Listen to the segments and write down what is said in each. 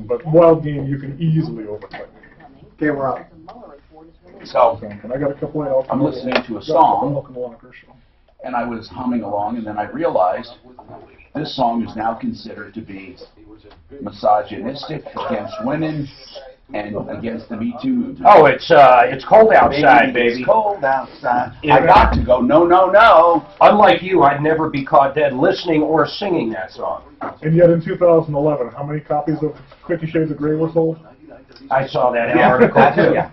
But wild game, you can easily overplay. Okay, we're up. So And I got a couple of I'm listening to a song, and I was humming along, and then I realized this song is now considered to be misogynistic against women and against the Me Too movement. Oh, it's cold outside, baby. It's cold outside. I got to go, no, no, no. Unlike you, I'd never be caught dead listening or singing that song. And yet in 2011, how many copies of 50 Shades of Grey were sold? I saw that article too. Yeah.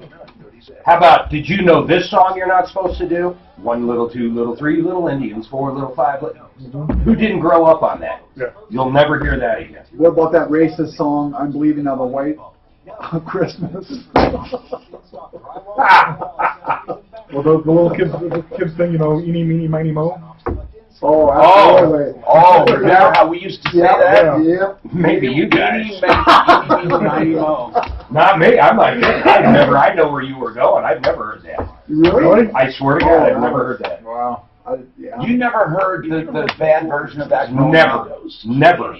How about, did you know this song you're not supposed to do? 1 little, 2 little, 3 little Indians, 4 little, 5 little. Who didn't grow up on that? Yeah. You'll never hear that again. What about that racist song, I'm Bleeding of a White Christmas? Well, the little kids thing, you know, eeny, meeny, miny, mo. Oh, Oh, absolutely. oh, remember how we used to say that? Yeah. Maybe you guys. Eeny, Not me. I'm like, I know where you were going. I've never heard that. Really? I swear to God, I've never heard that. Wow. Yeah. You never heard the bad version of that? Never. Never.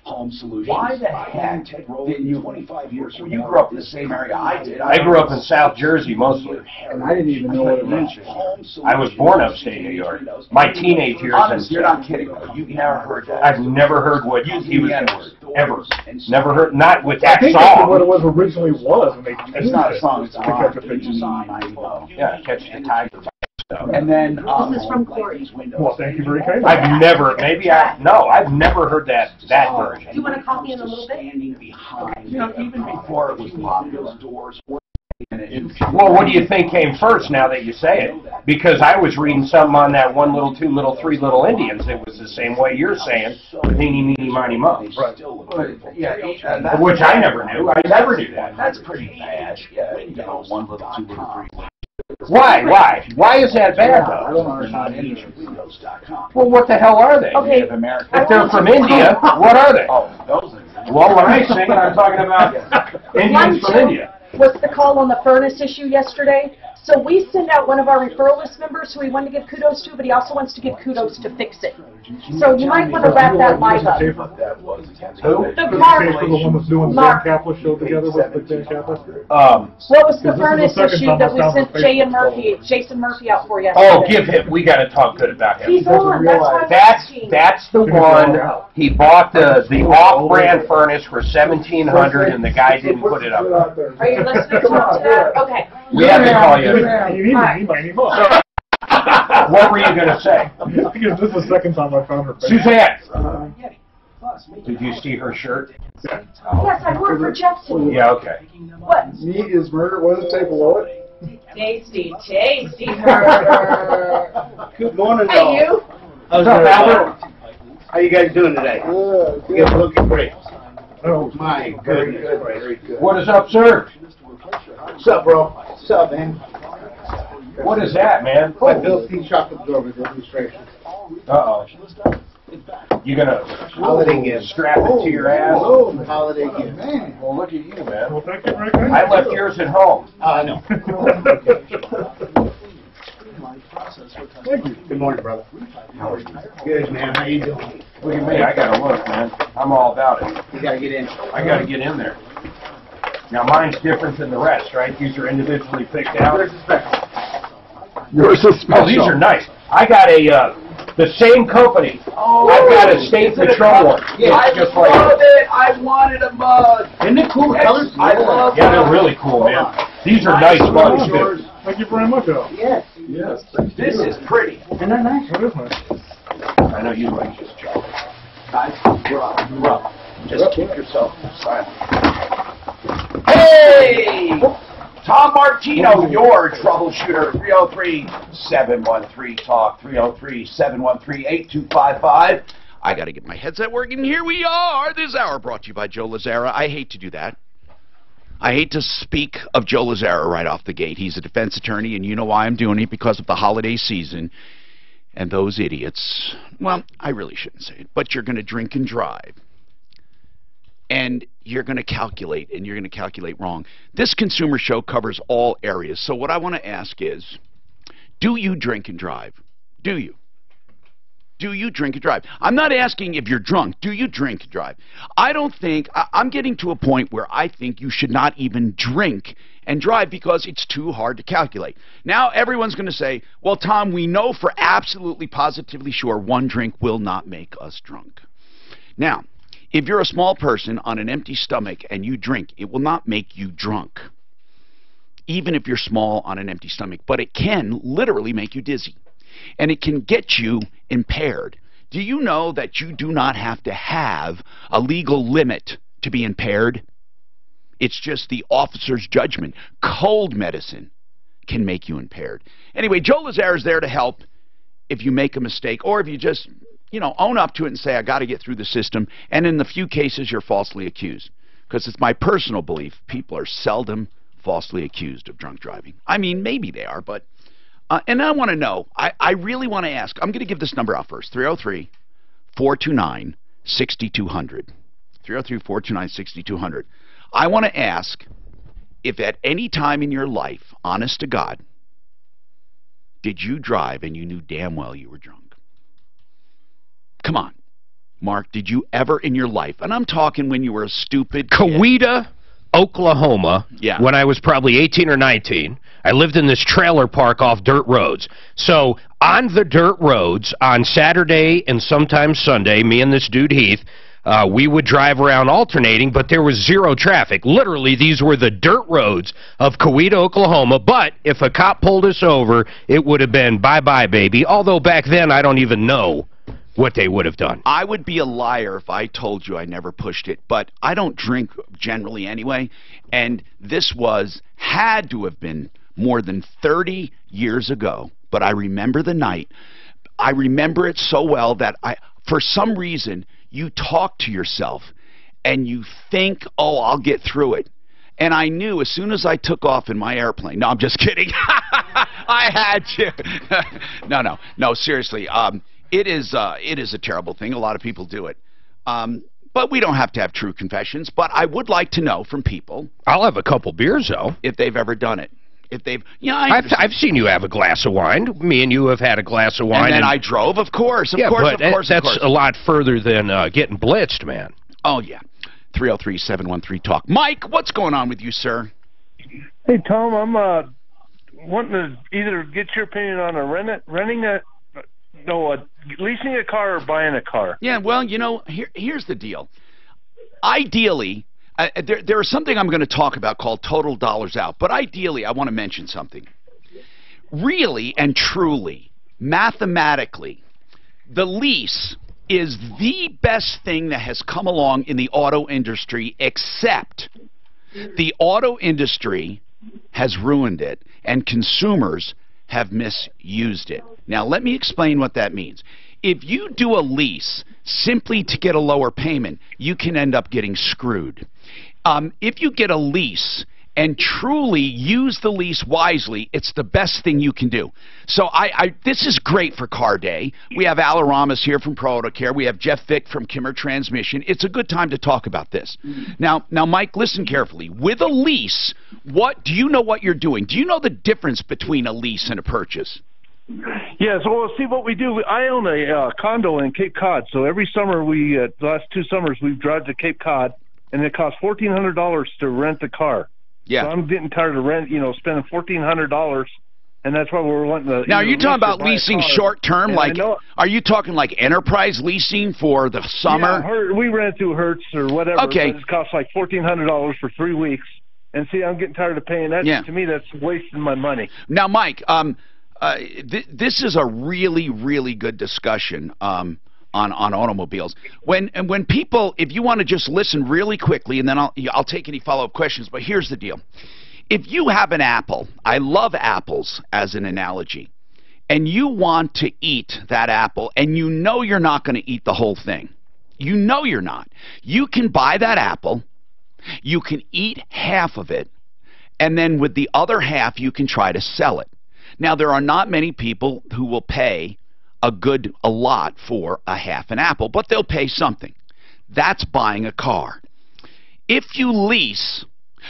Home Solutions. Why the heck didn't you? 25 years. You grew up in the same area I did. I grew up in South Jersey mostly. And I didn't even know what it meant. I was born upstate New York. My teenage years. Honest, you're not kidding. You've never heard that. I've never heard what he was ever. Never heard. Not with I that think that's what it song. was originally was, and they It's not a song. It's a to catch a picture. Yeah, Catch the Tiger. And then This is from Corey. Well, thank you very kindly. I've never. I've never heard that version. Do you want a copy in a little bit? You know, even before it was popular. Well, what do you think came first now that you say it? Because I was reading something on that 1 little, 2 little, 3 little Indians. It was the same way you're saying, with eeny, meeny, miny, mo. Right. Yeah, Which I never knew. I never knew that. That's pretty bad. Yeah, you know, 1 little, 2 little, 3 little. Why? Why is that bad, I though? don't understand. Well, what the hell are they? Okay. If they're from India, what are they? Oh, those are. Well, when I sing it, I'm talking about Indians from India. Was the call on the furnace issue yesterday? So we send out one of our referral list members who we want to give kudos to, but he also wants to give kudos to fix it. So you might want to wrap that live up. Who? The Mark. The one that's doing the Mark. Dan Kaplan show together with the Dan Kaplan. What was the This is the furnace second issue time that I we found sent the Jason Murphy out for yesterday? Oh, give him. We got to talk good about him. He's on. That's why I'm asking. That's the one. He bought the off-brand furnace for $1,700, and the guy didn't put it up. Are you listening to that? Okay. We have to call you. Eeny, meeny, miny, mo. What were you going to say? Because this is the second time I found her face. Suzanne, did you see her shirt? Yes, I work for Jepson. Yeah, okay. What? Meat is murder. What does it say below it? Tasty, tasty burger. Good morning, Hey, y'all. you. What's up, Albert? How you guys doing today? You guys looking great. Oh, My goodness. Very good. What is up, sir? What's up, bro? What's up, man? What is that, man? My Philistine shock absorber demonstration. Uh-oh. You gonna Holiday gift. strap it to your ass? Oh, holiday gift. Man. Well, look at you, man. well, thank you very kindly. I left yours at home. I know. Thank you. Good morning, brother. How are you? Good, man. How you doing? Look at me. I gotta look, man. I'm all about it. You gotta get in. I gotta get in there. Now, mine's different than the rest, right? These are individually picked out. Where's the special? Yours is special. Oh, these are nice. I got the same company. I've got a State Patrol one. Yeah, I just love like it. I wanted a mug. Isn't it cool colors? I love Yeah, they're really cool, man. These are nice mugs, too. Thank you very much, Al. Yes. Yes. This is pretty. Isn't that nice? That is nice. I know you like this, Joe. Guys, you're up. Just keep yourself silent. Hey! Tom Martino, your troubleshooter, 303-713-TALK, 303-713-8255. I got to get my headset working. Here we are. This hour brought to you by Joe Lazzara. I hate to do that. I hate to speak of Joe Lazzara right off the gate. He's a defense attorney, and you know why I'm doing it, because of the holiday season. And those idiots, well, I really shouldn't say it, but you're going to drink and drive. And you're going to calculate, and you're going to calculate wrong. This consumer show covers all areas. So what I want to ask is, do you drink and drive? Do you? Do you drink and drive? I'm not asking if you're drunk. Do you drink and drive? I'm getting to a point where I think you should not even drink and drive because it's too hard to calculate. Now everyone's going to say, well, Tom, we know for absolutely positively sure one drink will not make us drunk. Now, if you're a small person on an empty stomach and you drink, it will not make you drunk, even if you're small on an empty stomach. But it can literally make you dizzy, and it can get you impaired. Do you know that you do not have to have a legal limit to be impaired? It's just the officer's judgment. Cold medicine can make you impaired. Anyway, Joe Lazare is there to help if you make a mistake, or if you just, own up to it and say, I got to get through the system, and in the few cases you're falsely accused. Because it's my personal belief, people are seldom falsely accused of drunk driving. I mean, maybe they are, but, and I want to know, I really want to ask, I'm going to give this number out first, 303-429-6200. 303-429-6200. I want to ask if at any time in your life, honest to God, did you drive and you knew damn well you were drunk? Come on. Mark, did you ever in your life, and I'm talking when you were a stupid kid. Coweta, Oklahoma, yeah. When I was probably 18 or 19, I lived in this trailer park off dirt roads. So on the dirt roads, on Saturday and sometimes Sunday, me and this dude Heath, we would drive around alternating, but there was zero traffic. Literally, these were the dirt roads of Coweta, Oklahoma, but if a cop pulled us over, it would have been bye-bye, baby. Although back then, I don't even know what they would have done. I would be a liar if I told you I never pushed it, but I don't drink generally anyway, and this had to have been more than 30 years ago, but I remember the night. I remember it so well that for some reason, you talk to yourself and you think, oh, I'll get through it. And I knew as soon as I took off in my airplane. No, I'm just kidding. I had to. No, seriously. It is a terrible thing. A lot of people do it. But we don't have to have true confessions. But I would like to know from people. I'll have a couple beers, though. If they've ever done it. If they've, I've seen you have a glass of wine. Me and you have had a glass of wine. And then I drove, of course. Of course. That's a lot further than getting blitzed, man. Oh, yeah. 303-713-TALK. Mike, what's going on with you, sir? Hey, Tom, I'm wanting to either get your opinion on leasing a car or buying a car. Yeah, well, here's the deal. Ideally, there is something I'm going to talk about called total dollars out, but ideally I want to mention something. Really and truly, mathematically, the lease is the best thing that has come along in the auto industry, except the auto industry has ruined it and consumers have misused it. Now, let me explain what that means. If you do a lease simply to get a lower payment, you can end up getting screwed. If you get a lease and truly use the lease wisely, it's the best thing you can do. So this is great for Car Day. We have Al Aramis here from Pro Auto Care. We have Jeff Vick from Kimmer Transmission. It's a good time to talk about this. Now, Mike, listen carefully. With a lease, do you know what you're doing? Do you know the difference between a lease and a purchase? Yes, well, see what we do. I own a condo in Cape Cod, so every summer the last 2 summers we've driven to Cape Cod, and it costs $1,400 to rent the car. Yeah. So I'm getting tired of spending $1,400, and that's why we're wanting to. Now, are you talking about leasing short term? Are you talking like enterprise leasing for the summer? Yeah, we rent through Hertz or whatever. Okay. But it costs like $1,400 for 3 weeks, and see, I'm getting tired of paying that. Yeah. To me, that's wasting my money. Now, Mike, this is a really, really good discussion on automobiles. When people, if you want to just listen really quickly, and then I'll take any follow-up questions, but here's the deal. If you have an apple, I love apples as an analogy, and you want to eat that apple, and you know you're not going to eat the whole thing. You know you're not. You can buy that apple, you can eat half of it, and then with the other half you can try to sell it. Now, there are not many people who will pay a lot for a half an apple, but they'll pay something. That's buying a car. If you lease,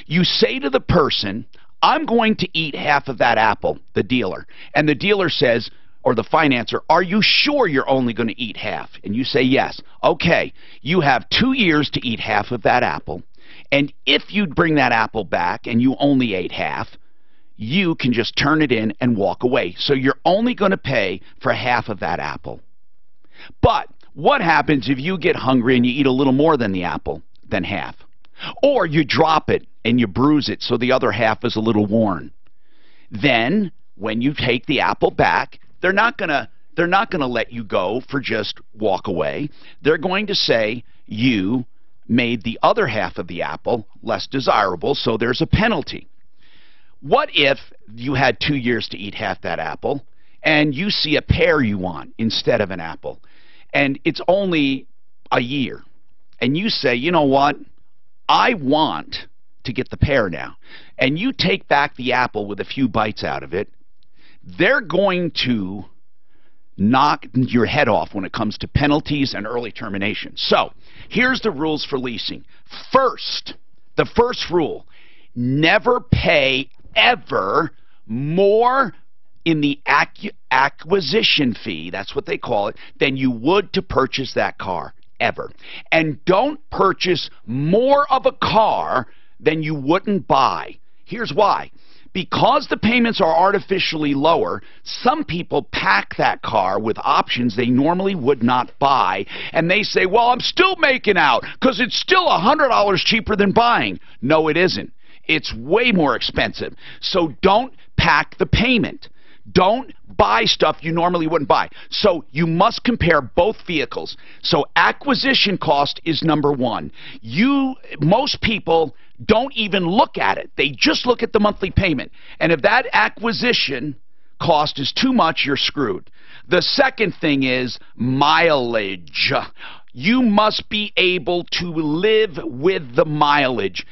you say to the person, I'm going to eat half of that apple, the dealer, and the dealer says, or the financer, are you sure you're only going to eat half? And you say yes. Okay, you have 2 years to eat half of that apple. And if you bring that apple back and you only ate half, you can just turn it in and walk away. So you're only going to pay for half of that apple. But what happens if you get hungry and you eat a little more than the apple, than half? Or you drop it and you bruise it so the other half is a little worn. Then, when you take the apple back, they're not going to let you go for just walk away. They're going to say you made the other half of the apple less desirable, so there's a penalty. What if you had 2 years to eat half that apple and you see a pear you want instead of an apple, and it's only a year, and you say, you know what, I want to get the pear now, and you take back the apple with a few bites out of it, they're going to knock your head off when it comes to penalties and early termination. So, here's the rules for leasing. First, the first rule, never pay ever more in the acquisition fee, that's what they call it, than you would to purchase that car, ever. And don't purchase more of a car than you wouldn't buy. Here's why. Because the payments are artificially lower, some people pack that car with options they normally would not buy, and they say, well, I'm still making out because it's still $100 cheaper than buying. No, it isn't. It's way more expensive. So don't pack the payment. Don't buy stuff you normally wouldn't buy. So you must compare both vehicles. So acquisition cost is number one. Most people don't even look at it. They just look at the monthly payment. And if that acquisition cost is too much, you're screwed. The second thing is mileage. You must be able to live with the mileage.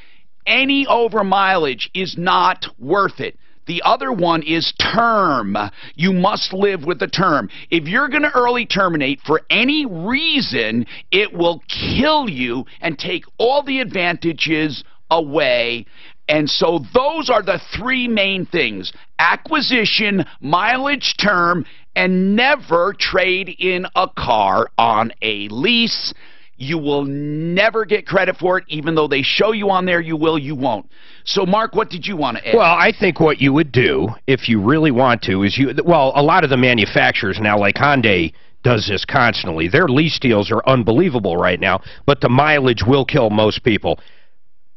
Any over mileage is not worth it. The other one is term. You must live with the term. If you're going to early terminate for any reason, it will kill you and take all the advantages away. And so those are the three main things: acquisition, mileage, term, and never trade in a car on a lease. You will never get credit for it, even though they show you on there you will, you won't. So, Mark, what did you want to add? Well, I think what you would do, if you really want to, is well, a lot of the manufacturers now, like Hyundai, does this constantly. Their lease deals are unbelievable right now, but the mileage will kill most people.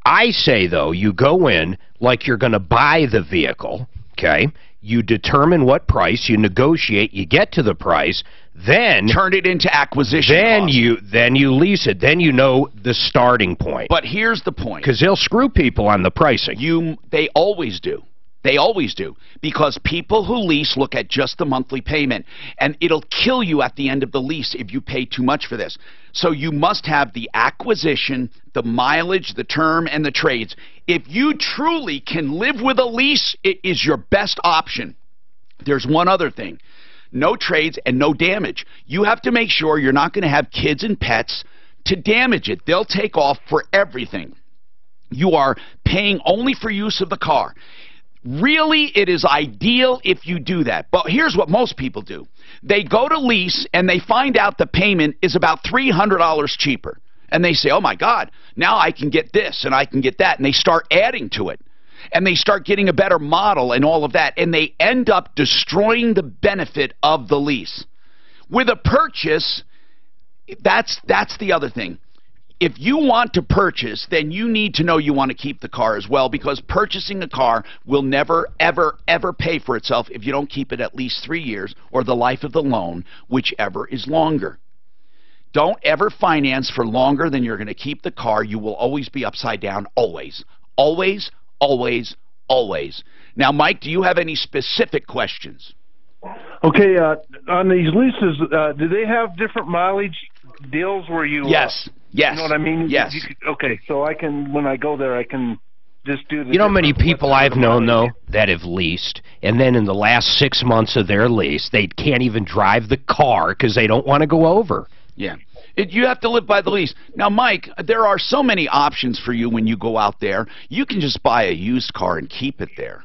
I say, though, you go in like you're going to buy the vehicle, okay? You determine what price, you negotiate, you get to the price, then turn it into acquisition cost. Then you lease it. Then you know the starting point. But here's the point. Because they'll screw people on the pricing. They always do. They always do. Because people who lease look at just the monthly payment, and it'll kill you at the end of the lease if you pay too much for this. So you must have the acquisition, the mileage, the term, and the trades. If you truly can live with a lease, it is your best option. There's one other thing. No trades and no damage. You have to make sure you're not going to have kids and pets to damage it. They'll take off for everything. You are paying only for use of the car. Really, it is ideal if you do that. But here's what most people do. They go to lease and they find out the payment is about $300 cheaper. And they say, oh my God, now I can get this and I can get that. And they start adding to it. And they start getting a better model and all of that. And they end up destroying the benefit of the lease. With a purchase, that's the other thing. If you want to purchase, then you need to know you want to keep the car as well, because purchasing a car will never, ever, ever pay for itself if you don't keep it at least 3 years or the life of the loan, whichever is longer. Don't ever finance for longer than you're going to keep the car. You will always be upside down, always. Always, always, always. Now, Mike, do you have any specific questions? Okay, on these leases, do they have different mileage deals where you... Yes. Yes. You know what I mean? Yes. Okay, so I can, when I go there, I can just do the... You know how many people I've known, though, that have leased, and then in the last 6 months of their lease, they can't even drive the car because they don't want to go over. Yeah. You have to live by the lease. Now, Mike, there are so many options for you when you go out there. You can just buy a used car and keep it there.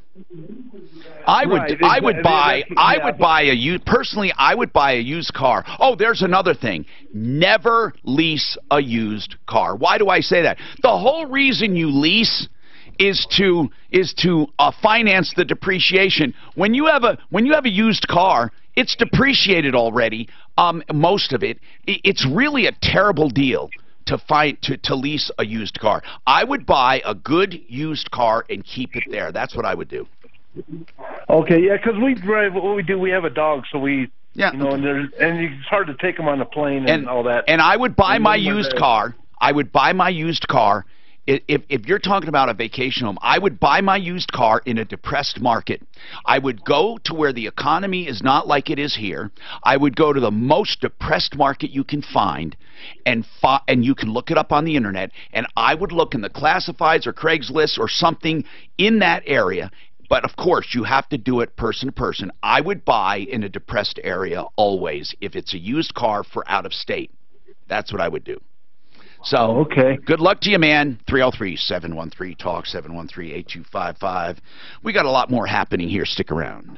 I would buy a used car. Oh, there's another thing. Never lease a used car. Why do I say that? The whole reason you lease is to finance the depreciation. When you have a used car, it's depreciated already. Most of it. It's really a terrible deal to lease a used car. I would buy a good used car and keep it there. That's what I would do. Okay, yeah, because we drive. What we do, we have a dog, so we. Yeah. You know, and it's hard to take them on the plane and all that. And I would buy my used car. I would buy my used car. If you're talking about a vacation home, I would buy my used car in a depressed market. I would go to where the economy is not like it is here. I would go to the most depressed market you can find, and you can look it up on the internet, and I would look in the classifieds or Craigslist or something in that area. But of course, you have to do it person to person. I would buy in a depressed area always if it's a used car for out of state. That's what I would do. So, okay. Good luck to you, man. 303-713-TALK, 713-8255. We got a lot more happening here. Stick around.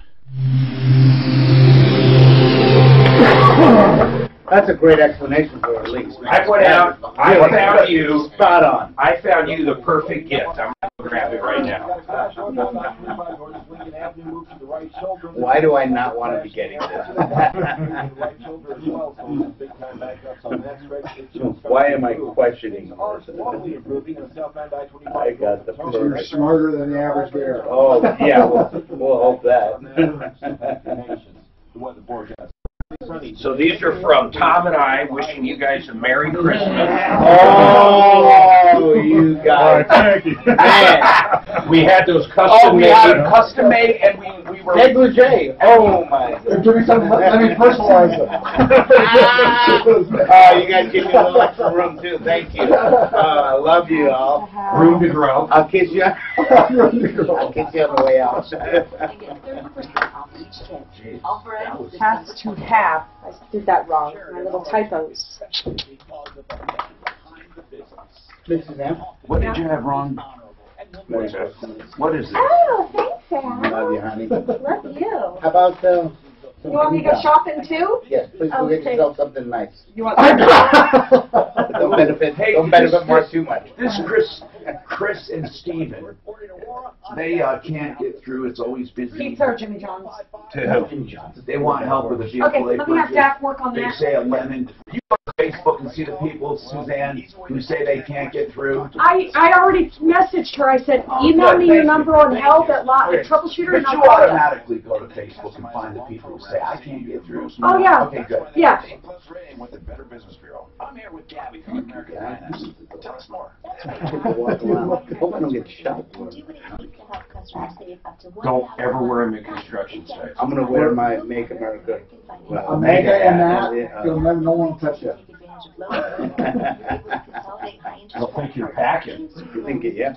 That's a great explanation for a lease. I found you. Spot on. I found you the perfect gift. I'm going to grab it right now. Why do I not want to be getting this? Why am I questioning? I got the Because you're smarter than the average bear. Oh, yeah, we'll hope that. So these are from Tom and I, wishing you guys a Merry Christmas. Oh, you guys. Thank you. Man. We had those custom made. Custom made, and we were negligee. Oh, my. Give me some, let me personalize it. Oh, you guys give me a little extra room, too. Thank you. I love you all. Room to grow. I'll kiss you. I'll kiss you on the way out. Has to have. I did that wrong. My little typos. What did you have wrong? What is it? Oh, thanks, Sam. Love you, honey. Love you. How about, You want me to go shopping too? yes, please go get yourself something nice. You want Don't benefit Mark too much. This Chris and Steven, they can't get through. It's always busy. Pizza or Jimmy John's? They want help with a vehicle. Okay, let me have Jack work on They that. say a lemon. You go to Facebook and see the people, Suzanne, who say they can't get through. I already messaged her. I said, email me your number on help at Troubleshooter, But and I'll you call you. automatically go to Facebook and find the people who say, I can't get through. Oh, yeah. Okay, good. Yeah. With the Better Business Bureau. I'm here with Gabby from American Finance. Tell us more. Hope I don't get shot. Don't ever wear them in construction sites. I'm going to wear my Make America. Omega and that, you'll never, no one will touch you. They'll think you're packing. You think it, yeah.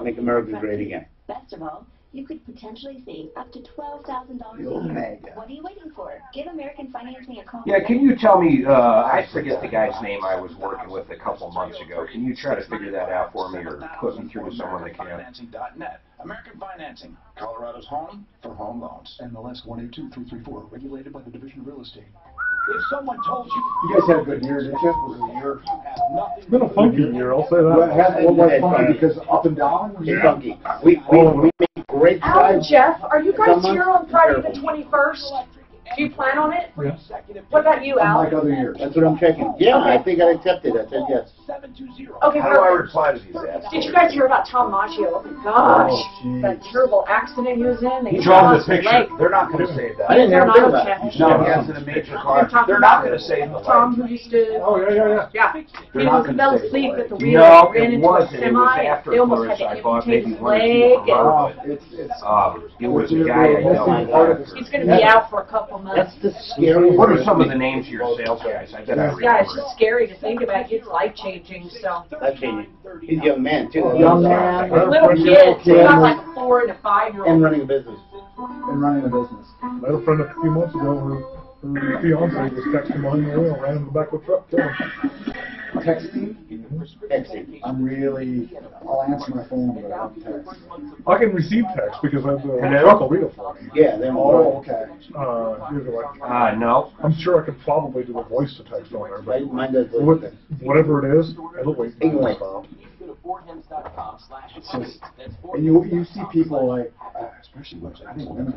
Make America great again. Best of all, you could potentially save up to $12,000 a year. What are you waiting for? Give American Financing a call. Yeah, can you tell me, I forget the guy's name I was working with a couple months ago. Can you try to figure that out for me or put me through to someone that can? Financing.net. American Financing, Colorado's home for home loans. NMLS 182334, regulated by the Division of Real Estate. If someone told you You guys had a good year, didn't you? Was it a year? It's been a funky year, I'll say Well, that. it was funny because up and down. It's funky. We made great Alan, strides. Jeff, are you guys Someone- here on Friday the 21st? Do you plan on it? Yeah. What about you, Al? Unlike other years. That's what I'm checking. Yeah, I think I accepted it. I said yes. Okay, How do I perfect. reply to these ads? Did you guys hear about Tom Maggio? Oh my gosh, geez. that terrible accident he was in. They He drove the lost his picture. leg. They're not going to save that. I didn't hear They're about not that. okay. No, he has in a major car. They're not going to save the Tom, life. who used to, Oh, yeah. yeah, They're he not was gonna fell save the asleep leg. at the wheel, No, ran it into a wasn't. It was semi. after They almost had first. to I thought amputate maybe his one or two leg. were And hurt, It's it was a guy I know. he's going to be out for a couple months. That's the scary. What are some of the names of your sales guys? I bet I Yeah, it's remember. just scary to think about. It's life-changing, so. That's changing. He's a young man, too. Young man. Little kids, he's got like a 4 and a 5-year-old. And running a business. And running a business. I had a friend a few months ago who Her fiance was texting behind the wheel, ran in the back of the truck, killed him. Texting? I'll answer my phone, but I don't text. I can receive text because the truck will read it for me. Yeah, then okay. No. I'm sure I could probably do a voice to text on there, but mine does whatever it is, it'll wait. It's just, and you see people like, especially women.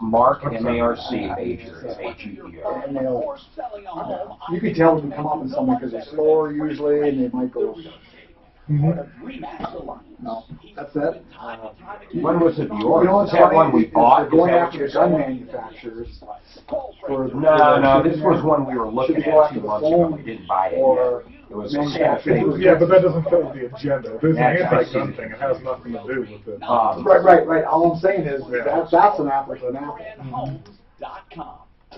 Mark, M-A-R-C, Major, H-E-R. And you can tell when they come up in something because they're slower usually, and they might go. No, that's it. When was it yours? You know what's that one we funny? bought? Going after the gun manufacturers. No, this was one we were looking at 2 months ago. We didn't buy it yet. It was a sad thing. Yeah, but that doesn't fit with the agenda. If there's an anti-gun thing, it has nothing to do with it. Right. All I'm saying is that's an apple to an apple.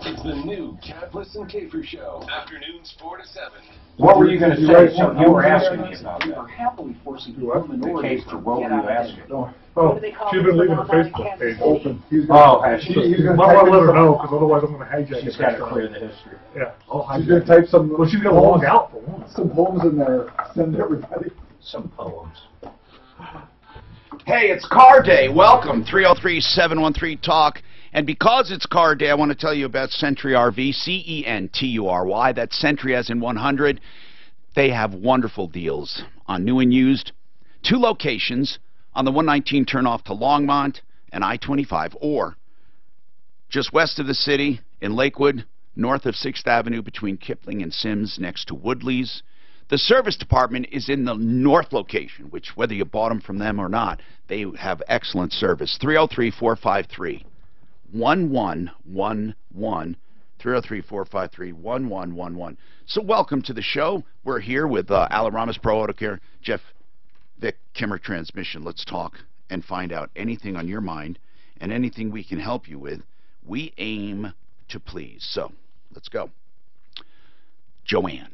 It's the new Capless and Kafer Show. Afternoons 4 to 7. What were you going to say? So you were asking me about We that. are happily forcing Do what? The case for what were you asking? Oh, she's been leaving her Facebook page open. He's I want to let her know, because otherwise I'm going to hijack it. She's got to clear the history. Yeah. She's going to type some. Well, she's going to log out for one. Some poems in there. Send everybody. Some poems. Hey, it's Car Day. Welcome, 303-713-TALK. And because it's Car Day, I want to tell you about Century RV, C-E-N-T-U-R-Y. That's Century as in 100. They have wonderful deals on new and used. 2 locations on the 119 turnoff to Longmont and I-25, or just west of the city in Lakewood, north of 6th Avenue between Kipling and Sims, next to Woodley's. The service department is in the north location, which whether you bought them from them or not, they have excellent service. 303-453-1111. 303-453-1111. So welcome to the show. We're here with Alan Ramos, Pro Auto Care, Jeff Vick, Kimmer Transmission. Let's talk and find out anything on your mind and anything we can help you with. We aim to please. So let's go. Joanne.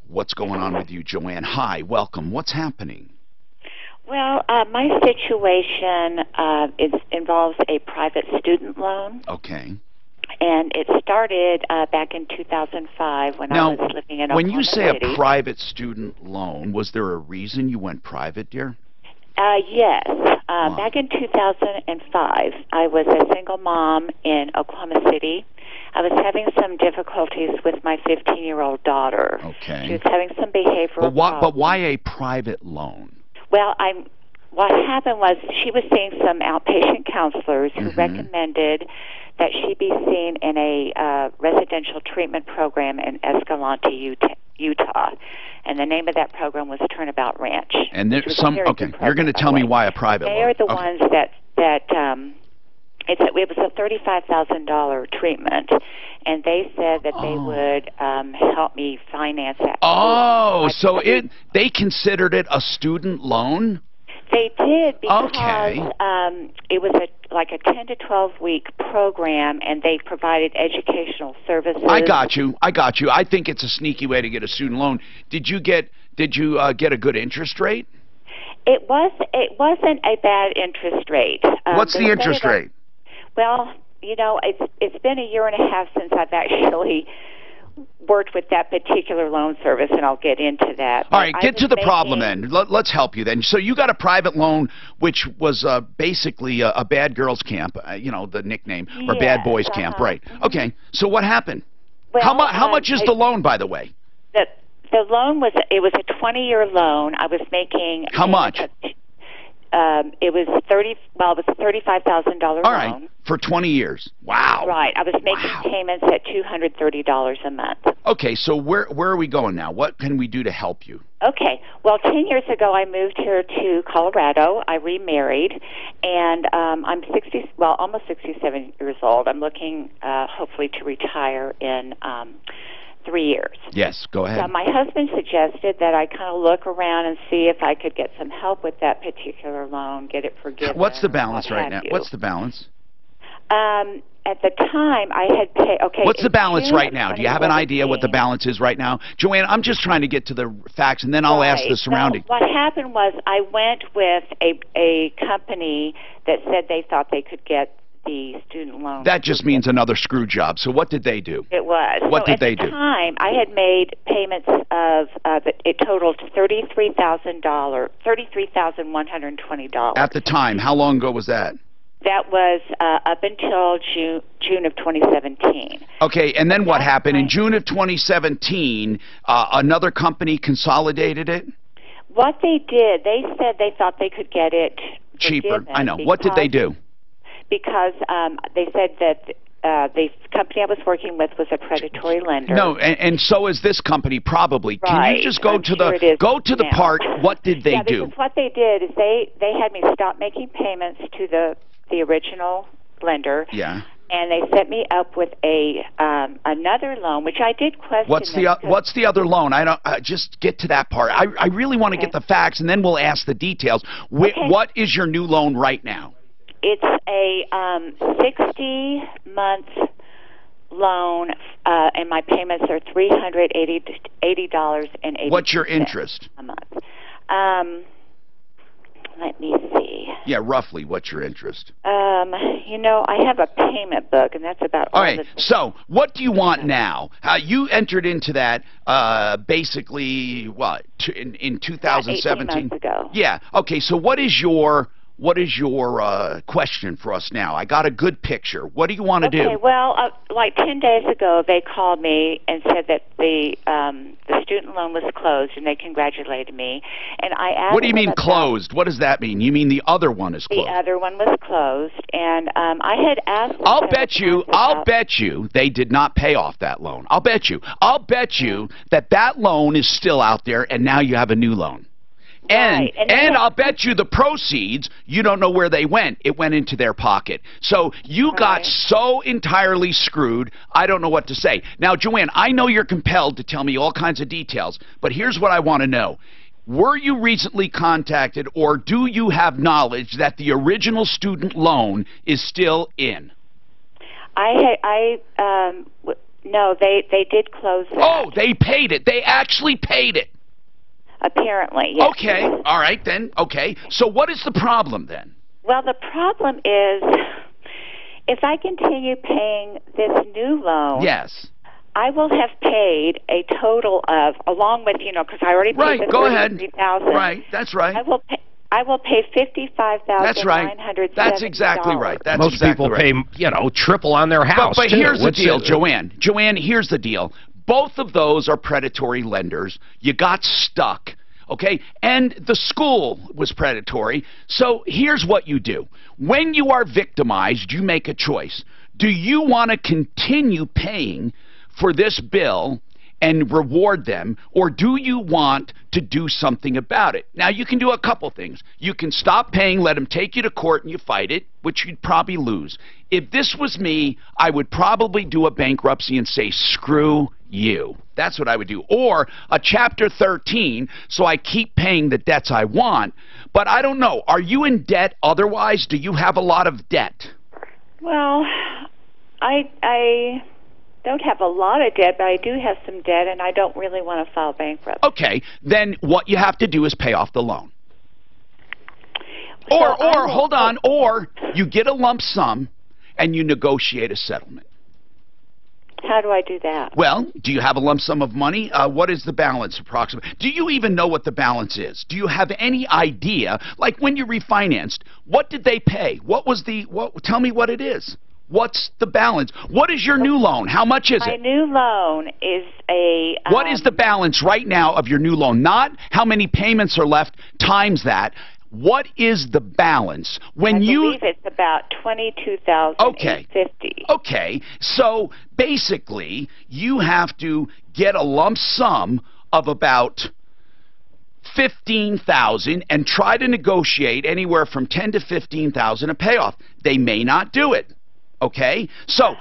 What's going on with you, Joanne? Hi, welcome. What's happening? Well, my situation involves a private student loan. Okay. And it started back in 2005 when I was living in Oklahoma when you say City. A private student loan, was there a reason you went private, dear? Yes. Back in 2005, I was a single mom in Oklahoma City. I was having some difficulties with my 15-year-old daughter. Okay. She was having some behavioral problems. But why a private loan? Well, what happened was she was seeing some outpatient counselors who recommended that she be seen in a residential treatment program in Escalante, Utah. And the name of that program was Turnabout Ranch. And there's some, okay, you're going to tell me why a private loan. They are the ones that it was a $35,000 treatment, and they said that they would help me finance that. Oh, so they considered it a student loan? They did because it was like a 10 to 12 week program, and they provided educational services. I got you. I think it's a sneaky way to get a student loan. Did you get a good interest rate? It wasn't a bad interest rate. What's the interest rate? Well, it's been a year and a half since I've actually worked with that particular loan service, and I'll get into that. All right, get to the problem then. Let's help you then. So you got a private loan, which was basically a bad girls camp, the nickname, or bad boys camp, right? Okay, so what happened? Well, how much is the loan, by the way? The loan was a 20-year loan. I was making how much? It was a $35,000 loan. All right, for 20 years. Wow. Right. I was making payments at $230 a month. Okay, so where are we going now? What can we do to help you? Okay. Well, 10 years ago, I moved here to Colorado. I remarried, and I'm almost 67 years old. I'm looking, hopefully, to retire in 3 years. Yes, go ahead. So my husband suggested that I kind of look around and see if I could get some help with that particular loan, get it forgiven. What's the balance right now? What's the balance? At the time, I had paid. Okay. What's the balance right now? Do you have an idea what the balance is right now, Joanne? I'm just trying to get to the facts, and then I'll ask the surrounding. What happened was I went with a company that said they thought they could get the student loan. That just means another screw job. So what did they do? It was. What did they do? At the do? time, I had made payments of it totaled $33,120. At the time, how long ago was that? That was up until June of 2017. Okay, and then what happened? In June of 2017, another company consolidated it? What they did, they said they thought they could get it cheaper. I know. What did they do? Because they said that the company I was working with was a predatory lender. No, and so is this company probably. Right. Can you just go to the part? What did they do? This is what they did is they had me stop making payments to the original lender. Yeah. And they set me up with another loan, which I did question. What's the other loan? I don't just get to that part. I really want to get the facts, and then we'll ask the details. What is your new loan right now? It's a 60-month loan, and my payments are $380.80. What's your interest? A month. Let me see. Yeah, roughly, what's your interest? I have a payment book, and that's about all. All right, so what do you want now? You entered into that basically, what, in 2017? 18 months ago. Yeah, okay, so what is your question for us now? I got a good picture. What do you want to do? Okay, well, like 10 days ago, they called me and said that the student loan was closed, and they congratulated me. And I asked. What do you mean closed? What does that mean? You mean the other one is closed? The other one was closed, and I had asked. I'll bet you they did not pay off that loan. I'll bet you that loan is still out there, and now you have a new loan. Right. And I'll bet you the proceeds, you don't know where they went. It went into their pocket. So you got so entirely screwed, I don't know what to say. Now, Joanne, I know you're compelled to tell me all kinds of details, but here's what I want to know. Were you recently contacted, or do you have knowledge that the original student loan is still in? No, they did close that. Oh, they paid it. They actually paid it. Apparently, yes. Okay, all right then. Okay, so what is the problem then? Well, the problem is, if I continue paying this new loan, yes, I will have paid a total of, along with, because I already paid the $33,000. Right, that's right. I will pay $55,970. That's right. That's exactly right. That's Most exactly people pay, triple on their house. But here's the deal, Joanne. Joanne, here's the deal. Both of those are predatory lenders. You got stuck, okay? And the school was predatory. So here's what you do. When you are victimized, you make a choice. Do you want to continue paying for this bill and reward them, or do you want to do something about it? Now, you can do a couple things. You can stop paying, let them take you to court, and you fight it, which you'd probably lose. If this was me, I would probably do a bankruptcy and say, screw you. That's what I would do. Or a Chapter 13, so I keep paying the debts I want. But I don't know. Are you in debt otherwise? Do you have a lot of debt? Well, I don't have a lot of debt, but I do have some debt, and I don't really want to file bankruptcy. Okay, then what you have to do is pay off the loan. Or hold on, or you get a lump sum and you negotiate a settlement. How do I do that? Well, do you have a lump sum of money? What is the balance approximately? Do you even know what the balance is? Do you have any idea? Like when you refinanced, what did they pay? Tell me what it is. What's the balance? What is your new loan? How much is it? My new loan is a... what is the balance right now of your new loan? Not how many payments are left times that. What is the balance? I believe it's about $22,850. Okay. So basically, you have to get a lump sum of about $15,000 and try to negotiate anywhere from $10,000 to $15,000 a payoff. They may not do it. Okay? So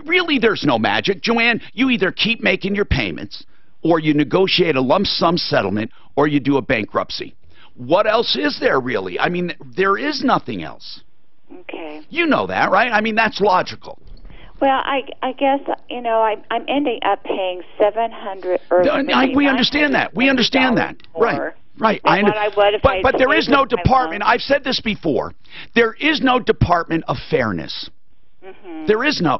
really there's no magic. Joanne, you either keep making your payments, or you negotiate a lump sum settlement, or you do a bankruptcy. What else is there really? I mean, there is nothing else. Okay. You know that, right? I mean, that's logical. Well, I guess, I'm ending up paying $700 we understand that. We understand that. Right. Right. But there is no department. I've said this before. There is no Department of Fairness. There is no,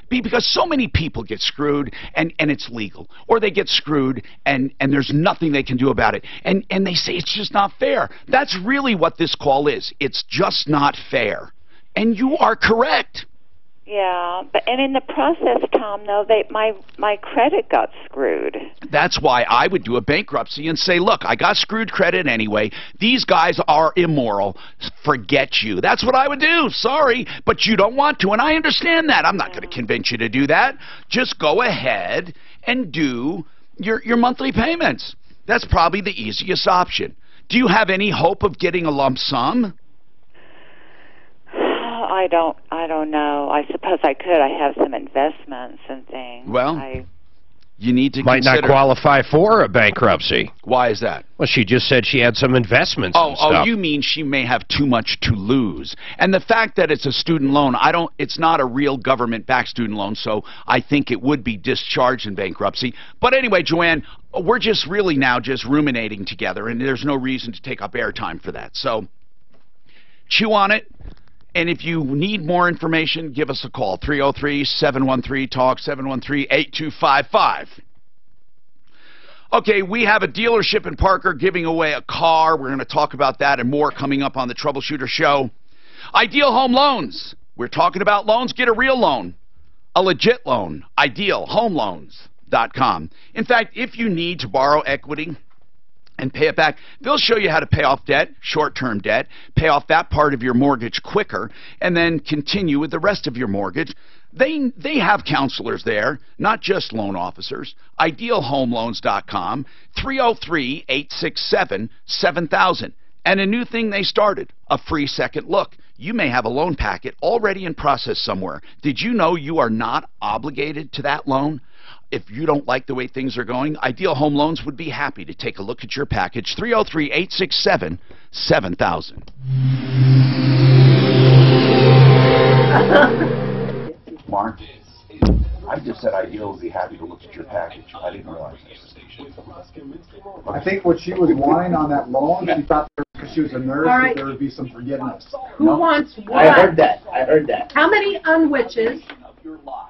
because so many people get screwed and it's legal, or they get screwed and there's nothing they can do about it, and they say it's just not fair. That's really what this call is. It's just not fair, and you are correct. Yeah, and in the process, Tom, though, my credit got screwed. That's why I would do a bankruptcy and say, look, I got screwed credit anyway. These guys are immoral. Forget you. That's what I would do. Sorry, but you don't want to, and I understand that. I'm not going to convince you to do that. Just go ahead and do your monthly payments. That's probably the easiest option. Do you have any hope of getting a lump sum? I don't know. I suppose I could. I have some investments and things. Well, you need to might not qualify for a bankruptcy. Why is that? Well, she just said she had some investments and stuff. Oh, you mean she may have too much to lose. And the fact that it's a student loan, it's not a real government-backed student loan, so I think it would be discharged in bankruptcy. But anyway, Joanne, we're just really now just ruminating together, and there's no reason to take up airtime for that. So chew on it. And if you need more information, give us a call, 303-713-TALK, 713-8255. Okay, we have a dealership in Parker giving away a car. We're going to talk about that and more coming up on the Troubleshooter Show. Ideal Home Loans. We're talking about loans. Get a real loan, a legit loan, idealhomeloans.com. In fact, if you need to borrow equity and pay it back, they'll show you how to pay off debt, short-term debt, pay off that part of your mortgage quicker, and then continue with the rest of your mortgage. They have counselors there, not just loan officers. IdealHomeLoans.com, 303-867-7000. And a new thing they started, a free second look. You may have a loan packet already in process somewhere. Did you know you are not obligated to that loan? If you don't like the way things are going, Ideal Home Loans would be happy to take a look at your package. 303-867-7000. Mark, I just said Ideal would be happy to look at your package. I didn't realize this. I think what she was wanting on that loan, she thought because she was a nurse that there would be some forgiveness. Who wants what? I heard that. How many unwitches?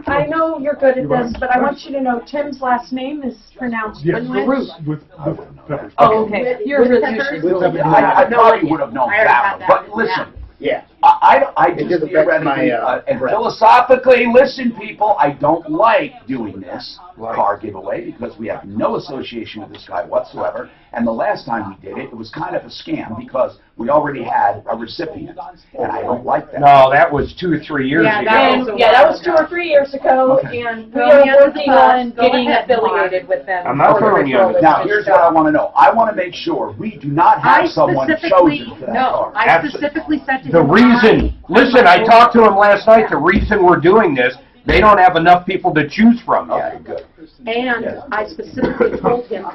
I know you're good at this, but I want you to know Tim's last name is pronounced Ruth. With peppers. Oh, okay. You're really usually I probably would have known that one, but listen. Yeah. I just theoretically and philosophically, listen, people, I don't like doing this car giveaway because we have no association with this guy whatsoever. And the last time we did it, it was kind of a scam because we already had a recipient, and I don't like that. No, that was 2 or 3 years ago. That was 2 or 3 years ago, and we are working on getting affiliated with them. I'm not throwing you under the bus. Now, here's what I want to know. I want to make sure we do not have someone chosen for that car. I specifically said to the reason, listen, I talked to him last night, the reason we're doing this, they don't have enough people to choose from. Okay, good. And I specifically told him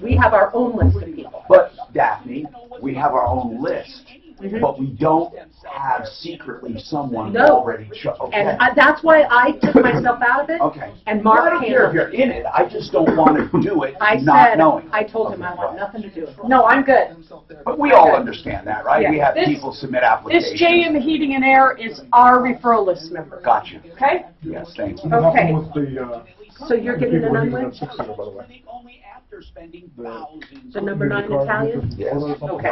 we have our own list of people. But, Daphne, we have our own list, but we don't have secretly someone already chosen. Okay. And that's why I took myself out of it. Okay. And Mark I don't care if you're in it. I just don't want to do it knowing. I told him I want nothing to do with it. No, I'm good. But we all understand that, right? Yeah. We have people submit applications. This JM Heating and Air is our referral list member. Gotcha. Okay? Yes, thank you. Okay. With so you're getting an unwitch? The number 9 Italian? Yes. Okay.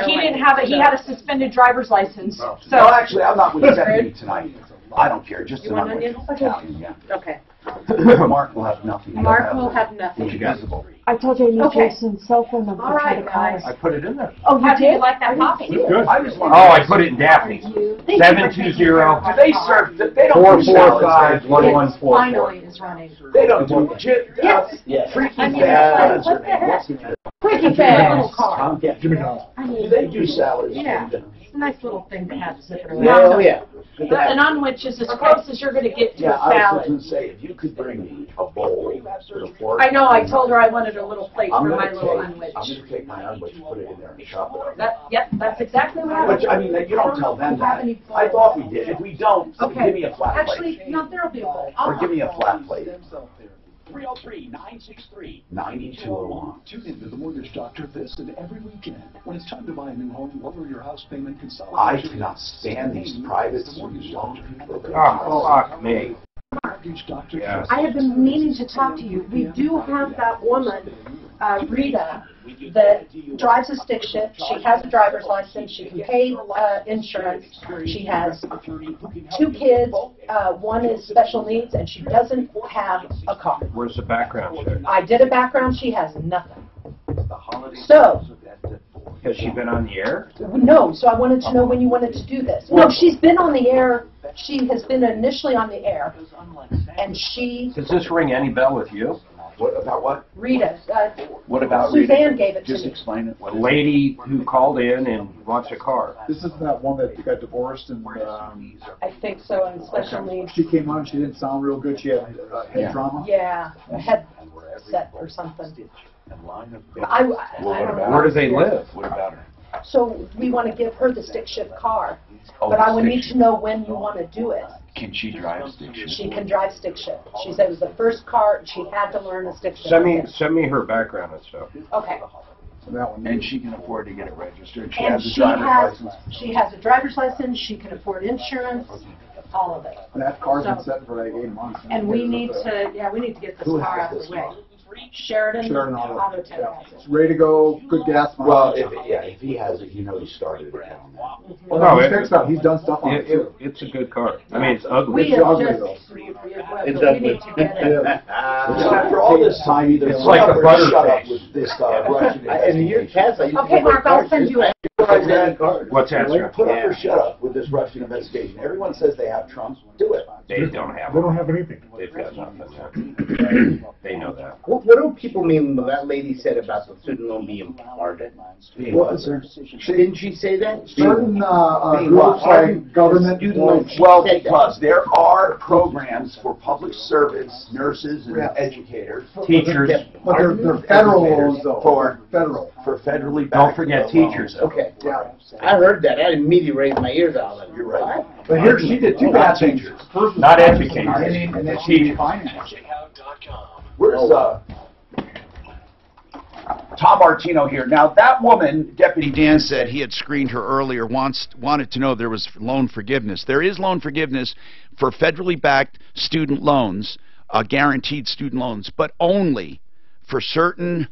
He didn't have it. He had a suspended driver's license. So no, actually, I'm not with Stephanie tonight. I don't care. Just an unwitch. Italian, yeah. Okay. Mark will have nothing. Mark will have nothing. Invisible. I told you I need Jason's cell phone number. All right, guys. I put it in there. Oh, you did? Like that coffee? Good. I just want I put it in Daphne's. 720. Do they serve? They don't 445 1144. Finally is running. They don't do freaky fast. Freaky fast. Jimmy John's. They do salads. Yeah. It's a nice little thing to have zipping around. Yeah, yeah. An unwitch is as close as you're going to get to a I was salad. going to say, if you could bring me a bowl with a fork. I know. I told her I wanted a little plate for my little unwitch. I'm going to take my unwitch and put it in there and chop it up. That's exactly what I Which, I mean, you don't tell them that. I thought we did. If we don't, give me a flat plate. Actually, no, there'll be a bowl. Or give me a flat plate. 303-963-9201. Tune in to the Mortgage Doctor this and every weekend. When it's time to buy a new home, lower your house payment, I consolidate. cannot stand these private student loan programs. Oh, fuck me. Mortgage Doctor. Yeah. I have been meaning to talk to you. We do have that woman, Rita, that drives a stick shift. She has a driver's license. She can pay insurance. She has 2 kids. One is special needs, and she doesn't have a car. Where's the background check? I did a background. She has nothing. So, Has she been on the air? no, so I wanted to know when you wanted to do this. No, she's been on the air. She has been initially on the air, and she... Does this ring any bell with you? What about what? Rita. What about Suzanne Rita? gave it to Just me. explain it. A lady who called in and wants a car. This is that one that got divorced and I think so, and special needs. she came on, she didn't sound real good, she had head trauma. Yeah, a headset or something. I don't know. Where do they live? What about her? So we want to give her the stick shift car, Oh, but I would stick need shift. to know when you want to do it. Can she drive stick shift? She can drive stick shift. She said it was the first car, she had to learn a stick shift. Send me her background and stuff. Okay. So that one. And she can afford to get it registered. She And has a driver's license. she has a driver's license, she can afford insurance, all of it. That car's been So- set for like 8 months. And we need to get this car out of the way. Sheridan Auto Yeah. Tech has It's it. ready to go, good gas Well, mileage. if he has it, you know he started it down there. Well, No, he's it- fixed up, he's done stuff on it too. It's a good car. I mean, it's ugly. We It's have ugly, just, though. we need to get it. So after all this time, either It's like a Robert butter shut up face. with this Russian In years past, I used to Okay, Mark, I'll send you it. What's that, sir? Put up or shut up with this Russian investigation. Everyone says they have Trump. Do it. They don't have They don't have anything. They've got nothing. They know that. What do people mean when that lady said about the student loan being pardoned? What, sir? Didn't she say that? Certain Being groups pardoned? like government, Student loan. Well, because there are programs for public servants, nurses, and Yeah. educators. Teachers. but they're federal loans though. For Federal. federally backed. Don't forget teachers. Okay. Yeah. I heard that. I immediately raised my ears out. Like, You're right. But here, she did 2 bad things. First was Not financing, educators. and then she did finance. Where's Tom Martino here? Now that woman, Deputy Dan said he had screened her earlier, wanted to know there was loan forgiveness. There is loan forgiveness for federally backed student loans, guaranteed student loans, but only for certain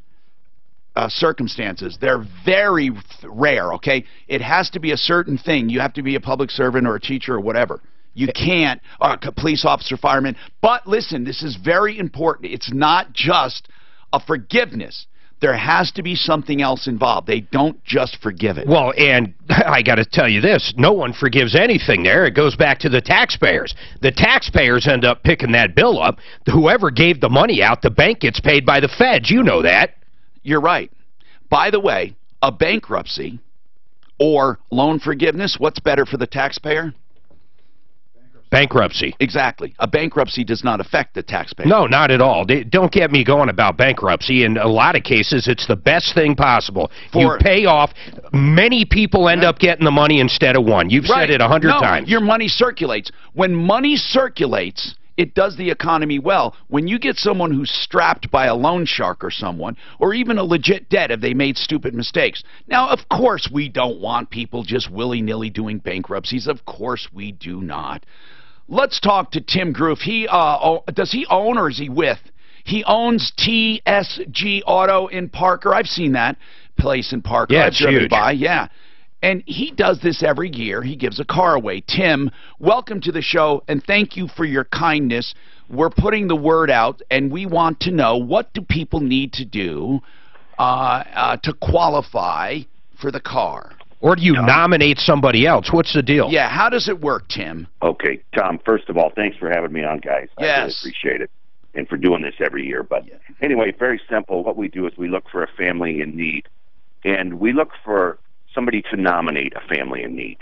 circumstances. They're very rare, okay? It has to be a certain thing. You have to be a public servant or a teacher or whatever. You can't, a police officer, fireman. But listen, this is very important. It's not just a forgiveness. There has to be something else involved. They don't just forgive it. Well, and I got to tell you this, no one forgives anything there. It goes back to the taxpayers. The taxpayers end up picking that bill up. Whoever gave the money out, the bank gets paid by the feds. You know that. You're right. By the way, a bankruptcy or loan forgiveness, what's better for the taxpayer? Bankruptcy. Exactly. A bankruptcy does not affect the taxpayer. No, not at all. Don't get me going about bankruptcy. In a lot of cases, it's the best thing possible. You pay off. Many people end up getting the money instead of one. You've said it 100 times. Your money circulates. When money circulates, it does the economy well. When you get someone who's strapped by a loan shark or someone, or even a legit debt if they made stupid mistakes. Now, of course, we don't want people just willy-nilly doing bankruptcies. Of course we do not. Let's talk to Tim Groof. Does he own or is he with? He owns TSG Auto in Parker. I've seen that place in Parker. Yeah, I've it's driven huge. by. Yeah. And he does this every year. He gives a car away. Tim, welcome to the show, and thank you for your kindness. We're putting the word out, and we want to know, what do people need to do to qualify for the car? Or do you nominate somebody else? What's the deal? Yeah, how does it work, Tim? Okay, Tom, first of all, thanks for having me on, guys. I really appreciate it, and for doing this every year. But anyway, very simple. What we do is we look for a family in need, and we look for somebody to nominate a family in need.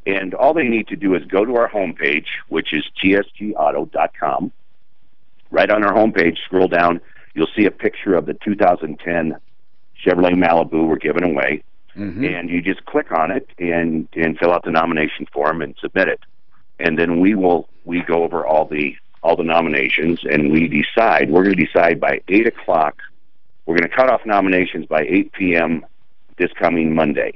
And all they need to do is go to our homepage, which is tsgauto.com. Right on our homepage, scroll down, you'll see a picture of the 2010 Chevrolet Malibu we're giving away. And you just click on it and fill out the nomination form and submit it. And then we go over all the all the nominations, and we're going to decide by 8 o'clock. We're going to cut off nominations by 8 p.m. this coming Monday.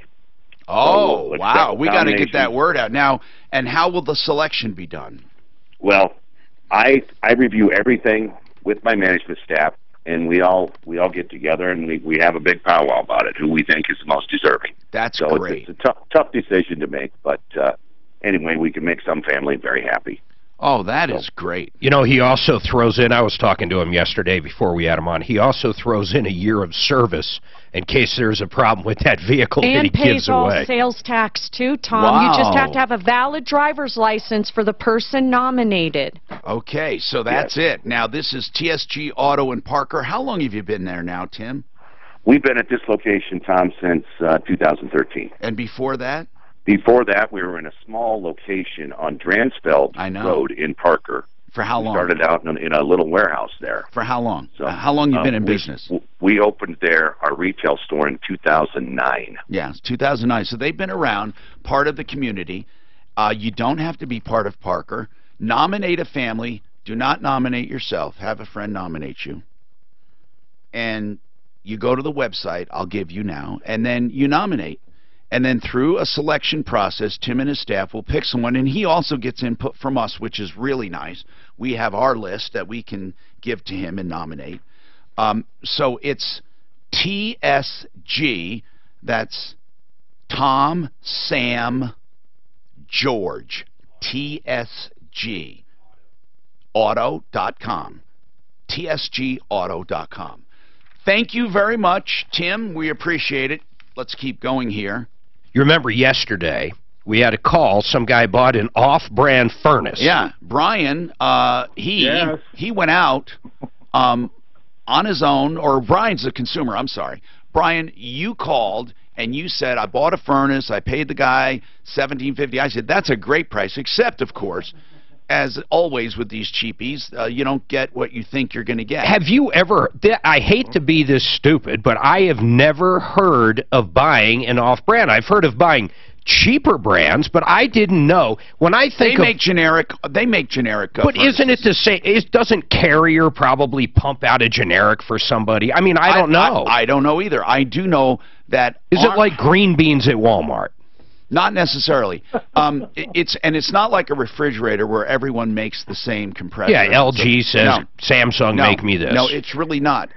Oh, so wow. We got to get that word out. Now, and how will the selection be done? Well, I review everything with my management staff, and we all get together, and we have a big powwow about it, who we think is the most deserving. That's so great. It's a tough decision to make, but anyway, we can make some family very happy. Oh, that is great. You know, he also throws in, I was talking to him yesterday before we had him on, he also throws in a year of service in case there's a problem with that vehicle that he gives away. And pays all sales tax, too, Tom. Wow. You just have to have a valid driver's license for the person nominated. Okay, so that's it. Now, this is TSG Auto in Parker. How long have you been there now, Tim? We've been at this location, Tom, since 2013. And before that? Before that, we were in a small location on Dransfeld Road in Parker. For how long? We started out in a little warehouse there. For how long? So, how long you been in business? We opened there, our retail store, in 2009. Yeah, 2009. So they've been around, part of the community. You don't have to be part of Parker. Nominate a family. Do not nominate yourself. Have a friend nominate you. And you go to the website, I'll give you now, and then you nominate. And then through a selection process, Tim and his staff will pick someone, and he also gets input from us, which is really nice. We have our list that we can give to him and nominate. So it's TSG, that's Tom, Sam, George, TSG, auto.com, tsgauto.com. Thank you very much, Tim. We appreciate it. Let's keep going here. You remember yesterday, we had a call. Some guy bought an off-brand furnace. Yeah. Brian, he went out on his own, or Brian's the consumer, I'm sorry. Brian, you called and you said, I bought a furnace, I paid the guy $17.50. I said, that's a great price, except, of course, as always with these cheapies, you don't get what you think you're going to get. Have you ever, I hate to be this stupid, but I have never heard of buying an off-brand. I've heard of buying cheaper brands, but I didn't know. When I think they make generic but furnaces. Isn't it the same? Doesn't Carrier probably pump out a generic for somebody? I mean, I don't know. I don't know either. I do know that... Is it like green beans at Walmart? Not necessarily. It's not like a refrigerator where everyone makes the same compressor. Yeah, LG says Samsung make me this. No, it's really not.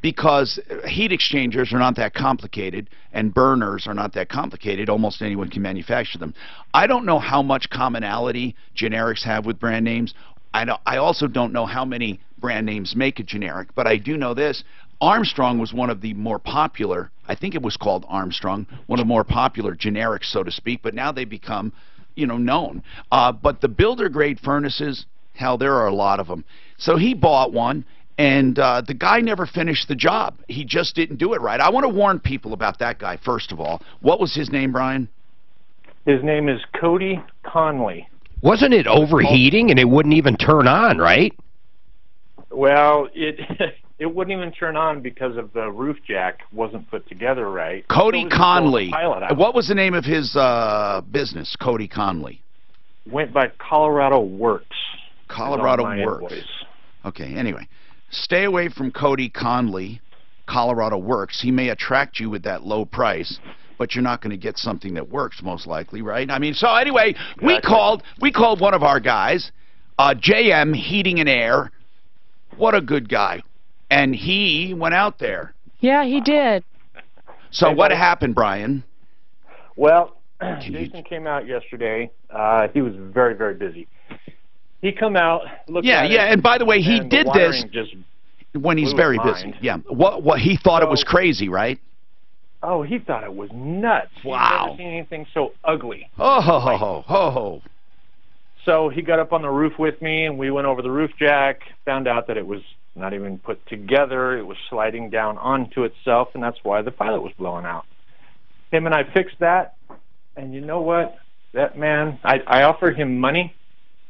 Because heat exchangers are not that complicated and burners are not that complicated. Almost anyone can manufacture them. I don't know how much commonality generics have with brand names. I also don't know how many brand names make a generic, but I do know this. Armstrong was one of the more popular, I think it was called Armstrong, one of the more popular generics, so to speak, but now they've become, known. But the builder-grade furnaces, hell, there are a lot of them. So he bought one, and the guy never finished the job. He just didn't do it right. I want to warn people about that guy, first of all. What was his name, Brian? His name is Cody Conley. Wasn't it overheating and it wouldn't even turn on, right? Well, it wouldn't even turn on because of the roof jack wasn't put together right. Cody Conley. What was the name of his business, Cody Conley? Went by Colorado Works. Colorado Works. Okay, anyway. Stay away from Cody Conley, Colorado Works. He may attract you with that low price, but you're not going to get something that works, most likely, right? I mean, so anyway, we called one of our guys, JM Heating and Air. What a good guy. And he went out there. Yeah, he did. So what happened, Brian? Well, Jason came out yesterday. He was very, very busy. He come out, looked at it. Yeah, and by the way, he did this when he's very busy. Yeah. What he thought it was crazy, right? Oh, he thought it was nuts. Wow. He's never seen anything so ugly. Oh, ho, ho, ho, ho, ho. So he got up on the roof with me, and we went over the roof jack, found out that it was not even put together. It was sliding down onto itself, and that's why the pilot was blowing out. Him and I fixed that, and you know what? That man, I offered him money.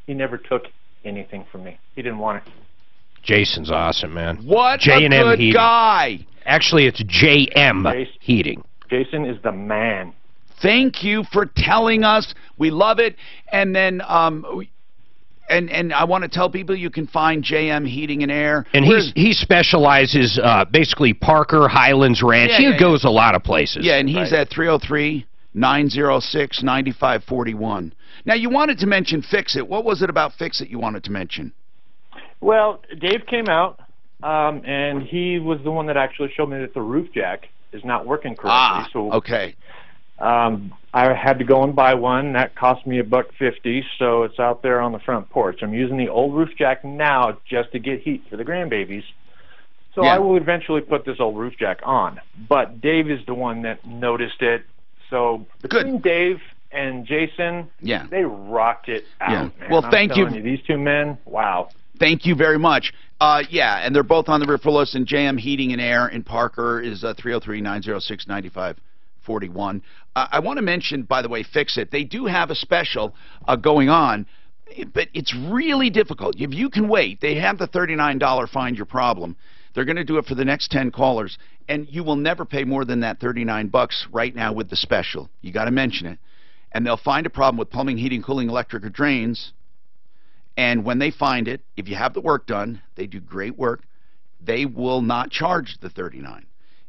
He never took anything from me. He didn't want it. Jason's awesome, man. What a good Heating. guy. Actually, it's JM Heating. Jason is the man. Thank you for telling us. We love it. And then And I want to tell people you can find JM Heating and Air. And he specializes basically Parker, Highlands Ranch. He goes a lot of places. Yeah, and he's at 303-906-9541. Now, you wanted to mention Fix-It. What was it about Fix-It you wanted to mention? Well, Dave came out, and he was the one that actually showed me that the roof jack is not working correctly. So okay. I had to go and buy one. That cost me $1.50, so it's out there on the front porch. I'm using the old roof jack now just to get heat for the grandbabies. So I will eventually put this old roof jack on. But Dave is the one that noticed it. So between Dave and Jason, they rocked it out. Man. Well, thank you. These two men, wow. Thank you very much. And they're both on the referral list, and JM Heating and Air in Parker is 303-906-9541. I want to mention, by the way, Fix-It. They do have a special going on, but it's really difficult. If you can wait, they have the $39 Find Your Problem. They're going to do it for the next 10 callers, and you will never pay more than that $39 right now with the special. You got to mention it. And they'll find a problem with plumbing, heating, cooling, electric, or drains. And when they find it, if you have the work done, they do great work, they will not charge the $39.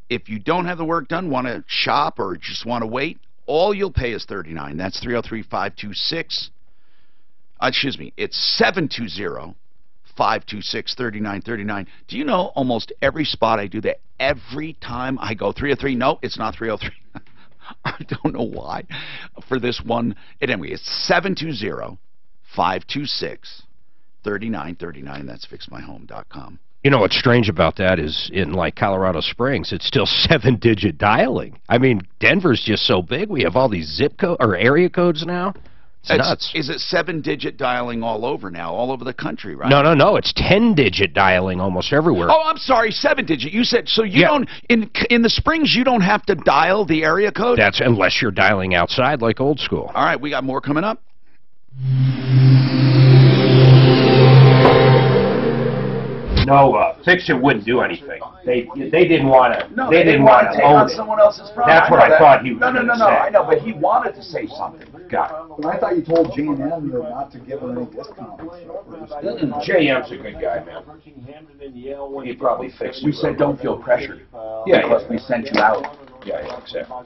If you don't have the work done, want to shop or just want to wait, all you'll pay is $39. That's 303-526. Excuse me, it's 720-526-3939. Do you know almost every spot I do that every time I go 303? No, it's not 303. I don't know why. For this one, anyway, it's 720-526-3939. That's fixmyhome.com. You know what's strange about that is in like Colorado Springs, it's still 7-digit dialing. I mean, Denver's just so big. We have all these zip code or area codes now. It's nuts. Is it 7-digit dialing all over now, all over the country, right? No, it's 10-digit dialing almost everywhere. Oh, I'm sorry, 7-digit. You said so. You don't in the Springs. You don't have to dial the area code. That's unless you're dialing outside like old school. All right, we got more coming up. No, Fix-It wouldn't do anything. They didn't want to. No, they didn't want to take on someone else's problem. That's what I thought he was going to say. No, I know, but he wanted to say something. Got it. But I thought you told J&M not to give him any discount. JM's a good guy, man. He probably fixed it. We said don't feel pressured. Because we sent you out. Yeah, exactly.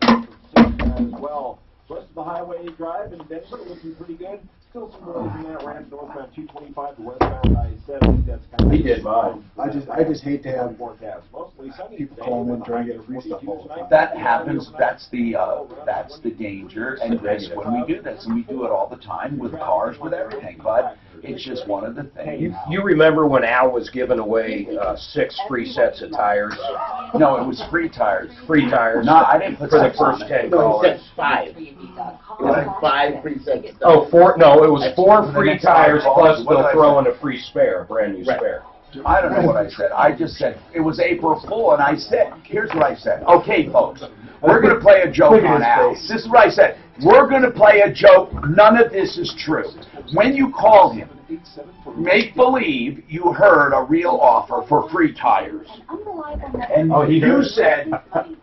Well, rest of the highway drive in Denver looking pretty good. Still some roads in that ramp northbound 225 to westbound I-70. That's kind of. He did mine. I just hate to have people calling in trying to get free stuff all the time. That happens. That's the danger. And that's when we do this, and we do it all the time with cars, with everything. But it's just one of the things. You remember when Al was giving away 6 free sets of tires? No, it was free tires. Free tires. No, I didn't put for the first 10 callers. 5. It was 5 free sets. Oh, 4. No, it was 4 free tires plus they'll throw in a free spare, brand new spare. I don't know what I said. I just said it was April Fool, and I said, here's what I said. Okay, folks, we're going to play a joke on Al. This is what I said. We're going to play a joke. None of this is true. When you call him, make believe you heard a real offer for free tires. And you said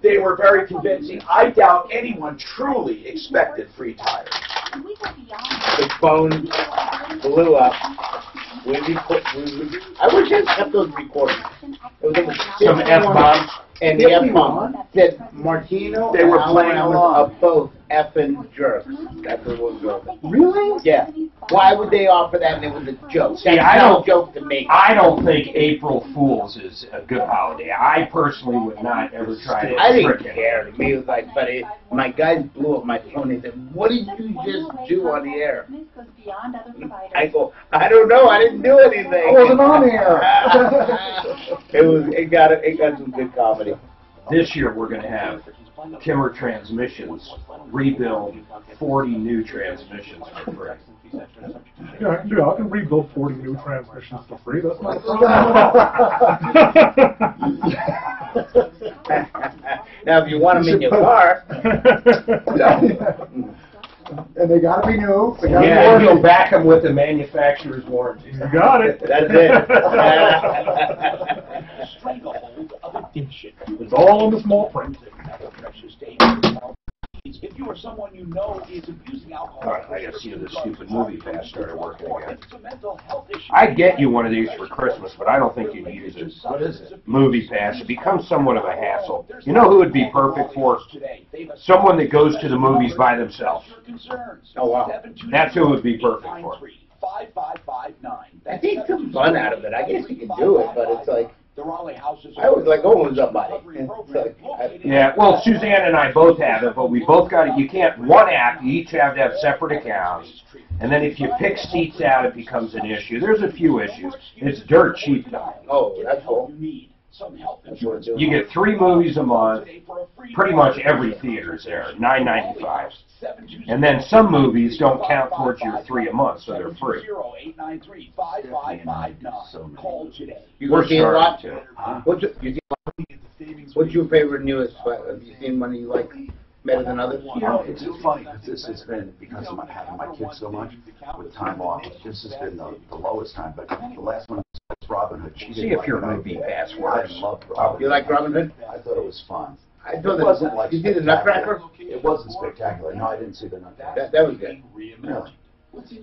they were very convincing. I doubt anyone truly expected free tires. The phone blew up. I wish I kept those recordings. It was some F-bomb. And the F-bomb said Martino. They were playing along. Both effing jerks. That's what it was going. Really? Yeah. Why would they offer that and it was a joke? See, That's no joke to me. I don't think April Fool's is a good holiday. I personally would not ever try to. I didn't care. To me, it was like, my guys blew up my phone. They said, "What did you just do on the air?" I go, "I don't know. I didn't do anything. I wasn't on the air." It got some good comedy. This year we're going to have Kimmer Transmissions rebuild 40 new transmissions for free. Yeah, I can rebuild 40 new transmissions for free. That's not a problem. Now, if you want them in your car. And they got to be new. Yeah, you'll back them with the manufacturer's warranty. You got it. That's it. It's all in the small print. If you or someone you know is abusing alcohol. All right, I gotta see if this stupid movie pass started working again. It's a mental health issue. I'd get you one of these for Christmas, but I don't think you'd use it. What is it? Movie pass. It becomes somewhat of a hassle. You know who would be perfect for? Someone that goes to the movies by themselves. Oh, wow. That's who would be perfect for. I think some fun out of it. I guess you can do it, but it's like, I always like going with somebody. It's like, Yeah, well, Suzanne and I both have it, but we both got it. You can't, one app, you each have to have separate accounts. And then if you pick seats out, it becomes an issue. There's a few issues. It's dirt cheap, though. Oh, that's cool. You get 3 movies a month. Pretty much every theater is there, $9.95. And then some movies don't count towards your 3 a month, so they're free. You see a lot? What's your favorite newest? Have you seen one you like better than others? You know, it's funny because this has been, because of having my kids so much with time off, this has been the lowest time. But the last one was Robin Hood. See if your movie pass works. I loved Robin Hood. You like Robin Hood? I thought it was fun. I thought it wasn't like. Did you see the Nutcracker? It wasn't spectacular. No, I didn't see the Nutcracker. That was good. Really?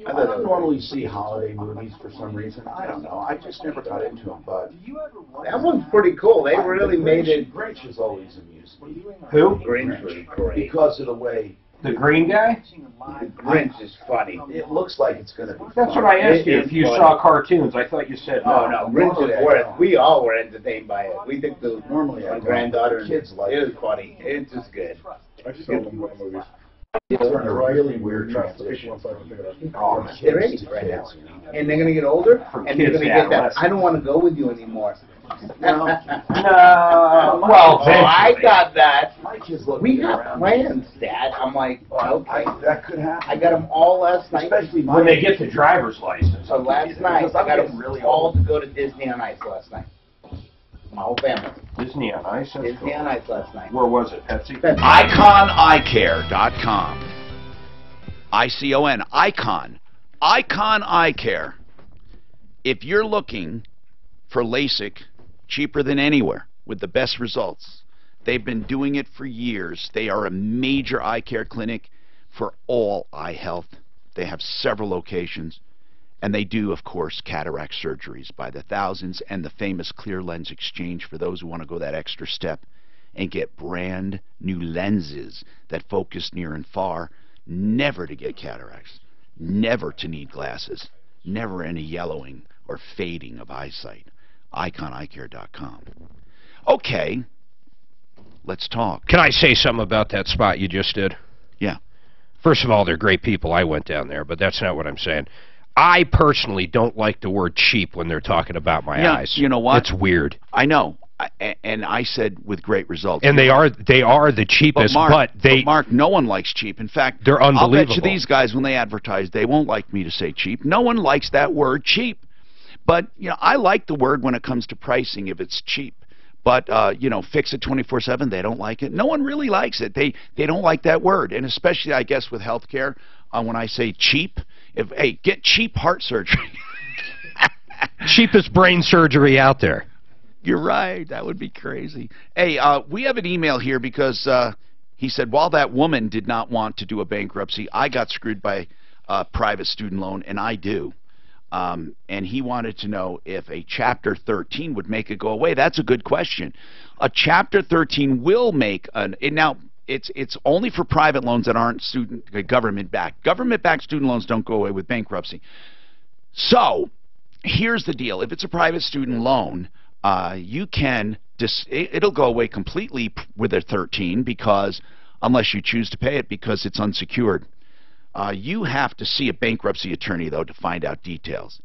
I don't normally see holiday movies for some reason. I don't know. I just never got into them. But that one's pretty cool. They really made it. Grinch has always amused me. Who? Grinch was great. Because of the way. The green guy? The Grinch is funny. It looks like it's going to be. That's what I asked you. If you saw cartoons, I thought you said no. Oh no, Grinch is worth. We all were entertained by it. We think the my granddaughter and kids like it was funny. It's just good. I just love them movies. It's a really weird transition. Oh, they're 80 right now, and they're gonna get older, and they're gonna get that. I don't want to go with you anymore. No. Well, I got that. My kids look. We got plans, Dad. I'm like, okay, that could happen. I got them all last night. Especially when they get the driver's license. So last night, I got them all to go to Disney on Ice last night. My whole family. Disney on Ice? Disney on Ice last night. Where was it, Pepsi? IconEyeCare.com. ICON. Icon. Icon Eye Care. If you're looking for LASIK, cheaper than anywhere, with the best results. They've been doing it for years. They are a major eye care clinic for all eye health. They have several locations. And they do, of course, cataract surgeries by the thousands and the famous clear lens exchange for those who want to go that extra step and get brand new lenses that focus near and far, never to get cataracts, never to need glasses, never any yellowing or fading of eyesight. IconEyeCare.com. Okay, let's talk. Can I say something about that spot you just did? Yeah. First of all, they're great people. I went down there, but that's not what I'm saying. I personally don't like the word cheap when they're talking about my eyes. You know what? It's weird. I know. And I said with great results. And they are the cheapest, but Mark, no one likes cheap. In fact, they're unbelievable. I'll bet you these guys, when they advertise, they won't like me to say cheap. No one likes that word cheap. But, you know, I like the word when it comes to pricing if it's cheap. But, you know, fix it 24/7, they don't like it. No one really likes it. They don't like that word. And especially, I guess, with healthcare, when I say cheap, hey, get cheap heart surgery. Cheapest brain surgery out there. You're right. That would be crazy. Hey, we have an email here because he said, while that woman did not want to do a bankruptcy, I got screwed by a private student loan, and I do. And he wanted to know if a Chapter 13 would make it go away. That's a good question. A Chapter 13 will make now, it's only for private loans that aren't government-backed. Government-backed student loans don't go away with bankruptcy. So, here's the deal. If it's a private student loan, you can it'll go away completely with a 13 because unless you choose to pay it because it's unsecured. You have to see a bankruptcy attorney, though, to find out details.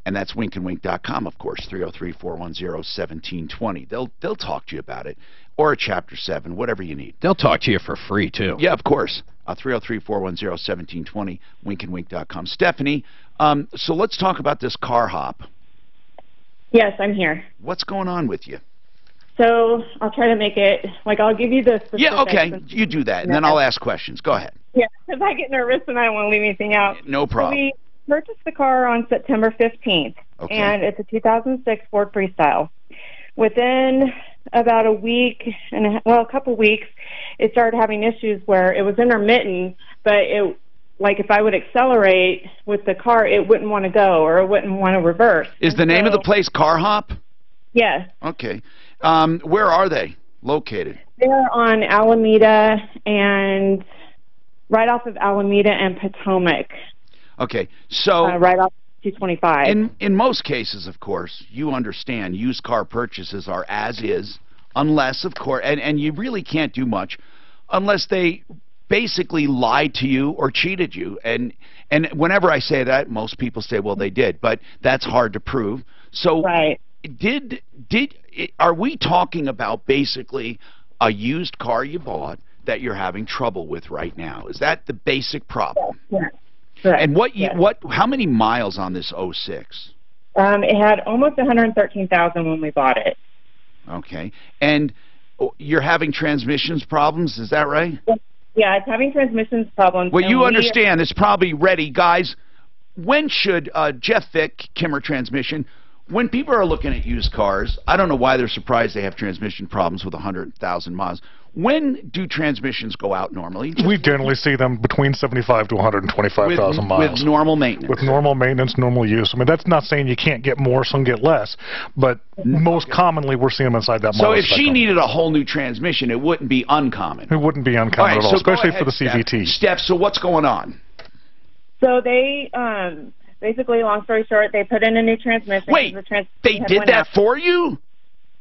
And that's winkandwink.com, of course, 303-410-1720. They'll talk to you about it. Or a Chapter 7, whatever you need. They'll talk to you for free, too. Yeah, of course. 303-410-1720, winkandwink.com. Stephanie, so let's talk about this car hop. Yes, I'm here. What's going on with you? So I'll try to make it, like, I'll give you the specifics. Yeah, okay, you do that, and then I'll ask questions. Go ahead. Yeah, because I get nervous and I don't want to leave anything out. No problem. So we purchased the car on September 15th, and it's a 2006 Ford Freestyle. Within about a week a couple weeks, it started having issues where it was intermittent, but it, like if I would accelerate with the car, it wouldn't want to go or it wouldn't want to reverse. Is the name of the place Car Hop? Yes. Okay. Where are they located? They're on Alameda and right off of Alameda and Potomac. Okay. So right off 225. In most cases, of course, you understand used car purchases are as is, unless, of course, and you really can't do much unless they basically lied to you or cheated you. And whenever I say that, most people say, well, they did, but that's hard to prove. So right. Are we talking about basically a used car you bought that you're having trouble with right now? Is that the basic problem? Yeah. Correct. And how many miles on this 06? It had almost 113,000 when we bought it. Okay. And you're having transmissions problems, is that right? Yeah, it's having transmissions problems. Well, you understand, it's probably ready. Guys, when should Jeff Vick, Kimmer Transmission, when people are looking at used cars, I don't know why they're surprised they have transmission problems with 100,000 miles. When do transmissions go out normally? We generally see them between 75 to 125,000 miles. With normal maintenance. With normal maintenance, normal use. I mean, that's not saying you can't get more, some get less, but most commonly we're seeing them inside that So mileage if she needed a whole new transmission, it wouldn't be uncommon. It wouldn't be uncommon at all, especially for the CVT. Steph, so what's going on? So they, basically, long story short, they put in a new transmission. Wait, they did that for you?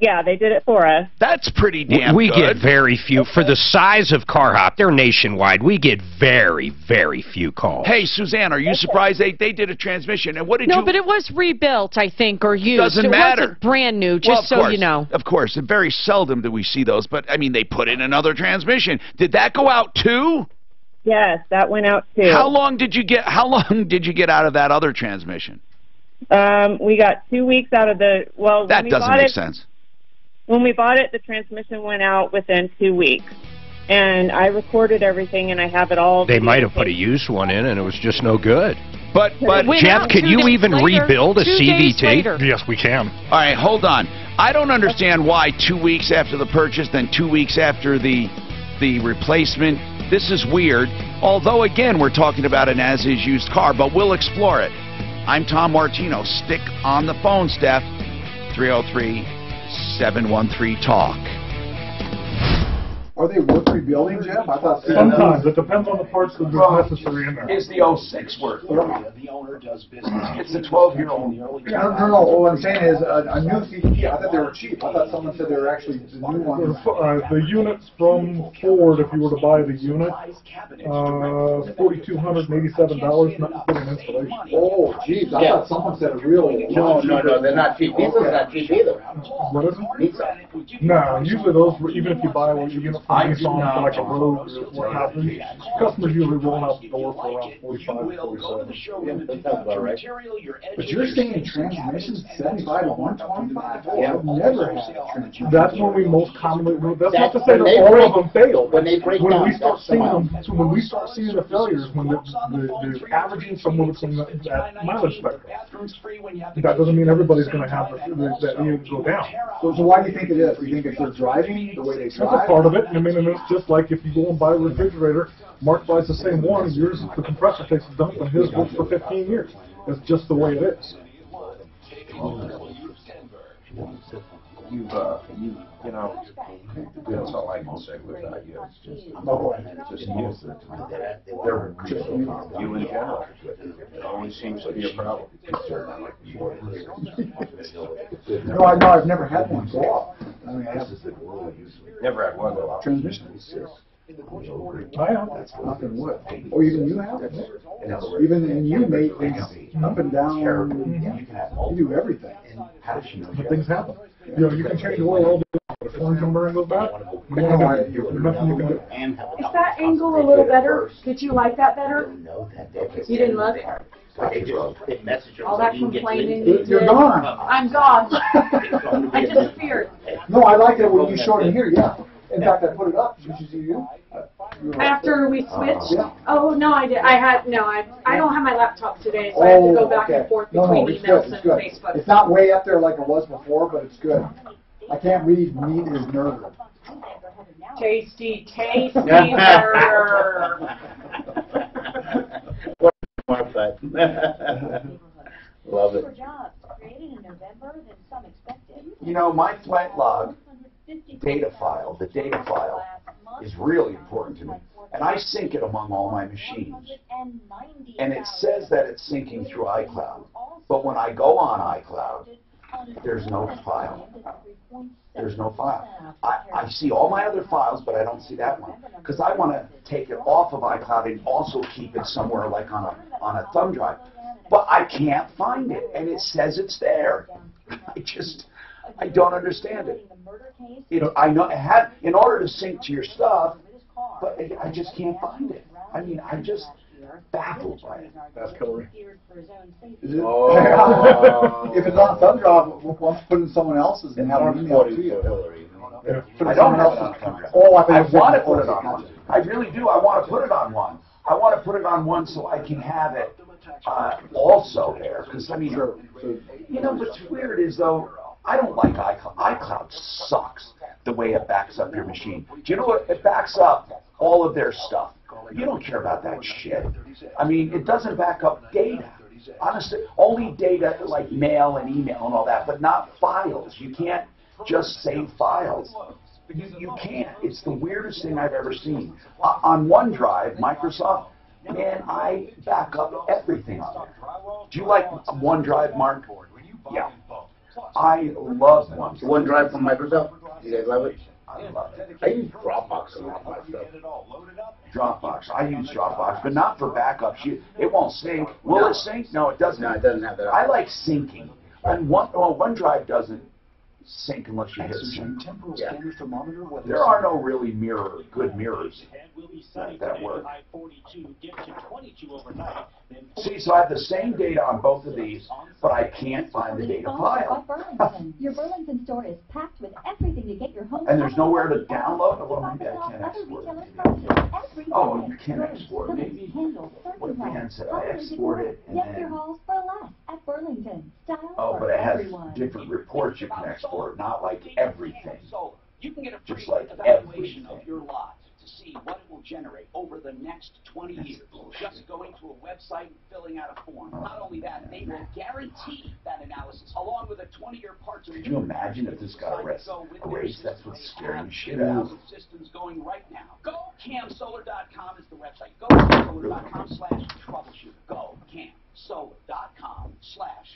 Yeah, they did it for us. That's pretty damn We good. get very few. For the size of Car Hop, they're nationwide. We get very, very few calls. Hey, Suzanne, are you surprised they did a transmission? And what did you... No, but it was rebuilt, I think, or used. Doesn't matter. It wasn't brand new, just so you know. Of course. Very seldom do we see those. But, I mean, they put in another transmission. Did that go out, too? Yes, that went out, too. How long did you get out of that other transmission? We got 2 weeks out of the... Well, that doesn't make sense. When we bought it, the transmission went out within 2 weeks. And I recorded everything, and I have it all. They might have put a used one in, and it was just no good. But Jeff, can you even rebuild a CVT? Yes, we can. All right, hold on. I don't understand why 2 weeks after the purchase, then 2 weeks after the replacement. This is weird. Although, again, we're talking about an as-is used car, but we'll explore it. I'm Tom Martino. Stick on the phone, Steph. 303-713-TALK. Are they worth rebuilding, Jeff? I thought sometimes. It depends on the parts that are necessary in there. Is the 06 worth? The owner does business. It's a 12-year-old. No. What I'm saying is a new CVT. I thought they were cheap. I thought someone said they were actually the new ones. The units from Ford, if you were to buy the unit, $4,287, not including installation. Oh, geez. I thought someone said a real... No, they're not cheap. These are not cheap either. What is it? No, usually those, even if you buy a unit from Nissan for like a Rogue or what happens, customers usually roll out the door for around 45, 47. But you're saying transmissions 75 to 125? Oh, I've never had a transmission. That's when we most commonly... That's not to say that all of them fail. When they break down, we start seeing them, when we start seeing the failures, when they're averaging somewhere between that mileage spectrum. That doesn't mean everybody's going to have that unit go down. So why do you think it is? Do you think it's their driving, the way they drive? That's a part of it. I mean, and it's just like if you go and buy a refrigerator, Mark buys the same one, yours, the compressor takes a dump, and his works for 15 years. It's just the way it is. You know, that's all I can say with that. Just use it. You in general. It always seems to be a problem. No, I've never had one go off. I mean, I have never had one go off. Transmission. I have. That's nothing wood. Oh, even you have it? Even in you, mate, up and down, you do everything. But things happen. You know, you can change the oil all day long, but if one number goes back, nothing you can do. Is that angle a little better? Did you like that better? You didn't look? All that complaining you did. You're gone. I'm gone. I disappeared. No, I like it when you showed it here, yeah. In fact, I put it up. Did you see you? After we switched? Yeah. Oh, no, I did. I don't have my laptop today, so I have to go back and forth between emails and Facebook. It's not way up there like it was before, but it's good. I can't read meat is murder. Tasty, tasty burger. More fun. Love it. You know, my flight log data file, the data file, is really important to me. And I sync it among all my machines. And it says that it's syncing through iCloud. But when I go on iCloud, there's no file. There's no file. I see all my other files, but I don't see that one. Because I want to take it off of iCloud and also keep it somewhere like on a thumb drive. But I can't find it, and it says it's there. I don't understand it. I know it had, in order to sync to your stuff, but I just can't find it. I mean, I'm just baffled by it. That's Hillary. Oh. If it's on thumb drive, why don't you put it in someone else's and have them email it to you? I don't have it on thumb drive. Oh, I want to put it on one. I really do. I want to put it on one. I want to put it on one so I can have it also there. Because, I mean, you know, what's weird is, though, I don't like iCloud. iCloud sucks the way it backs up your machine. Do you know what? It backs up all of their stuff. You don't care about that shit. I mean, it doesn't back up data. Honestly, only data like mail and email and all that, but not files. You can't just save files. You can't. It's the weirdest thing I've ever seen. On OneDrive, Microsoft, man, I back up everything on there. Do you like OneDrive, Mark? Yeah. I love OneDrive. OneDrive from Microsoft? You guys love it? I love it. I use Dropbox a lot of my stuff. Dropbox. I use Dropbox, but not for backups. It won't sync. Will it sync? No, it doesn't. No, it doesn't have that. I like syncing. And OneDrive doesn't sync unless you hit sync. Yeah. There are no really good mirrors that work. See, so I have the same data on both of these, but I can't find the data file. Your Burlington store is packed with everything to get your home. And there's nowhere to download it? Well, maybe I can't export it. Oh, you can export it. Maybe what Dan said, I export it and Get your then... hauls for less at Burlington. Style Oh, but for it has everyone. different reports you can export, not like everything. You can get a Just free like evaluation everything. of your lot to see what it will generate over the next 20 years. Just going to a website and filling out a form. Not only that, they will guarantee that analysis along with a 20-year parts and Could you imagine if this got erased? That's what's scaring the shit out of me. systems going right now. GoCamSolar.com is the website. GoCamSolar.com/troubleshooter. GoCamSolar.com/.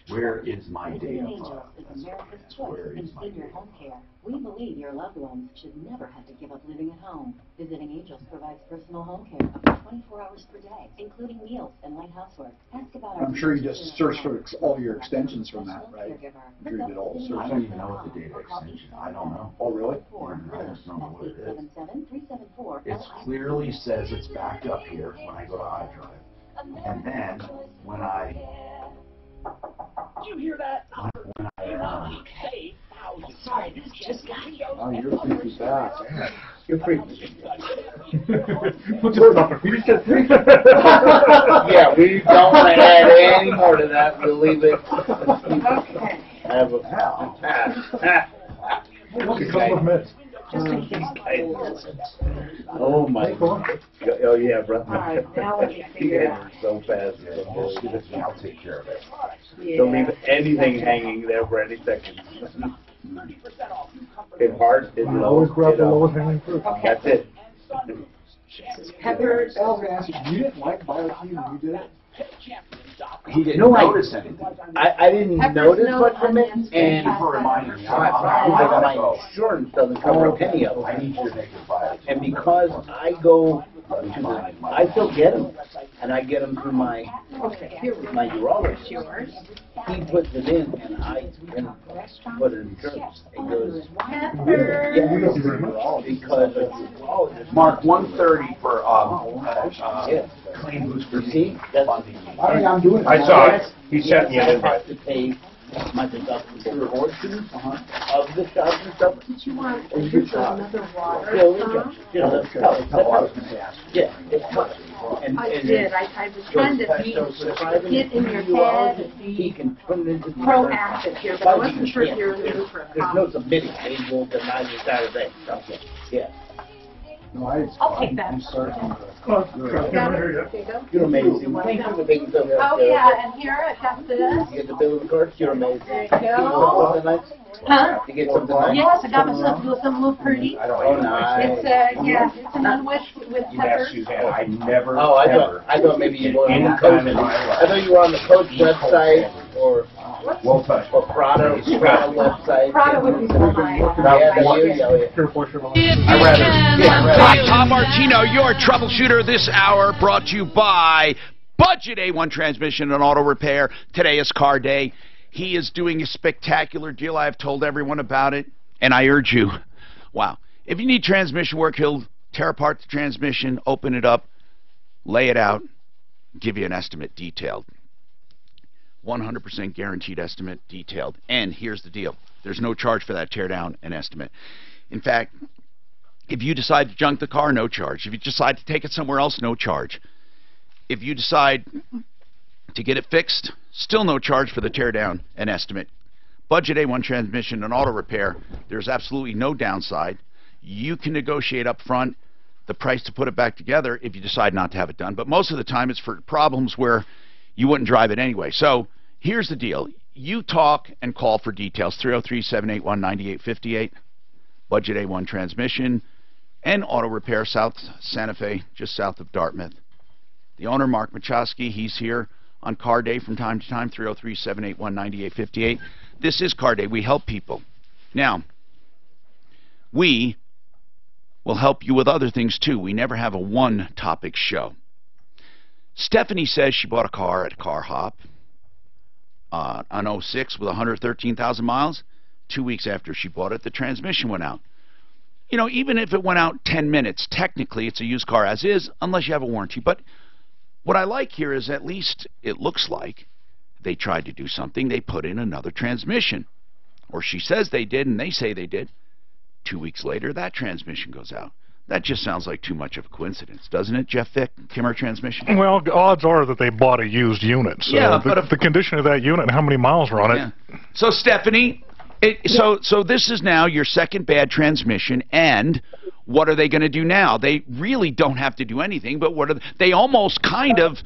Where is my Visiting data Angels file? is America's choice in senior home care. We believe your loved ones should never have to give up living at home. Visiting Angels provides personal home care up to 24 hours per day, including meals and light housework. Ask about our I'm sure you just search for all your extensions from that, right? I'm sure you did all the I search. don't even know what the data extension. I don't know. Oh, really? I just don't know what it is. 877-374. It clearly says it's backed up here when I go to iDrive. And then when I Did you hear that? Sorry, this just got here. Oh, you're freaky fast. You're freaky. We'll just stop it. We just Yeah, we don't want to add any more to that. We'll leave it. Okay. Have a Okay, couple of minutes. Oh my God. Oh yeah, bro. All right, now let me figure it out. So fast. I'll take care of it. Don't leave anything hanging there for any second. It's hard. It's Always grab the lowest hanging fruit. That's it. Peppers. I was going to ask you, you didn't like BioKey when you did it? He didn't No, notice anything. I didn't Peppers, notice no much from it, onions, and Thank you for reminding me. I my gotta go. insurance doesn't cover a penny of I it. need you to make your file. And because I go to the, I still get them, and I get them through my urologist. Yours. He puts it in, and I can put it in insurance. It goes, Peppers. yeah, because of urologist. Mark, 130 for Yeah. Clean Booster See, that's funding. I think I'm doing it. I saw it. He sent me I an invite. have to pay my deductible portion of the shots and stuff. Did you want And you another water? You know, that's tough. I was going to ask. Yeah, it's tough. I did. I was trying to get in your head and be proactive here, but I wasn't sure if you were in the mood for a There's no submitting. They will deny you Saturday. Okay. Yeah. No, I'll take that. I'm certain. You're amazing. Thank you for being so helpful. Oh, yeah, and here I got this. You get the bill and cards? You're amazing. There you go. Huh? You get something nice? Yes, I got myself something a little pretty. Oh, nice. It's it's an unwished with peppers. I never. Oh, I thought maybe you were on the coach. I thought you were on the coach website or Prada website. Prada would be so nice. Hi, Tom Martino, your troubleshooter this hour, brought to you by Budget A1 Transmission and Auto Repair. Today is car day. He is doing a spectacular deal. I have told everyone about it, and I urge you, wow, if you need transmission work, he'll tear apart the transmission, open it up, lay it out, give you an estimate detailed. 100% guaranteed estimate detailed. And here's the deal. There's no charge for that tear down and estimate. In fact, if you decide to junk the car, no charge. If you decide to take it somewhere else, no charge. If you decide to get it fixed, still no charge for the tear down and estimate. Budget A1 Transmission and Auto Repair, there's absolutely no downside. You can negotiate up front the price to put it back together if you decide not to have it done. But most of the time it's for problems where you wouldn't drive it anyway. So here's the deal. You talk and call for details. 303-781-9858. Budget A1 Transmission and Auto Repair, South Santa Fe, just south of Dartmouth. The owner, Mark Machowski, he's here on Car Day from time to time, 303-781-9858. This is Car Day. We help people. Now, we will help you with other things, too. We never have a one-topic show. Stephanie says she bought a car at Car Hop, an 06 with 113,000 miles. 2 weeks after she bought it, the transmission went out. You know, even if it went out 10 minutes, technically it's a used car as is, unless you have a warranty. But what I like here is at least it looks like they tried to do something. They put in another transmission. Or she says they did, and they say they did. 2 weeks later, that transmission goes out. That just sounds like too much of a coincidence, doesn't it, Jeff Vick, Kimmer Transmission? Well, odds are that they bought a used unit. So yeah, but the condition of that unit and how many miles were on it. Yeah. So, Stephanie, so this is now your second bad transmission, and what are they going to do now? They really don't have to do anything, but they almost kind of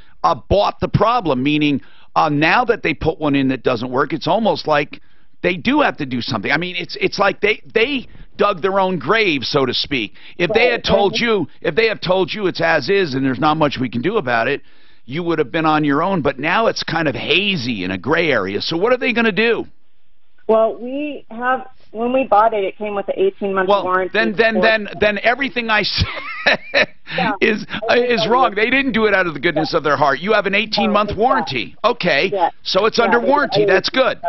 bought the problem, meaning now that they put one in that doesn't work, it's almost like they do have to do something. I mean, it's like they dug their own grave, so to speak. If they had told you, it's as is and there's not much we can do about it, you would have been on your own. But now it's kind of hazy in a gray area. So what are they going to do? Well, when we bought it, it came with an 18-month warranty. Then everything I said is wrong. They didn't do it out of the goodness of their heart. You have an 18-month warranty. Okay, so it's under warranty. That's good.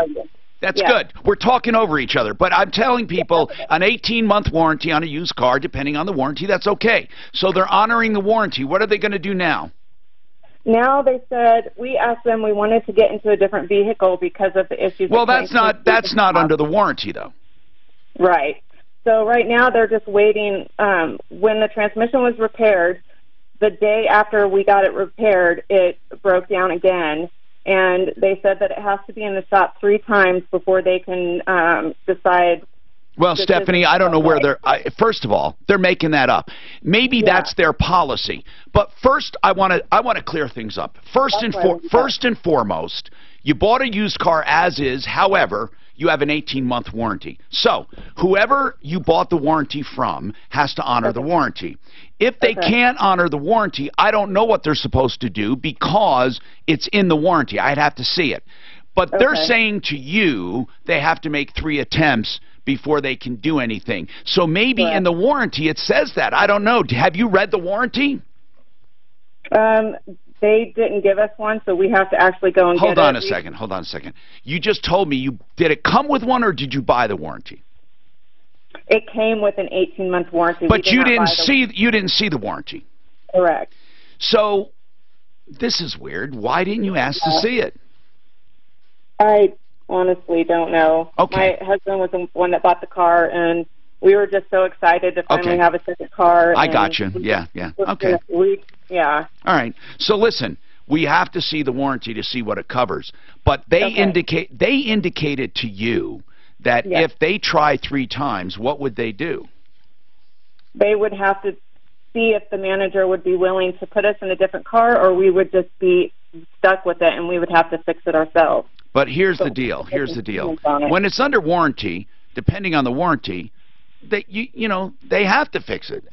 That's good. We're talking over each other. But I'm telling people an 18-month warranty on a used car, depending on the warranty, that's okay. So they're honoring the warranty. What are they going to do now? Now they said, we asked them, we wanted to get into a different vehicle because of the issues. Well, that's not under the warranty, though. Right. So right now they're just waiting. When the transmission was repaired, the day after we got it repaired, it broke down again. And they said that it has to be in the shop 3 times before they can decide. Well, Stephanie, I don't know where they're... first of all, they're making that up. Maybe that's their policy. But first, I want to clear things up. First and foremost, you bought a used car as is. However, you have an 18-month warranty. So whoever you bought the warranty from has to honor the warranty. If they can't honor the warranty, I don't know what they're supposed to do because it's in the warranty. I'd have to see it. But they're saying to you they have to make 3 attempts before they can do anything. So maybe in the warranty it says that. I don't know. Have you read the warranty? They didn't give us one, so we have to actually go and get it. Hold on a second. You just told me did it come with one or did you buy the warranty? It came with an 18-month warranty. But you didn't see the warranty. Correct. So this is weird. Why didn't you ask to see it? I honestly don't know. Okay. My husband was the one that bought the car, and we were just so excited to finally have a second car. I got you. Yeah. Okay. Yeah. All right. So listen, we have to see the warranty to see what it covers. But they indicated to you that if they try 3 times, what would they do? They would have to see if the manager would be willing to put us in a different car, or we would just be stuck with it and we would have to fix it ourselves. But here's the deal. Here's the deal. When it's under warranty, depending on the warranty, you know, they have to fix it.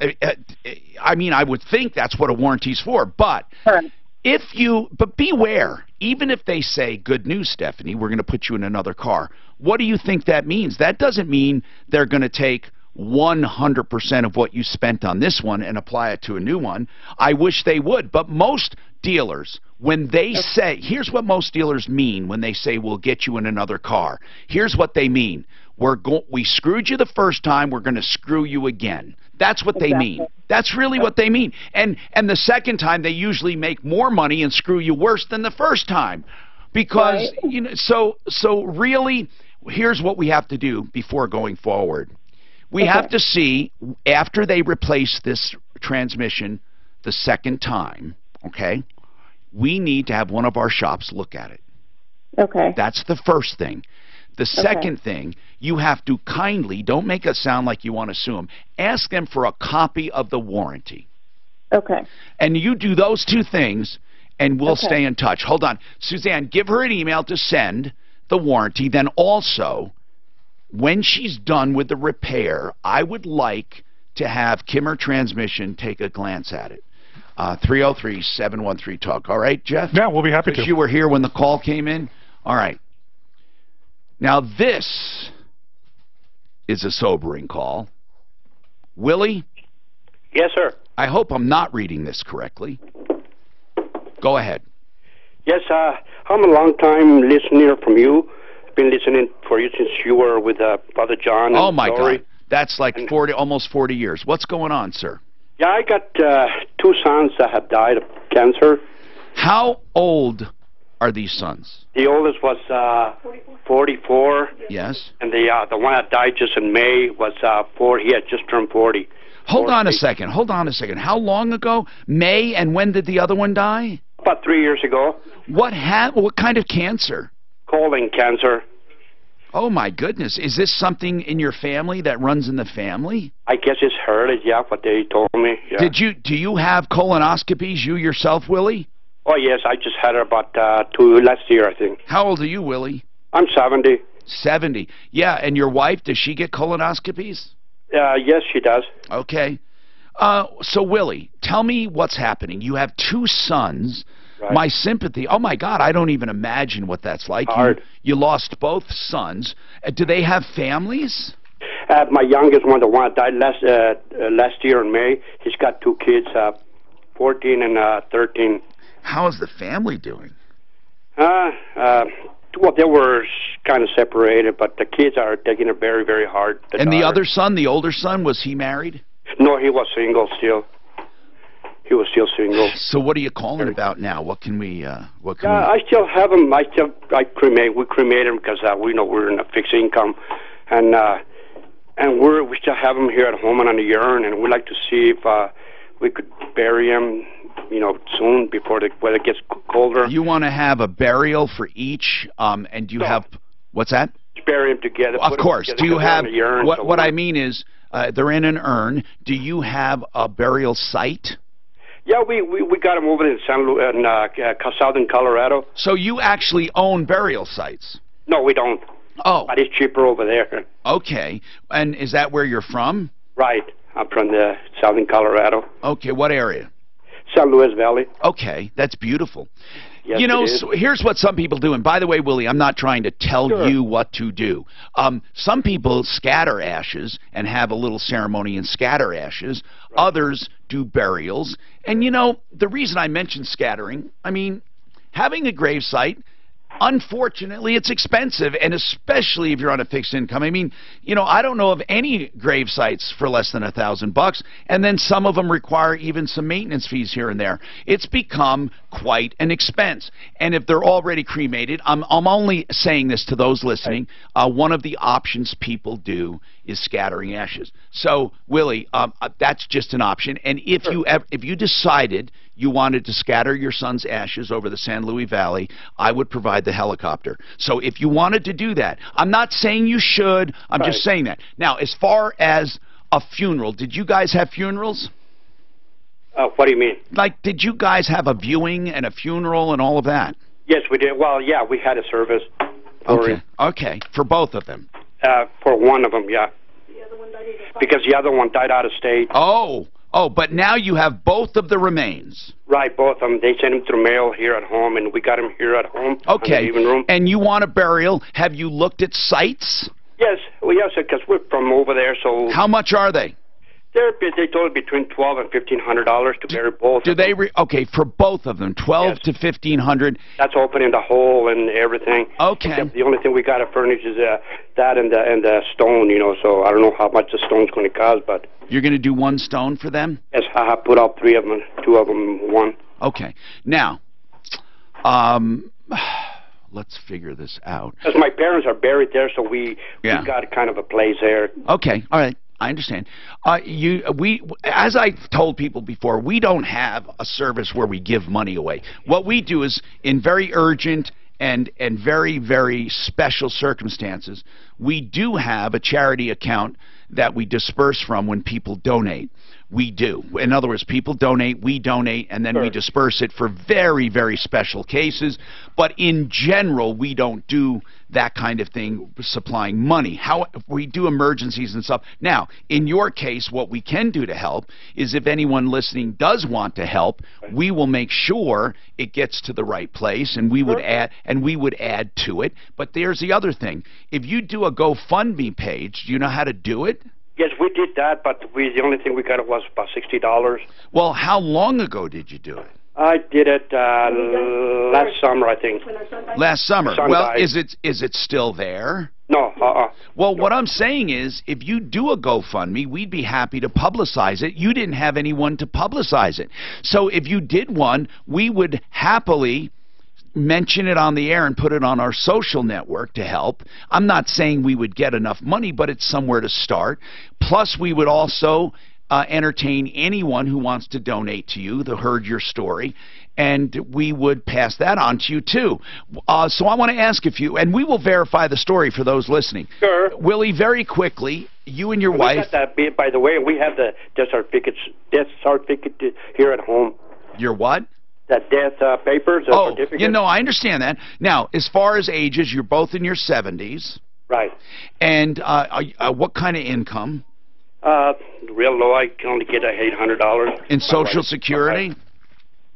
I mean, I would think that's what a warranty's for. But but beware. Even if they say, good news, Stephanie, we're going to put you in another car. What do you think that means? That doesn't mean they're going to take 100% of what you spent on this one and apply it to a new one. I wish they would. But most dealers, when they say, here's what most dealers mean when they say, we'll get you in another car. Here's what they mean. We screwed you the first time, we're going to screw you again. That's what they mean. That's really what they mean. And the second time, they usually make more money and screw you worse than the first time. Because, you know, so really, here's what we have to do before going forward. We have to see, after they replace this transmission the second time, okay, we need to have one of our shops look at it. Okay. That's the first thing. The second thing, you have to kindly, don't make it sound like you want to sue them, ask them for a copy of the warranty. Okay. And you do those 2 things, and we'll stay in touch. Hold on. Suzanne, give her an email to send the warranty. Then also, when she's done with the repair, I would like to have Kimmer Transmission take a glance at it. 303-713-TALK. All right, Jeff? Yeah, we'll be happy to. Because you were here when the call came in? All right. Now, this is a sobering call. Willie? Yes, sir. I hope I'm not reading this correctly. Go ahead. Yes, I'm a long-time listener from you. I've been listening for you since you were with Father John. Oh, my God. That's like almost 40 years. What's going on, sir? Yeah, I got 2 sons that have died of cancer. How old are these sons? The oldest was 44. Yes. And the one that died just in May was 40. He had just turned 40. Hold on a second. Hold on a second. How long ago? May, and when did the other one die? About 3 years ago. What kind of cancer? Colon cancer. Oh, my goodness. Is this something in your family that runs in the family? I guess it's heard it, yeah, what they told me. Yeah. Do you have colonoscopies, you yourself, Willie? Oh, yes, I just had it about 2 last year, I think. How old are you, Willie? I'm 70. 70. Yeah, and your wife, does she get colonoscopies? Yes, she does. Okay. So, Willie, tell me what's happening. You have 2 sons. Right. My sympathy. Oh, my God, I don't even imagine what that's like. Hard. You lost both sons. Do they have families? My youngest one, the one that died last year in May, he's got 2 kids, 14 and 13. How is the family doing? Well, they were kind of separated, but the kids are taking it very, very hard. The other son, the older son, was he married? No, he was single still. He was still single. So what are you calling about now? What can we? I still have him. I cremate. We cremate him because we know we're in a fixed income, and we still have him here at home and on the urn, and we'd like to see if we could bury him, you know, soon before the weather gets colder. You want to have a burial for each, and do you have what's that? Bury them together. Of course. Do you have what I mean is they're in an urn. Do you have a burial site? Yeah, we got them over in southern Colorado. So you actually own burial sites? No, we don't. Oh. But it's cheaper over there. Okay. And is that where you're from? Right. I'm from the southern Colorado. Okay. What area? San Luis Valley. Okay. That's beautiful. Yes, you know, so here's what some people do. And by the way, Willie, I'm not trying to tell you what to do. Some people scatter ashes and have a little ceremony and scatter ashes. Right. Others do burials. And, you know, the reason I mentioned scattering, I mean, having a grave site, unfortunately, it's expensive, and especially if you're on a fixed income. I mean, you know, I don't know of any grave sites for less than $1,000, and then some of them require even some maintenance fees here and there. It's become quite an expense, and if they're already cremated, I'm only saying this to those listening. One of the options people do is scattering ashes. So, Willie, that's just an option, and if you decided you wanted to scatter your son's ashes over the San Luis Valley, I would provide the helicopter. So if you wanted to do that, I'm not saying you should, I'm just saying that. Now, as far as a funeral, did you guys have funerals? What do you mean? Like, did you guys have a viewing and a funeral and all of that? Yes, we did. Well, yeah, we had a service. Okay, for both of them? For one of them, yeah. Because the other one died out of state. Oh, but now you have both of the remains. Right, both of them. They sent them through mail here at home, and we got them here at home. Okay, in the living room. And you want a burial. Have you looked at sites? Yes, well, yes, because we're from over there, so... How much are they? They told between $1,200 and $1,500 to bury both. Do they? Okay, for both of them, $1,200 to $1,500. That's opening the hole and everything. Okay. Except the only thing we got to furnish is that and the stone, you know. So I don't know how much the stone's going to cost, but you're going to do one stone for them? Yes, I have put up 3 of them, 2 of them, 1. Okay. Now, let's figure this out. Because my parents are buried there, so we got kind of a place there. Okay. All right. I understand. As I've told people before, we don't have a service where we give money away. What we do is, in very urgent and very, very special circumstances, we do have a charity account that we disperse from when people donate. We do. In other words, people donate, we donate, and then we disperse it for very, very special cases. But in general, we don't do that kind of thing, supplying money. How we do emergencies and stuff. Now, in your case, what we can do to help is if anyone listening does want to help, we will make sure it gets to the right place, and we would add to it. But there's the other thing. If you do a GoFundMe page, do you know how to do it? Yes, we did that, but the only thing we got was about $60. Well, how long ago did you do it? I did it last summer, I think. Last summer. Well, is it still there? No. Well, what I'm saying is, if you do a GoFundMe, we'd be happy to publicize it. You didn't have anyone to publicize it. So if you did one, we would happily mention it on the air and put it on our social network to help. I'm not saying we would get enough money, but it's somewhere to start. Plus, we would also entertain anyone who wants to donate to you that heard your story, and we would pass that on to you too. So I want to ask a few, and we will verify the story for those listening. Sure. Willie, very quickly, you and your wife... We got that, by the way, we have the death certificate here at home. Your what? That death papers, certificate. You know, I understand that. Now, as far as ages, you're both in your 70s. Right. And what kind of income? Real low. I can only get $800. In Social Security?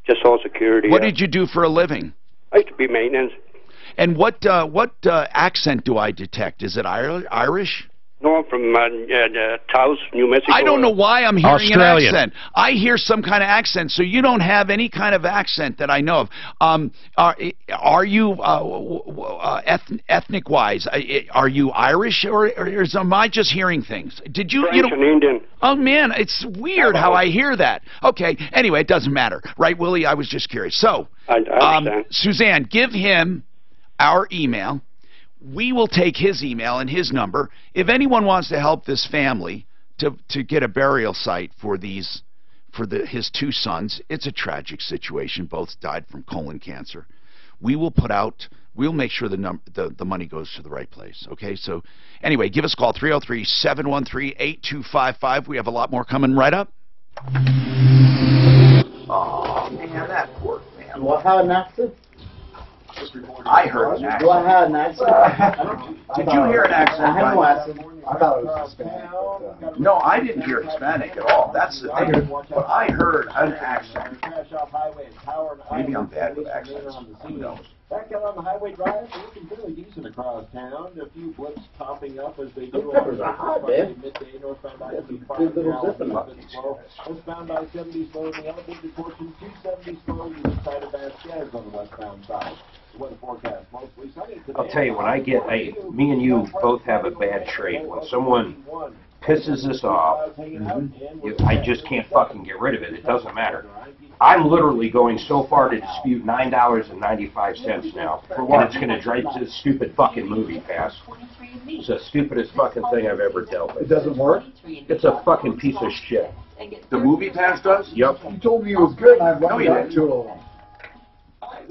Just Social Security. What did you do for a living? I used to be maintenance. And what accent do I detect? Is it Irish? No, I'm from Taos, New Mexico. I don't know why I'm hearing Australian. an accent. I hear some kind of accent, so you don't have any kind of accent that I know of. Are you ethnic-wise? Are you Irish, or am I just hearing things? Did you? French and Indian. Oh man, it's weird how I hear that. Okay, anyway, it doesn't matter, right, Willie? I was just curious. So, I understand. Suzanne, give him our email. We will take his email and his number. If anyone wants to help this family to get a burial site for his 2 sons, it's a tragic situation. Both died from colon cancer. We'll make sure the money goes to the right place. Okay, so anyway, give us a call, 303-713-8255. We have a lot more coming right up. Oh man, that poor man. What had an accent? I heard an accent. Do I have an accent? Did you hear an accent? I have no accent. I thought it was Hispanic. No, I didn't hear Hispanic at all. That's the thing. But I heard an accent. Maybe I'm bad with accents. Who knows? Back out on the highway drive, looking fairly decent across town. A few blips popping up as they do on the midday northbound I-75. Westbound I-70 slow in the elevated portion, 270 slow to the side of Vasquez on the westbound side. The weather forecast mostly sunny today. I'll tell you, when me and you both have a bad trait. When someone pisses us off, I just can't fucking get rid of it. It doesn't matter. I'm literally going so far to dispute $9.95 now. And it's going to drive this stupid fucking movie past. It's the stupidest fucking thing I've ever dealt with. It doesn't work? It's a fucking piece of shit. The Movie Pass does? Yep. He told me it was good, and I've No, run he back didn't. to him.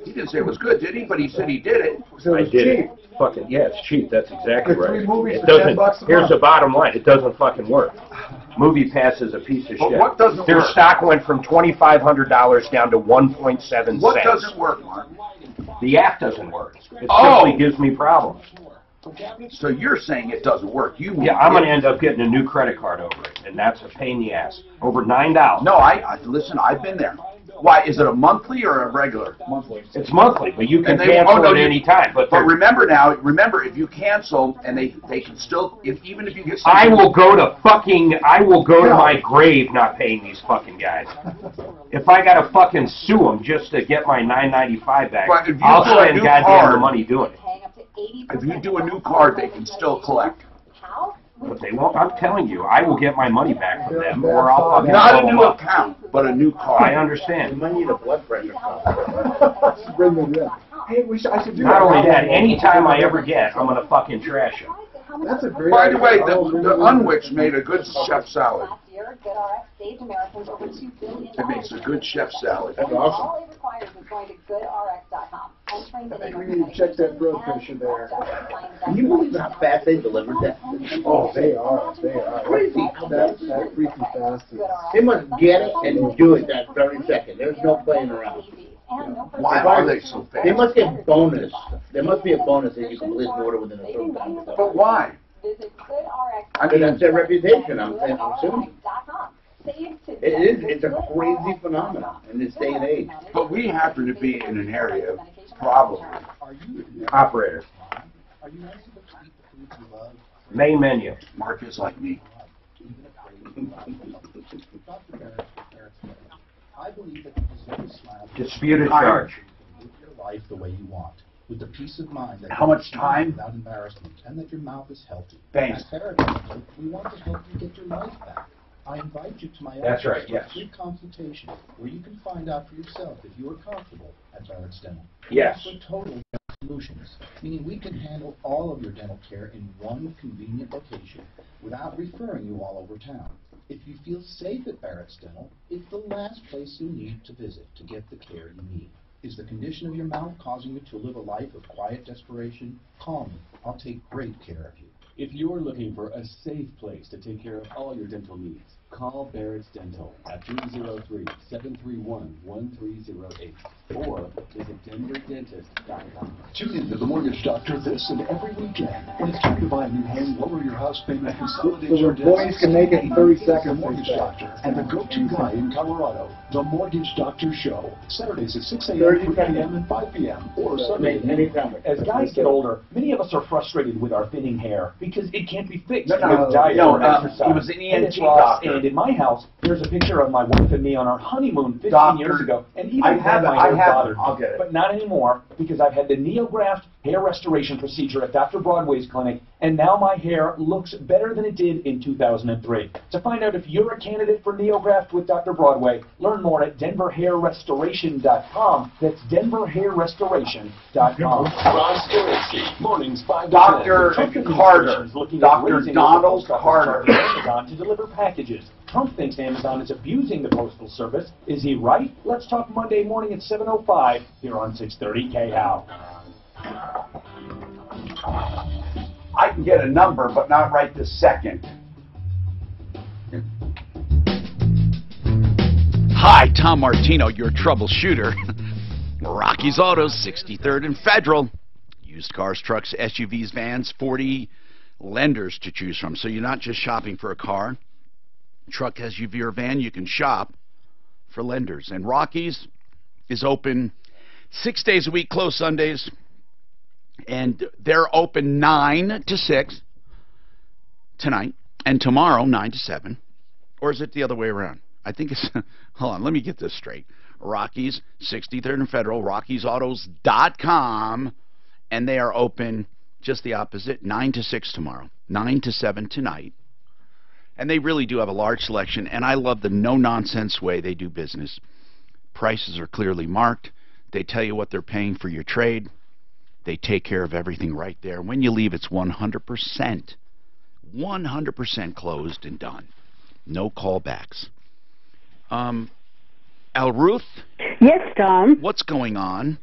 He didn't say it was good, did he? But he said he did it. So I it's did cheap. it. Fucking yeah, it's cheap. That's exactly Get right. 3 movies It for doesn't. $10 a Here's month. the bottom line. It doesn't fucking work. Movie Pass is a piece of But shit. what doesn't Their work? stock went from $2,500 down to 1.7 What cents. doesn't work, Mark? The app doesn't work. It Oh! simply gives me problems. So you're saying it doesn't work? Yeah, I'm going to end up getting a new credit card over it, and that's a pain in the ass. Over $9. No, listen. I've been there. Why is it a monthly or a regular? Monthly. It's monthly, but you can And they- cancel oh, no, at you- any time. But remember if you cancel and they can still, even if you get I something. will go to my grave not paying these fucking guys. If I gotta fucking sue them just to get my $9.95 back, But if you I'll do a spend new goddamn card- the money doing it. If you do a new card, they can still collect. But they won't. I'm telling you, I will get my money back from them, or I'll fucking Not blow a them new up. account, but a new card. I understand. You might need a blood pressure cuff. Bring them in. Hey, I should do Not that. only that, anytime I ever get, I'm gonna fucking trash them. That's a great By the way, idea. the Unwich made a good chef salad. Last year, GoodRx saved Americans over $2 billion. It makes a good chef salad. That's awesome. All it requires is going to goodrx.com. Entering the name of We need to check that blood pressure there. Can you believe how fast they delivered that? Oh, they are. Crazy. That freaking fast. They must get it and do it that very second. There's no playing around. Why are they so fast? They must get bonus. There must be a bonus that you can place an order within a certain time. But why? I mean, that's their reputation. I'm assuming. It's a crazy phenomenon in this day and age. But we happen to be in an area, probably. Operator. Main menu. Mark is like me. I believe that you deserve a smile. Disputed charge. Live your life the way you want, with the peace of mind that How much time? without embarrassment, and that your mouth is healthy. Thanks. At Paradigm, we want to help you get your life back. I invite you to my That's office right, for yes. a free consultation, where you can find out for yourself if you are comfortable at Barrett's Dental. Yes. We offer total dental solutions, meaning we can handle all of your dental care in one convenient location without referring you all over town. If you feel safe at Barrett's Dental, it's the last place you need to visit to get the care you need. Is the condition of your mouth causing you to live a life of quiet desperation? Call me. I'll take great care of you. If you're looking for a safe place to take care of all your dental needs, call Barrett's Dental at 303-731-1308 or visit DenverDentist.com. Tune in to The Mortgage Doctor this and every weekend. When it's time to buy a new home, lower your house payment, consolidate So your the boys can make it in 30 seconds. The Mortgage Doctor and the go-to guy in Colorado, The Mortgage Doctor Show. Saturdays at 6 a.m., 3 p.m., and 5 p.m. or Sundays. As guys get older, many of us are frustrated with our thinning hair because it can't be fixed No, with diet or exercise. he was an And ENT it's rough. doctor. And in my house, there's a picture of my wife and me on our honeymoon 15 years ago. And even I then, have it. my I hair have it. bothered me. I'll get it. But not anymore because I've had the NeoGraft hair restoration procedure at Dr. Broadway's clinic, and now my hair looks better than it did in 2003. To find out if you're a candidate for NeoGraft with Dr. Broadway, learn more at denverhairrestoration.com. That's denverhairrestoration.com. Ron Sturinsky, mornings 5 to 10. Dr. Carter. Looking at Dr. raising Donald the postal Carter. service on Amazon to deliver packages. Trump thinks Amazon is abusing the postal service. Is he right? Let's talk Monday morning at 7:05 here on 630 KHOW. I can get a number, but not right this second. Hi, Tom Martino, your troubleshooter. Rocky's Autos, 63rd and Federal. Used cars, trucks, SUVs, vans, 40 lenders to choose from. So you're not just shopping for a car, truck, SUV, or van. You can shop for lenders. And Rocky's is open 6 days a week, closed Sundays. And they're open 9 to 6 tonight, and tomorrow 9 to 7. Or is it the other way around? I think it's, hold on, let me get this straight. Rockies, 63rd and Federal, RockiesAutos.com, and they are open just the opposite, 9 to 6 tomorrow, 9 to 7 tonight. And they really do have a large selection, and I love the no-nonsense way they do business. Prices are clearly marked. They tell you what they're paying for your trade. They take care of everything right there. When you leave, it's 100% closed and done. No callbacks. Al Ruth? Yes, Tom. What's going on?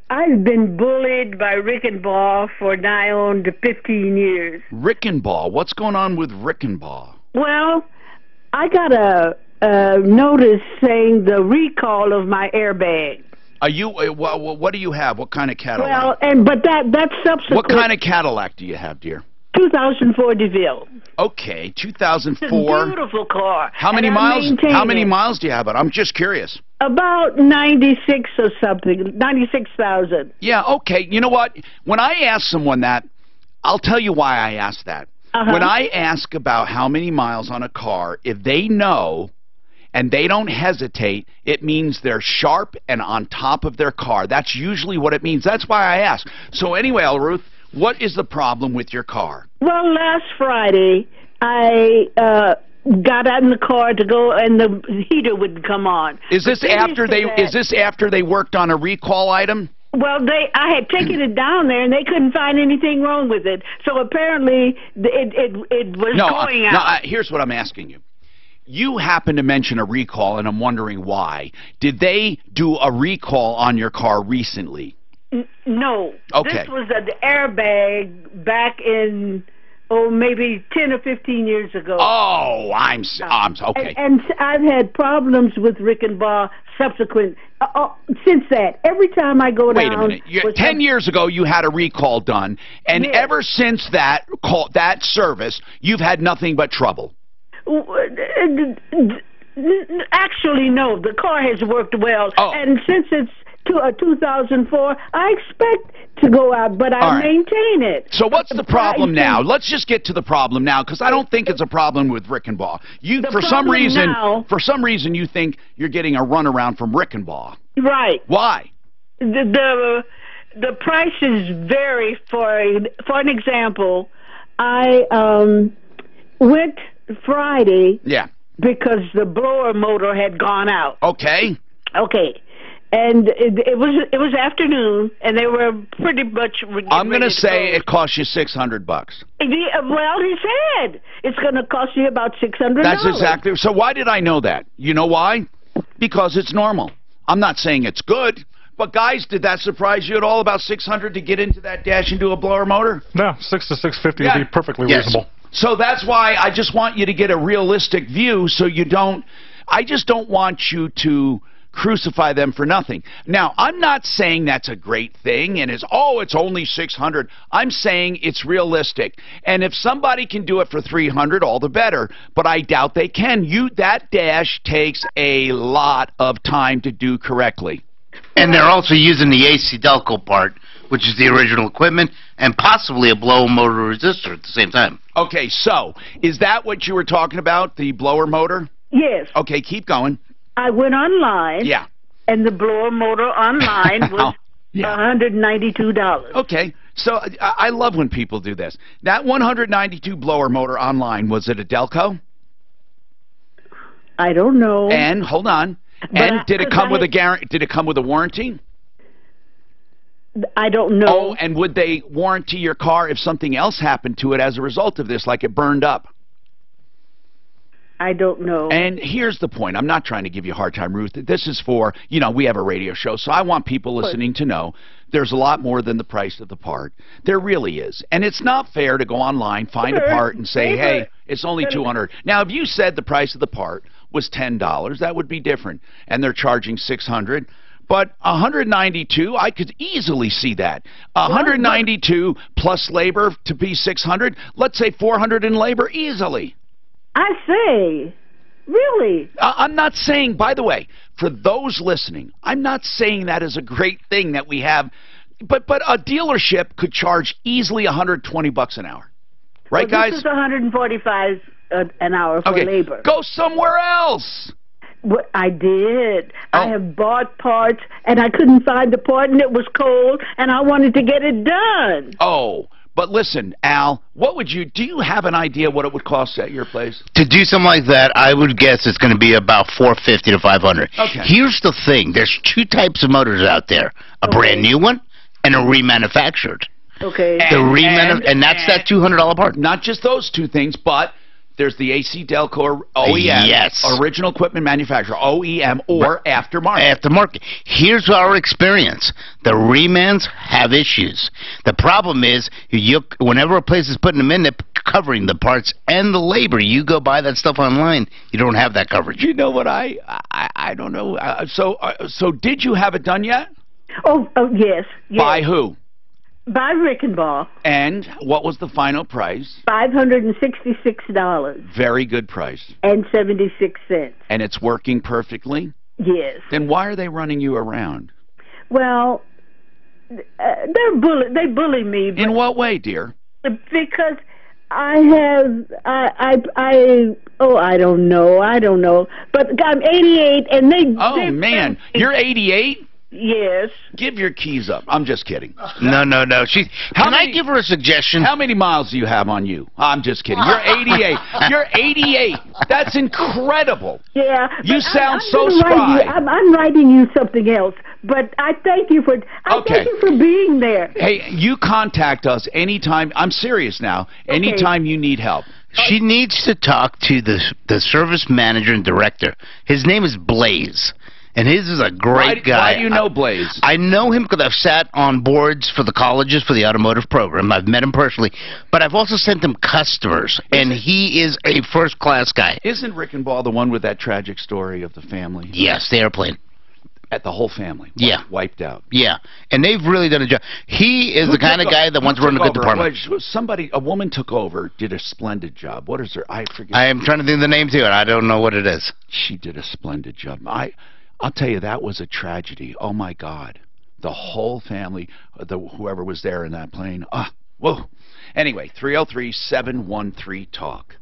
I've been bullied by Rickenbaugh for nigh on to 15 years. Rickenbaugh? What's going on with Rickenbaugh? Well, I got a notice saying the recall of my airbag. Are you? What do you have? What kind of Cadillac? Well, but that's subsequent. What kind of Cadillac do you have, dear? 2004 DeVille. Okay, 2004. It's a beautiful car. How many miles? How many miles do you have it? I'm just curious. About 96 or something, 96,000. Yeah. Okay. You know what? When I ask someone that, I'll tell you why I ask that. When I ask about how many miles on a car, if they know and they don't hesitate, it means they're sharp and on top of their car. That's usually what it means. That's why I ask. So anyway, Ruth, what is the problem with your car? Well, last Friday, I got out in the car to go, and the heater wouldn't come on. Is this after they? Is this after they worked on a recall item? Well, I had taken it down there, and they couldn't find anything wrong with it. So apparently, it was going out. No, here's what I'm asking you. You happen to mention a recall, and I'm wondering why. Did they do a recall on your car recently? No. Okay. This was an airbag back in, maybe 10 or 15 years ago. Oh, I'm okay. And I've had problems with Rickenbaugh subsequent, since that. Every time I go down... Wait a minute. 10 years ago, you had a recall done, and ever since that service, you've had nothing but trouble. Actually, no. The car has worked well. And since it's 2004, I expect to go out, but I maintain it. So what's the problem now? Let's just get to the problem now, because I don't think it's a problem with Rickenbaugh. For some reason, you think you're getting a runaround from Rickenbaugh. Right. Why? The prices vary. For an example, I went Friday. Yeah. Because the blower motor had gone out. Okay. Okay. And it was afternoon, and they were pretty much. I'm going to say it cost you $600. Well, he said it's going to cost you about $600. That's exactly. So why did I know that? You know why? Because it's normal. I'm not saying it's good, but guys, did that surprise you at all? About $600 to get into that dash into a blower motor? No, $600 to $650 would be perfectly reasonable. So that's why I just want you to get a realistic view, so you don't. I just don't want you to crucify them for nothing. Now, I'm not saying that's a great thing and it's only $600. I'm saying it's realistic. And if somebody can do it for $300, all the better. But I doubt they can. That dash takes a lot of time to do correctly. And they're also using the AC Delco part, which is the original equipment, and possibly a blower motor resistor at the same time. Okay, so is that what you were talking about, the blower motor? Yes. Okay, keep going. I went online. Yeah. And the blower motor online was $192. Okay. So I love when people do this. That 192 blower motor online, was it a Delco? I don't know. And hold on. And did it come with a guarantee? Did it come with a warranty? I don't know. Oh, and would they warranty your car if something else happened to it as a result of this, like it burned up? I don't know. And here's the point. I'm not trying to give you a hard time, Ruth. This is for, we have a radio show, so I want people listening to know there's a lot more than the price of the part. There really is. And it's not fair to go online, find a part, and say, hey, it's only $200. Now, if you said the price of the part was $10, that would be different. And they're charging $600. But $192, I could easily see that. $192 plus labor to be $600. Let's say $400 in labor easily. I say, really? I'm not saying, by the way, for those listening, I'm not saying that is a great thing that we have, but a dealership could charge easily $120 an hour, right, guys? This is $145 an hour for labor. Go somewhere else. What I did. I have bought parts, and I couldn't find the part, and it was cold, and I wanted to get it done. Oh. But listen, Al, do you have an idea what it would cost at your place? To do something like that, I would guess it's going to be about $450 to $500. Okay. Here's the thing. There's two types of motors out there. A brand new one and a remanufactured. Okay. And that's that $200 part. Not just those two things, but There's the AC Delco OEM, yes, original equipment manufacturer, OEM, or aftermarket. Aftermarket. Here's our experience. The remans have issues. The problem is, whenever a place is putting them in, they're covering the parts and the labor. You go buy that stuff online, you don't have that coverage. You know what? I don't know. So did you have it done yet? Oh yes. By who? By Rickenbaugh. And what was the final price? $566. Very good price. And 76 cents. And it's working perfectly? Yes. Then why are they running you around? Well, they bully me. In what way, dear? Because I don't know. But I'm 88 and they... Oh, man. You're 88? Yes. Give your keys up. I'm just kidding. No. Can I give her a suggestion? How many miles do you have on you? I'm just kidding. You're 88. You're 88. That's incredible. Yeah. You sound so spry. I'm writing you something else. But I thank you for thank you for being there. Hey, you contact us anytime. I'm serious now. Anytime you need help. She needs to talk to the service manager and director. His name is Blaze. And his is a great guy. Why do you know Blaze? I know him because I've sat on boards for the colleges for the automotive program. I've met him personally. But I've also sent him customers. And he is a first-class guy. Isn't Rickenbaugh the one with that tragic story of the family? Yes, the airplane. At the whole family. Yeah. Wiped out. Yeah. And they've really done a job. He is the kind of guy that wants to run a good department. A woman took over, did a splendid job. What is her? I forget. I am trying to think of the name too, and I don't know what it is. She did a splendid job. I'll tell you, that was a tragedy. Oh, my God. The whole family, whoever was there in that plane. Whoa. Anyway, 303-713-TALK.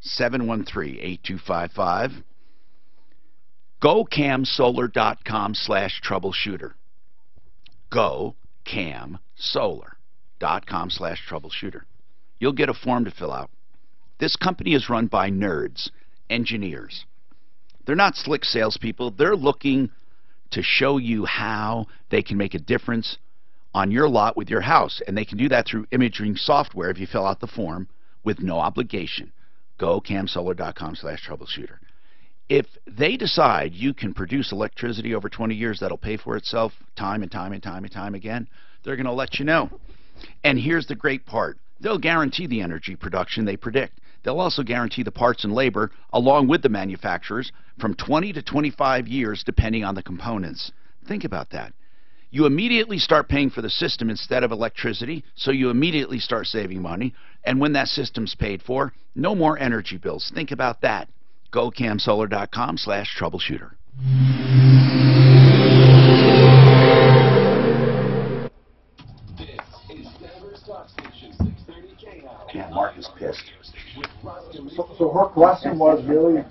713-8255. GoCamSolar.com/troubleshooter. GoCamSolar.com/troubleshooter. You'll get a form to fill out. This company is run by nerds, engineers. They're not slick salespeople. They're looking to show you how they can make a difference on your lot with your house. And they can do that through imaging software if you fill out the form with no obligation. GoCamSolar.com/troubleshooter. If they decide you can produce electricity over 20 years that'll pay for itself time and time again, they're going to let you know. And here's the great part. They'll guarantee the energy production they predict. They'll also guarantee the parts and labor, along with the manufacturers, from 20 to 25 years, depending on the components. Think about that. You immediately start paying for the system instead of electricity, so you immediately start saving money. And when that system's paid for, no more energy bills. Think about that. GoCamSolar.com/troubleshooter. Yeah, Mark is pissed. So her question was really,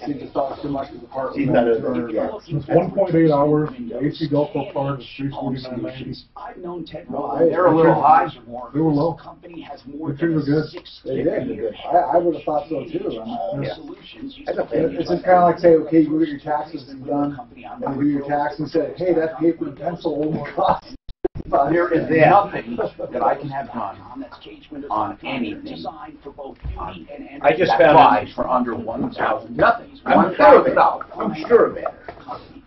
she just talks too much with the part. It's 1.8 hours. The AC Delco part is $349.90. I've known Ted. They're a little high. They were low. The trees were good. They did. I would have thought so too. It's just kind of like say, okay, you get your taxes done, and you do your tax and say, hey, that paper and pencil only costs. There is nothing that I can have done on anything. I just found it for under 1,000. Nothing. I'm sure of it. I'm sure of it.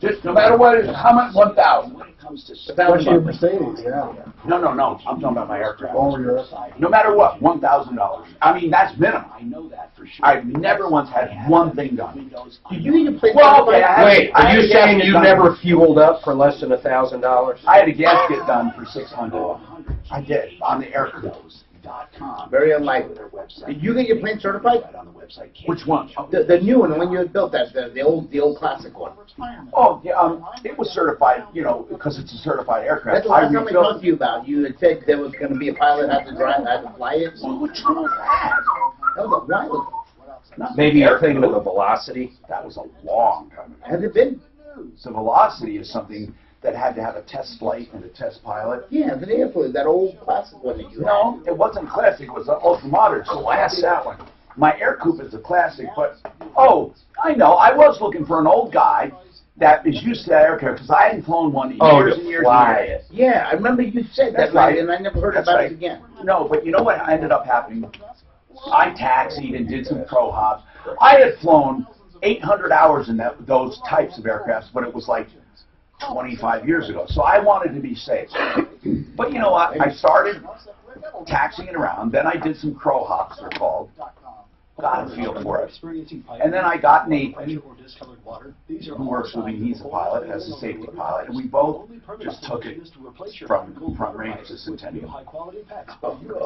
Just no matter what it is, how much 1,000? Especially your Mercedes, yeah. No. I'm talking about my aircraft. Oh, yours. No matter what, $1,000. I mean, that's minimum. I know that for sure. I've never once had one thing done. Did you even play? Well, okay, wait, are you saying you never fueled up for less than $1,000? I had a gasket done for $600. I did on the aircraft. Very unlikely. Did you get your plane certified? Which one? The new one, the one you had built, the old classic one. Oh, yeah, it was certified, because it's a certified aircraft. That's the last time I talked to you about. You had said there was going to be a pilot had to fly it. Well, what's wrong with that? That was a while ago. Maybe you're thinking of the Velocity. That was a long time ago. Has it been? So Velocity is something that had to have a test flight and a test pilot. Yeah, the airplane, that old classic one that you had. No, it wasn't classic. It was an ultra modern. So I asked that one. My Air Coupe is a classic, but I know. I was looking for an old guy that is used to that aircraft because I hadn't flown one in years and years and years. Yeah, I remember you said that, right, and I never heard about it again. No, but you know what ended up happening? I taxied and did some pro hops. I had flown 800 hours in those types of aircrafts, but it was like 25 years ago. So I wanted to be safe. But you know what? I started taxiing around. Then I did some crow hops, they're called. Got a feel for it. And then I got Nathan, who works with me. He's a pilot, as a safety pilot, and we both just took it from front range to Centennial,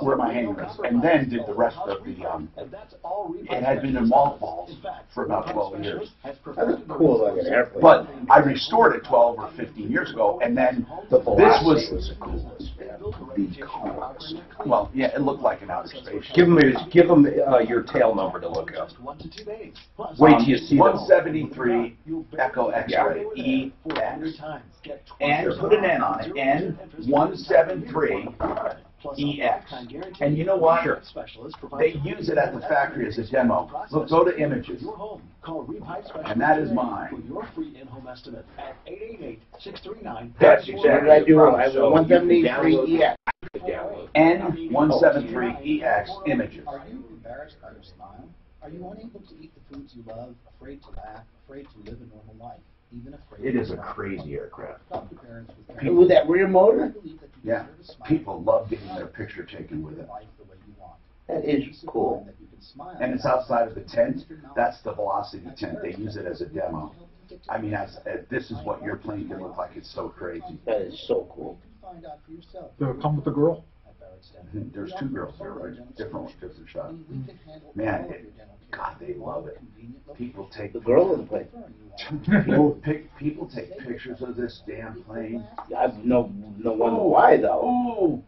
where my hangar is, and then did the rest of the. It had been in mothballs for about 12 years. That's cool looking airplane. But I restored it 12 or 15 years ago, and then this was the coolest. Well, yeah, it looked like an outer space. Give them your tail number to look up. Wait till you see 173 Echo X-ray EX. And put an N on it. N173 EX. And you know what? Sure. They use it at the factory as a demo. Look, go to images. And that is mine. That's exactly what I do. I have 173 EX. N173EX images. Are you embarrassed by your smile? Are you unable to eat the foods you love, afraid to laugh, afraid to live a normal life, even afraid It is a crazy aircraft. With that rear motor? Yeah. People love getting their picture taken with it. That is cool. And it's outside of the tent. That's the Velocity tent. They use it as a demo. I mean, this is what your plane can look like. It's so crazy. That is so cool. They'll come with the girl? There's two girls there, right? Different shots. Man, God, they love it. People take the girl in the plane. People take pictures of this damn plane. I've no wonder why though. Ooh.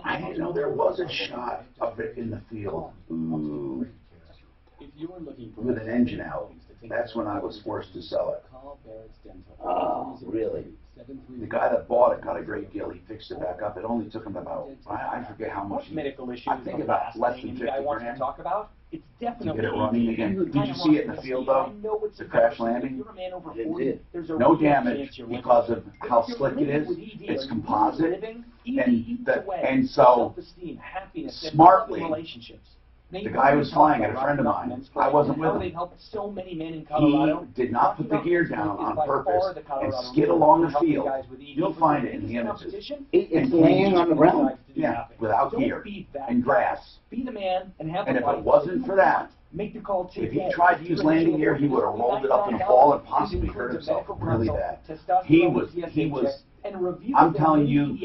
I didn't know there was a shot of it in the field. Ooh. With an engine out. That's when I was forced to sell it. Oh, really? The guy that bought it got a great deal. He fixed it back up. It only took him about, I forget how much. Medical issues. I think about less than 50 grand. Talk about. It's definitely to get it running again. Did you see it in the field though? The crash landing? No damage because of how slick it is. It's composite, and so smartly. The guy who was flying it, a friend of mine, I wasn't with him. He did not put the gear down on purpose and skid along the field. You'll find it in the images. It's laying on the ground? Yeah, without gear and grass. And if it wasn't for that, if he tried to use landing gear, he would have rolled it up in a ball and possibly hurt himself really bad. He was, I'm telling you,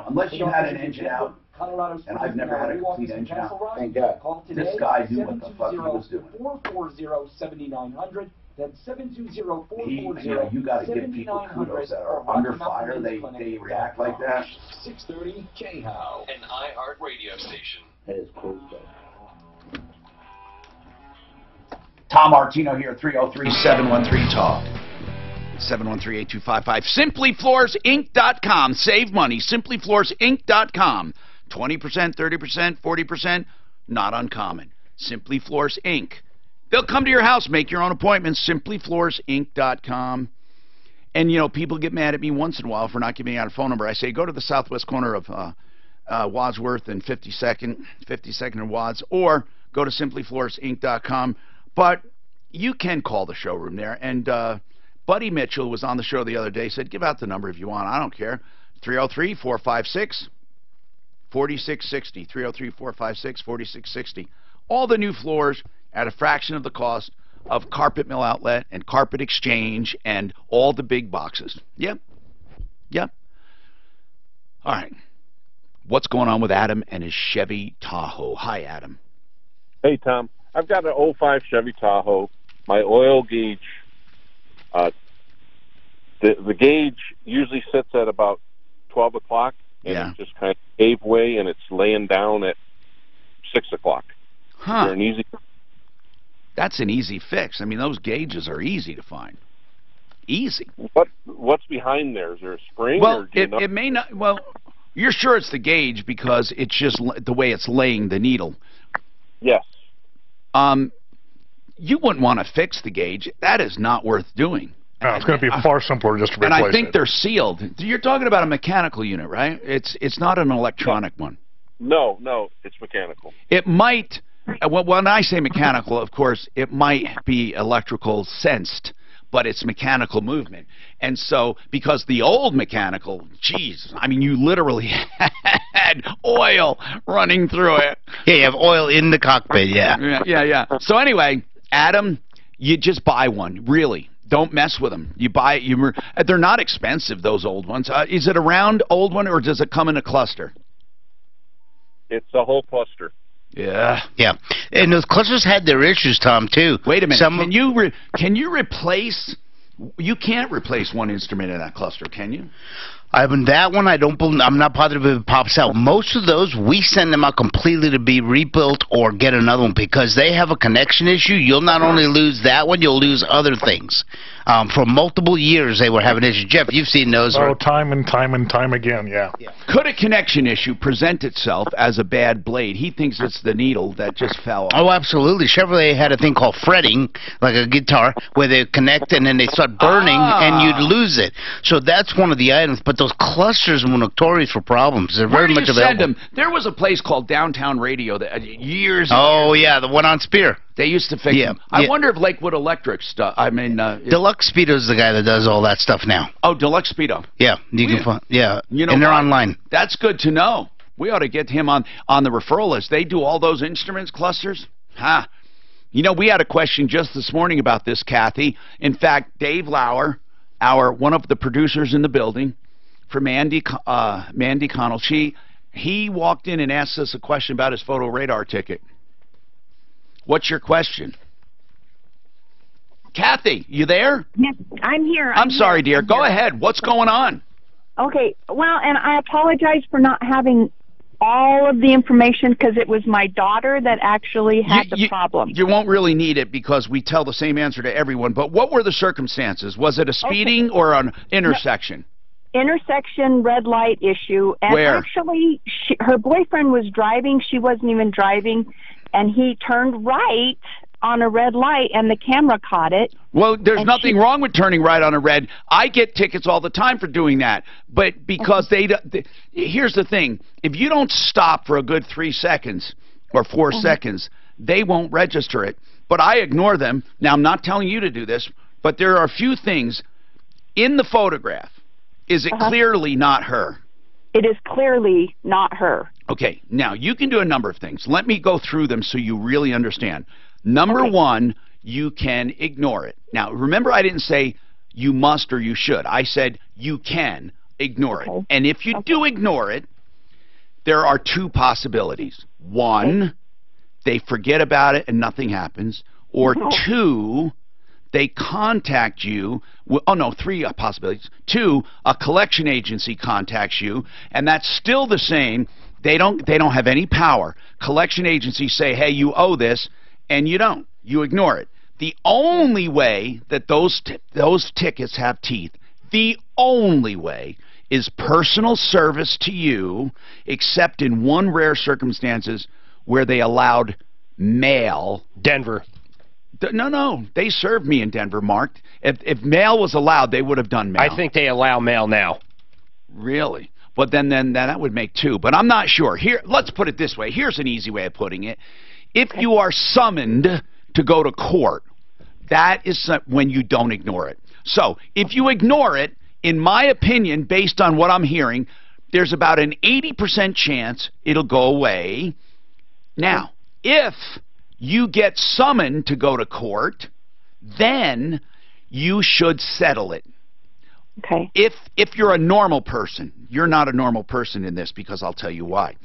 unless you had an engine out, and I've never had a complete engine out, thank God, this guy knew what the fuck he was doing. 440-7900. That's 720-440. You got to give people kudos that are under fire. They react like that. 630 K-How, an iHeart radio station. That is cool. Tom Martino here, 303-713-TALK. 713-8255. SimplyFloorsInc.com. Save money. SimplyFloorsInc.com. 20%, 30%, 40%. Not uncommon. Simply Floors Inc. They'll come to your house, make your own appointments. SimplyFloorsInc.com. And, people get mad at me once in a while for not giving out a phone number. I say, go to the southwest corner of Wadsworth and 52nd and Wads, or go to SimplyFloorsInc.com. But you can call the showroom there. And Buddy Mitchell was on the show the other day, said, give out the number if you want. I don't care. 303-456-4660. 303-456-4660. All the new floors at a fraction of the cost of Carpet Mill Outlet and Carpet Exchange and all the big boxes. Yep. All right. What's going on with Adam and his Chevy Tahoe? Hi, Adam. Hey, Tom. I've got an 05 Chevy Tahoe. My oil gauge, the gauge usually sits at about 12 o'clock, and it just kind of gave way, and it's laying down at 6 o'clock. Huh. An That's an easy fix. I mean, those gauges are easy to find. Easy. What's behind there? Is there a spring? Well, or do you know? it may not. Well, you're sure it's the gauge because it's just the way it's laying the needle. Yes. You wouldn't want to fix the gauge. That is not worth doing. No, it's going to be far simpler just to replace it. And I think they're sealed. You're talking about a mechanical unit, right? It's not an electronic one. No, it's mechanical. It might, well, when I say mechanical, of course, it might be electrical sensed, but it's mechanical movement. And so, because the old mechanical, geez, I mean, you literally had oil running through it. Yeah, you have oil in the cockpit, yeah. Yeah. So anyway, Adam, you just buy one, really. Don't mess with them. You buy it. They're not expensive, those old ones. Is it a round old one, or does it come in a cluster? It's a whole cluster. Yeah. And those clusters had their issues, Tom, too. Wait a minute. Can you replace? You can't replace one instrument in that cluster, can you? That one, I'm not positive if it pops out. Most of those, we send them out completely to be rebuilt or get another one because they have a connection issue. You'll not only lose that one, you'll lose other things. For multiple years, they were having issues. Jeff, you've seen those. Oh, time and time again, yeah. Could a connection issue present itself as a bad blade? He thinks it's the needle that just fell off. Oh, absolutely. Chevrolet had a thing called fretting, like a guitar, where they connect and then they start burning and you'd lose it. So that's one of the items. But those clusters were notorious for problems. They're very much available. Where do you send them? There was a place called Downtown Radio that years ago. Oh, yeah, the one on Spear. They used to fix them. I wonder if Lakewood Electric stuff. I mean, Deluxe Speedo's the guy that does all that stuff now. Oh, Deluxe Speedo. Yeah, you can find. Yeah, you know, and they're online. That's good to know. We ought to get him on the referral list. They do all those instruments clusters. You know, we had a question just this morning about this, Kathy. In fact, Dave Lauer, one of the producers in the building, for Mandy Connell, he walked in and asked us a question about his photo radar ticket. What's your question? Kathy, you there? Yes, I'm here. I'm sorry, dear. Go ahead. What's going on? Okay, well, and I apologize for not having all of the information because it was my daughter that actually had the problem. You won't really need it because we tell the same answer to everyone, but what were the circumstances? Was it a speeding or an intersection? Intersection, red light issue. And Where? Actually, her boyfriend was driving. She wasn't even driving. And he turned right on a red light, and the camera caught it. Well, there's nothing wrong with turning right on a red. I get tickets all the time for doing that. But because here's the thing. If you don't stop for a good 3 seconds or 4 seconds, they won't register it. But I ignore them. Now, I'm not telling you to do this, but there are a few things in the photograph. Is it clearly not her? It is clearly not her. Okay, now you can do a number of things. Let me go through them so you really understand. Number one, you can ignore it. Now, remember I didn't say you must or you should. I said you can ignore it. And if you do ignore it, there are two possibilities. One, they forget about it and nothing happens. Or two, they contact you. Three possibilities. Two, a collection agency contacts you, and that's still the same. They don't have any power. Collection agencies say, hey, you owe this, and you don't. You ignore it. The only way that those tickets have teeth, the only way, is personal service to you, except in one rare circumstances where they allowed mail. Denver. No, they served me in Denver, Mark. If mail was allowed, they would have done mail. I think they allow mail now. Really? But then that would make two. But I'm not sure. Here, let's put it this way. Here's an easy way of putting it. If you are summoned to go to court, that is when you don't ignore it. So if you ignore it, in my opinion, based on what I'm hearing, there's about an 80% chance it'll go away. Now, if you get summoned to go to court, then you should settle it. Okay. If you're a normal person, you're not a normal person in this because I'll tell you why.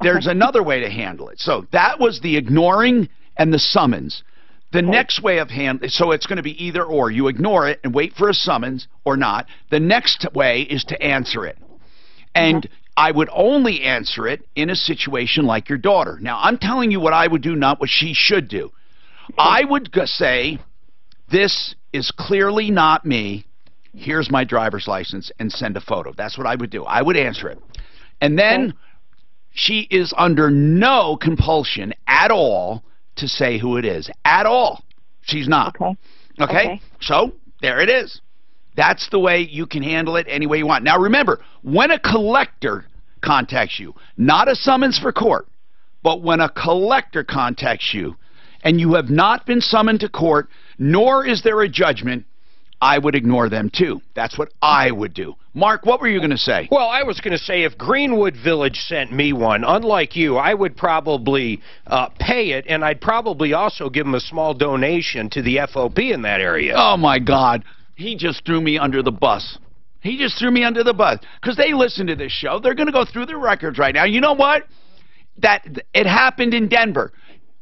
There's another way to handle it. So that was the ignoring and the summons. The next way of handling, so it's going to be either or. You ignore it and wait for a summons or not. The next way is to answer it. And I would only answer it in a situation like your daughter. Now, I'm telling you what I would do, not what she should do. I would say, this is clearly not me. Here's my driver's license, and send a photo. That's what I would do. I would answer it. And then she is under no compulsion at all to say who it is. At all. She's not. Okay? So, there it is. That's the way you can handle it any way you want. Now, remember, when a collector contacts you, not a summons for court, but when a collector contacts you and you have not been summoned to court, nor is there a judgment, I would ignore them too. That's what I would do. Mark, what were you going to say? Well, I was going to say if Greenwood Village sent me one, unlike you, I would probably pay it, and I'd probably also give them a small donation to the FOP in that area. Oh, my God. He just threw me under the bus. He just threw me under the bus. Because they listen to this show. They're going to go through their records right now. You know what? It happened in Denver.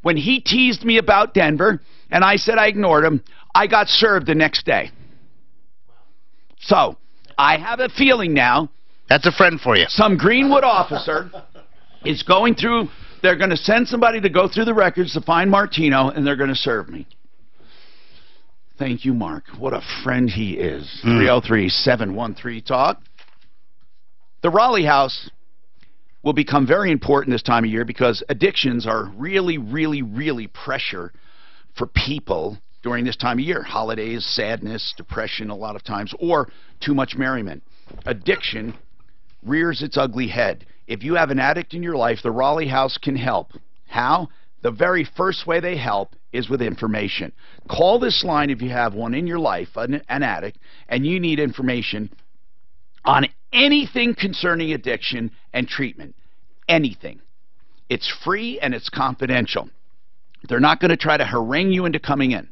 When he teased me about Denver, and I said I ignored him, I got served the next day. So, I have a feeling now. That's a friend for you. Some Greenwood officer is going through, they're going to send somebody to go through the records to find Martino, and they're going to serve me. Thank you, Mark. What a friend he is. 303-713-TALK. The Raleigh House will become very important this time of year because addictions are really, really, really pressure for people during this time of year. Holidays, sadness, depression a lot of times, or too much merriment. Addiction rears its ugly head. If you have an addict in your life, the Raleigh House can help. How? The very first way they help is with information. Call this line if you have one in your life, an addict, and you need information on anything concerning addiction and treatment. Anything. It's free and it's confidential. They're not going to try to harangue you into coming in.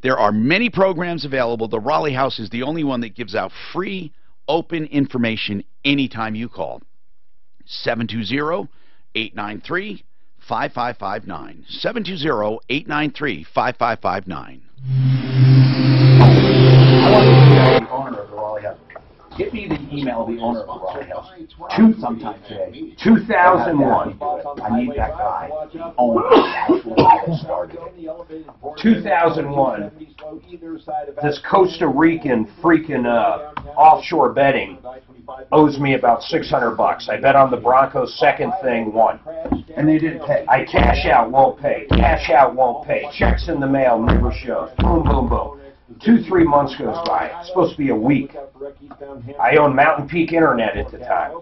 There are many programs available. The Raleigh House is the only one that gives out free, open information anytime you call. 720-893-5559. 720-893-5559. I want to be the owner of the Raleigh House. Get me the email of the owner of the Raleigh House. Sometime today. 2001. I need that guy. Owner of the actual guy that started it. 2001. This Costa Rican freaking offshore betting owes me about $600. I bet on the Broncos second thing, won. And they didn't pay. I cash out, won't pay. Cash out, won't pay. Checks in the mail, never shows. Boom, boom, boom. 2-3 months goes by. It's supposed to be a week. I owned Mountain Peak Internet at the time.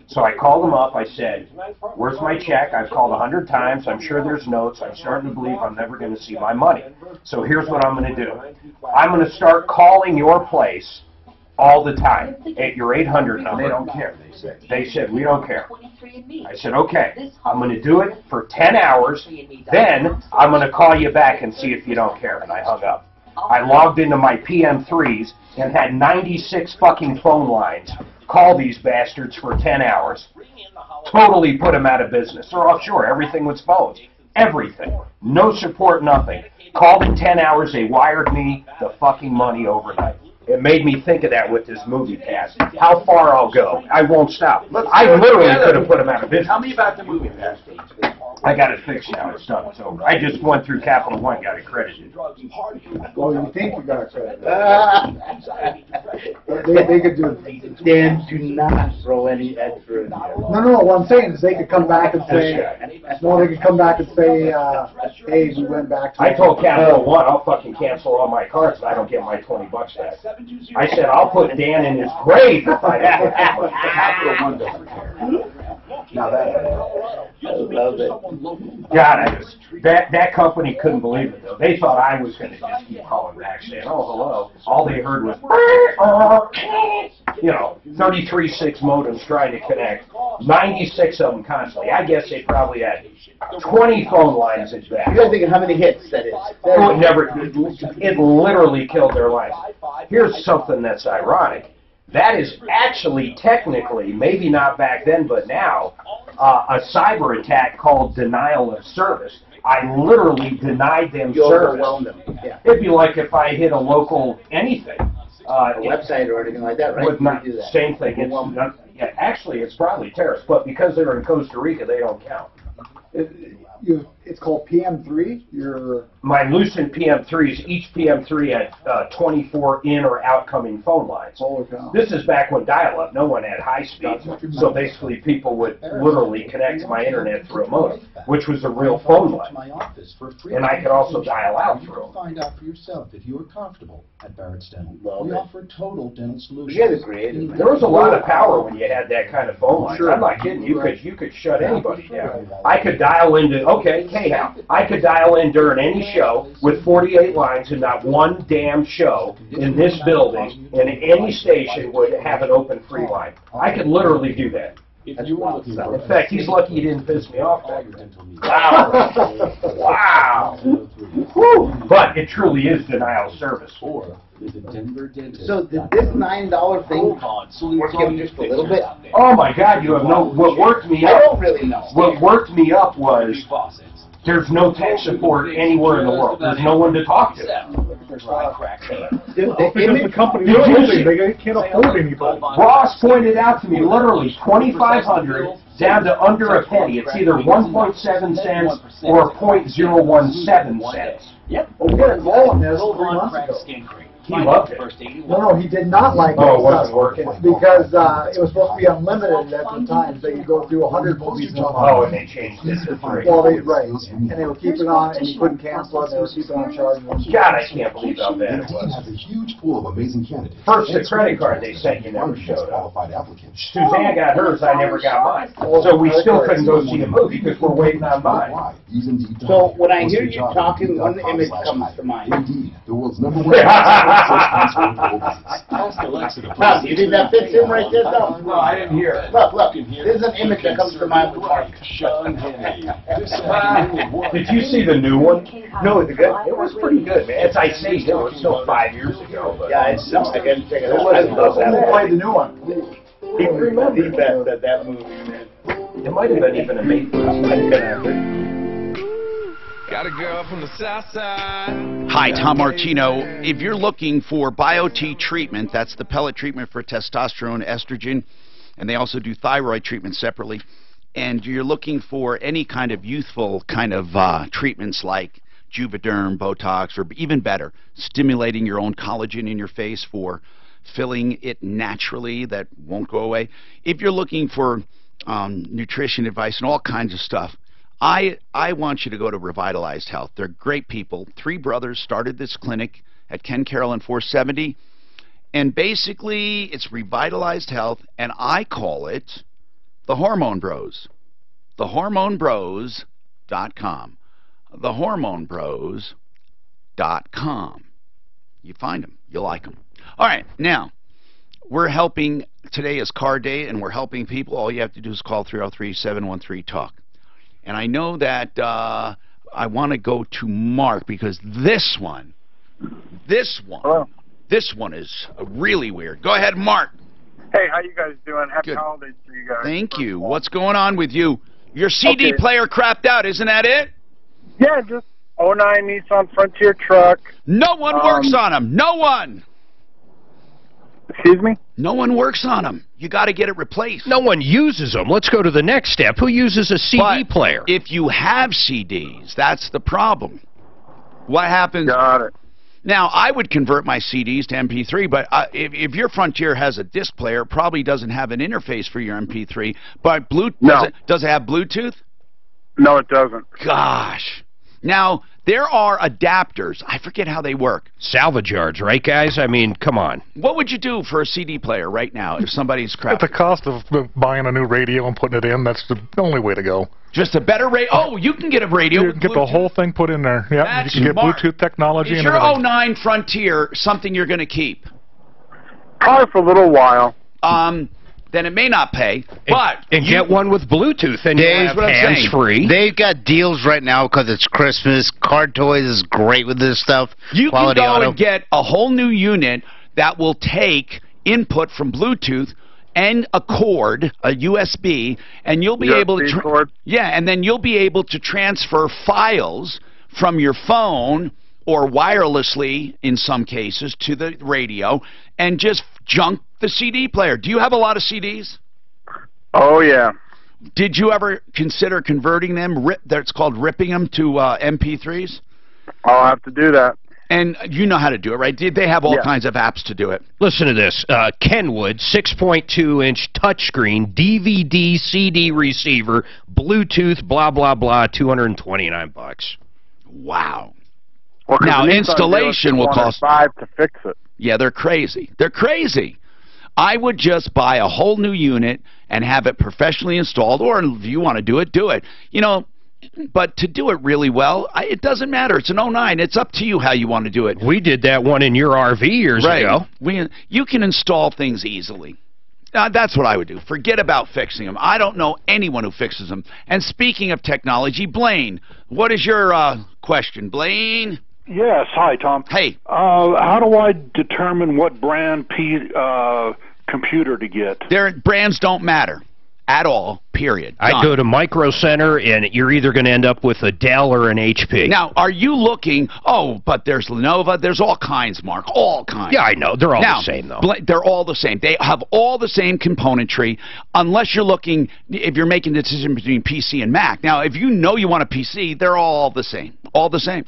So I called them up. I said, where's my check? I've called 100 times. I'm sure there's notes. I'm starting to believe I'm never going to see my money. So here's what I'm going to do. I'm going to start calling your place all the time at your 800 number. They don't care, they said. They said, we don't care. I said, okay, I'm going to do it for 10 hours. Then I'm going to call you back and see if you don't care. And I hung up. I logged into my PM3s and had 96 fucking phone lines call these bastards for 10 hours. Totally put them out of business. They're offshore. Everything was phones. Everything. No support, nothing. Called in 10 hours. They wired me the fucking money overnight. It made me think of that with this movie pass. How far I'll go. I won't stop. Look, I literally could have put them out of business. Tell me about the movie pass. I got it fixed now. It's done. It's over. I just went through Capital One, got it credited. Well, you think you got credit. They could do it. Dan, do not throw any extra in there. No, what I'm saying is they could come back and say, they could come back and say, hey, we went back to... I told Capital One, I'll fucking cancel all my cards and I don't get my $20 back. I said, I'll put Dan in his grave if I have it. Capital One doesn't care. Now that... I love it. God, that company couldn't believe it, though. They thought I was going to just keep calling back saying, oh, hello. All they heard was, 33.6 modems trying to connect, 96 of them constantly. I guess they probably had 20 phone lines at best. You gotta think of how many hits that is. It literally killed their life. Here's something that's ironic. That is actually technically, maybe not back then, but now, a cyber attack called denial of service. I literally denied them service. Them. Yeah. It'd be like if I hit a local anything. A website or anything like that, right? Do that. Same thing. Actually, it's probably terrorists, but because they're in Costa Rica, they don't count. it's called PM3. My Lucent PM3s, each PM3 had 24 in or outcoming phone lines. This is back when dial-up. No one had high speed. So basically people would literally connect to my internet through a modem, which was a real phone line. And I could also dial out through them. Find out for yourself if you are comfortable at Barrett's Dental. We offer total dental solutions. There was a lot of power when you had that kind of phone line. I'm not kidding. You could shut anybody down. I could dial into, okay, K-How. I could dial in during any show with 48 lines and not one damn show in this building, and any station would have an open free line. I could literally do that. In fact, he's lucky he didn't piss me off. Wow. Wow. Whew. But it truly is denial of service. So did this $9 thing work out just a little bit? Oh my God, you have no. What worked me up? I don't really know. What worked me up was there's no tech support anywhere in the world. There's no one to talk to. The company, they can't afford anybody. Ross pointed out to me literally 2,500 down to under a penny. It's either 1.7 cents or 0.017 cents. Yep. Well, we had a call on this 3 months ago. He loved it. No, he did not like it. Oh, it wasn't working. Because it was supposed to be unlimited at the time, so you go through 100 movies. Oh, and they changed it to 3. Well, right. And they would keep it on, and you couldn't cancel it, and they would keep it on charge. God, I can't believe how bad it was. Has a huge pool of amazing candidates. First, the credit card they sent you never showed up. Suzanne got hers, I never got mine. So we still couldn't go see a movie because we're waiting on mine. So when I hear you talking, one image comes to mind. Indeed, the world's #1. Tom, you think that fits in right there, though? No, I didn't hear it. Look, this is an image that comes to mind. Did you see the new one? No, is it good? It was pretty good, man. As I say, it was still 5 years ago. But yeah, it's not. I gotta check it out. I love that. Who played the new one? He remembers that movie, man. It might have been even a mate for us. Got a girl from the south side. Hi, Tom Martino. If you're looking for BioT treatment, that's the pellet treatment for testosterone, estrogen, and they also do thyroid treatment separately, and you're looking for any kind of youthful kind of treatments like Juvederm, Botox, or even better, stimulating your own collagen in your face for filling it naturally that won't go away. If you're looking for nutrition advice and all kinds of stuff, I want you to go to Revitalized Health. They're great people. 3 brothers started this clinic at Ken Carroll and 470. And basically, it's Revitalized Health, and I call it the Hormone Bros. TheHormoneBros.com. TheHormoneBros.com. You find them. You like them. All right, now, we're helping. Today is Car Day, and we're helping people. All you have to do is call 303-713-TALK. And I know that I want to go to Mark because this one is really weird. Go ahead, Mark. Hey, how you guys doing? Happy holidays to you guys. Thank you. What's going on with you? Your CD player crapped out, isn't that it? Yeah, just 09 Nissan Frontier truck. No one works on them. No one. Excuse me? No one works on them. You got to get it replaced. No one uses them. Let's go to the next step. Who uses a CD player? If you have CDs, that's the problem. What happens? Got it. Now, I would convert my CDs to MP3, but if your Frontier has a disc player, it probably doesn't have an interface for your MP3. But does it have Bluetooth? No, it doesn't. Gosh. Now, there are adapters. I forget how they work. Salvage yards, right, guys? I mean, come on. What would you do for a CD player right now if somebody's crap? At the cost of buying a new radio and putting it in, that's the only way to go. Just a better radio? Oh, you can get a radio. You can get the whole thing put in there. Yeah, you can get Bluetooth technology and everything. Is your 09 Frontier something you're going to keep? Probably for a little while. Then it may not pay, but... And get one with Bluetooth, and you'll have hands-free. They've got deals right now because it's Christmas. Card Toys is great with this stuff. You can go and get a whole new unit that will take input from Bluetooth and a cord, a USB, and you'll be able to... and then you'll be able to transfer files from your phone or wirelessly, in some cases, to the radio, and just junk the CD player. Do you have a lot of CDs? Oh, yeah. Did you ever consider converting them? That's called ripping them to MP3s? I'll have to do that. And you know how to do it, right? They have all kinds of apps to do it. Listen to this. Kenwood, 6.2-inch touchscreen, DVD, CD receiver, Bluetooth, blah, blah, blah, $229. Wow. Well, now, installation will cost $5 to fix it. Yeah, they're crazy. They're crazy. I would just buy a whole new unit and have it professionally installed, or if you want to do it, do it. You know, but to do it really well, it doesn't matter. It's an 09. It's up to you how you want to do it. We did that one in your RV years ago. You can install things easily. That's what I would do. Forget about fixing them. I don't know anyone who fixes them. And speaking of technology, Blaine, what is your question? Blaine? Yes. Hi, Tom. Hey. How do I determine what brand computer to get? Their brands don't matter at all, period. I go to Micro Center, and you're either going to end up with a Dell or an HP. Now, are you looking, but there's Lenovo, there's all kinds, Mark, all kinds. Yeah, I know. They're all the same, though. They're all the same. They have all the same componentry, unless you're looking, if you're making the decision between PC and Mac. Now, if you know you want a PC, they're all the same. All the same.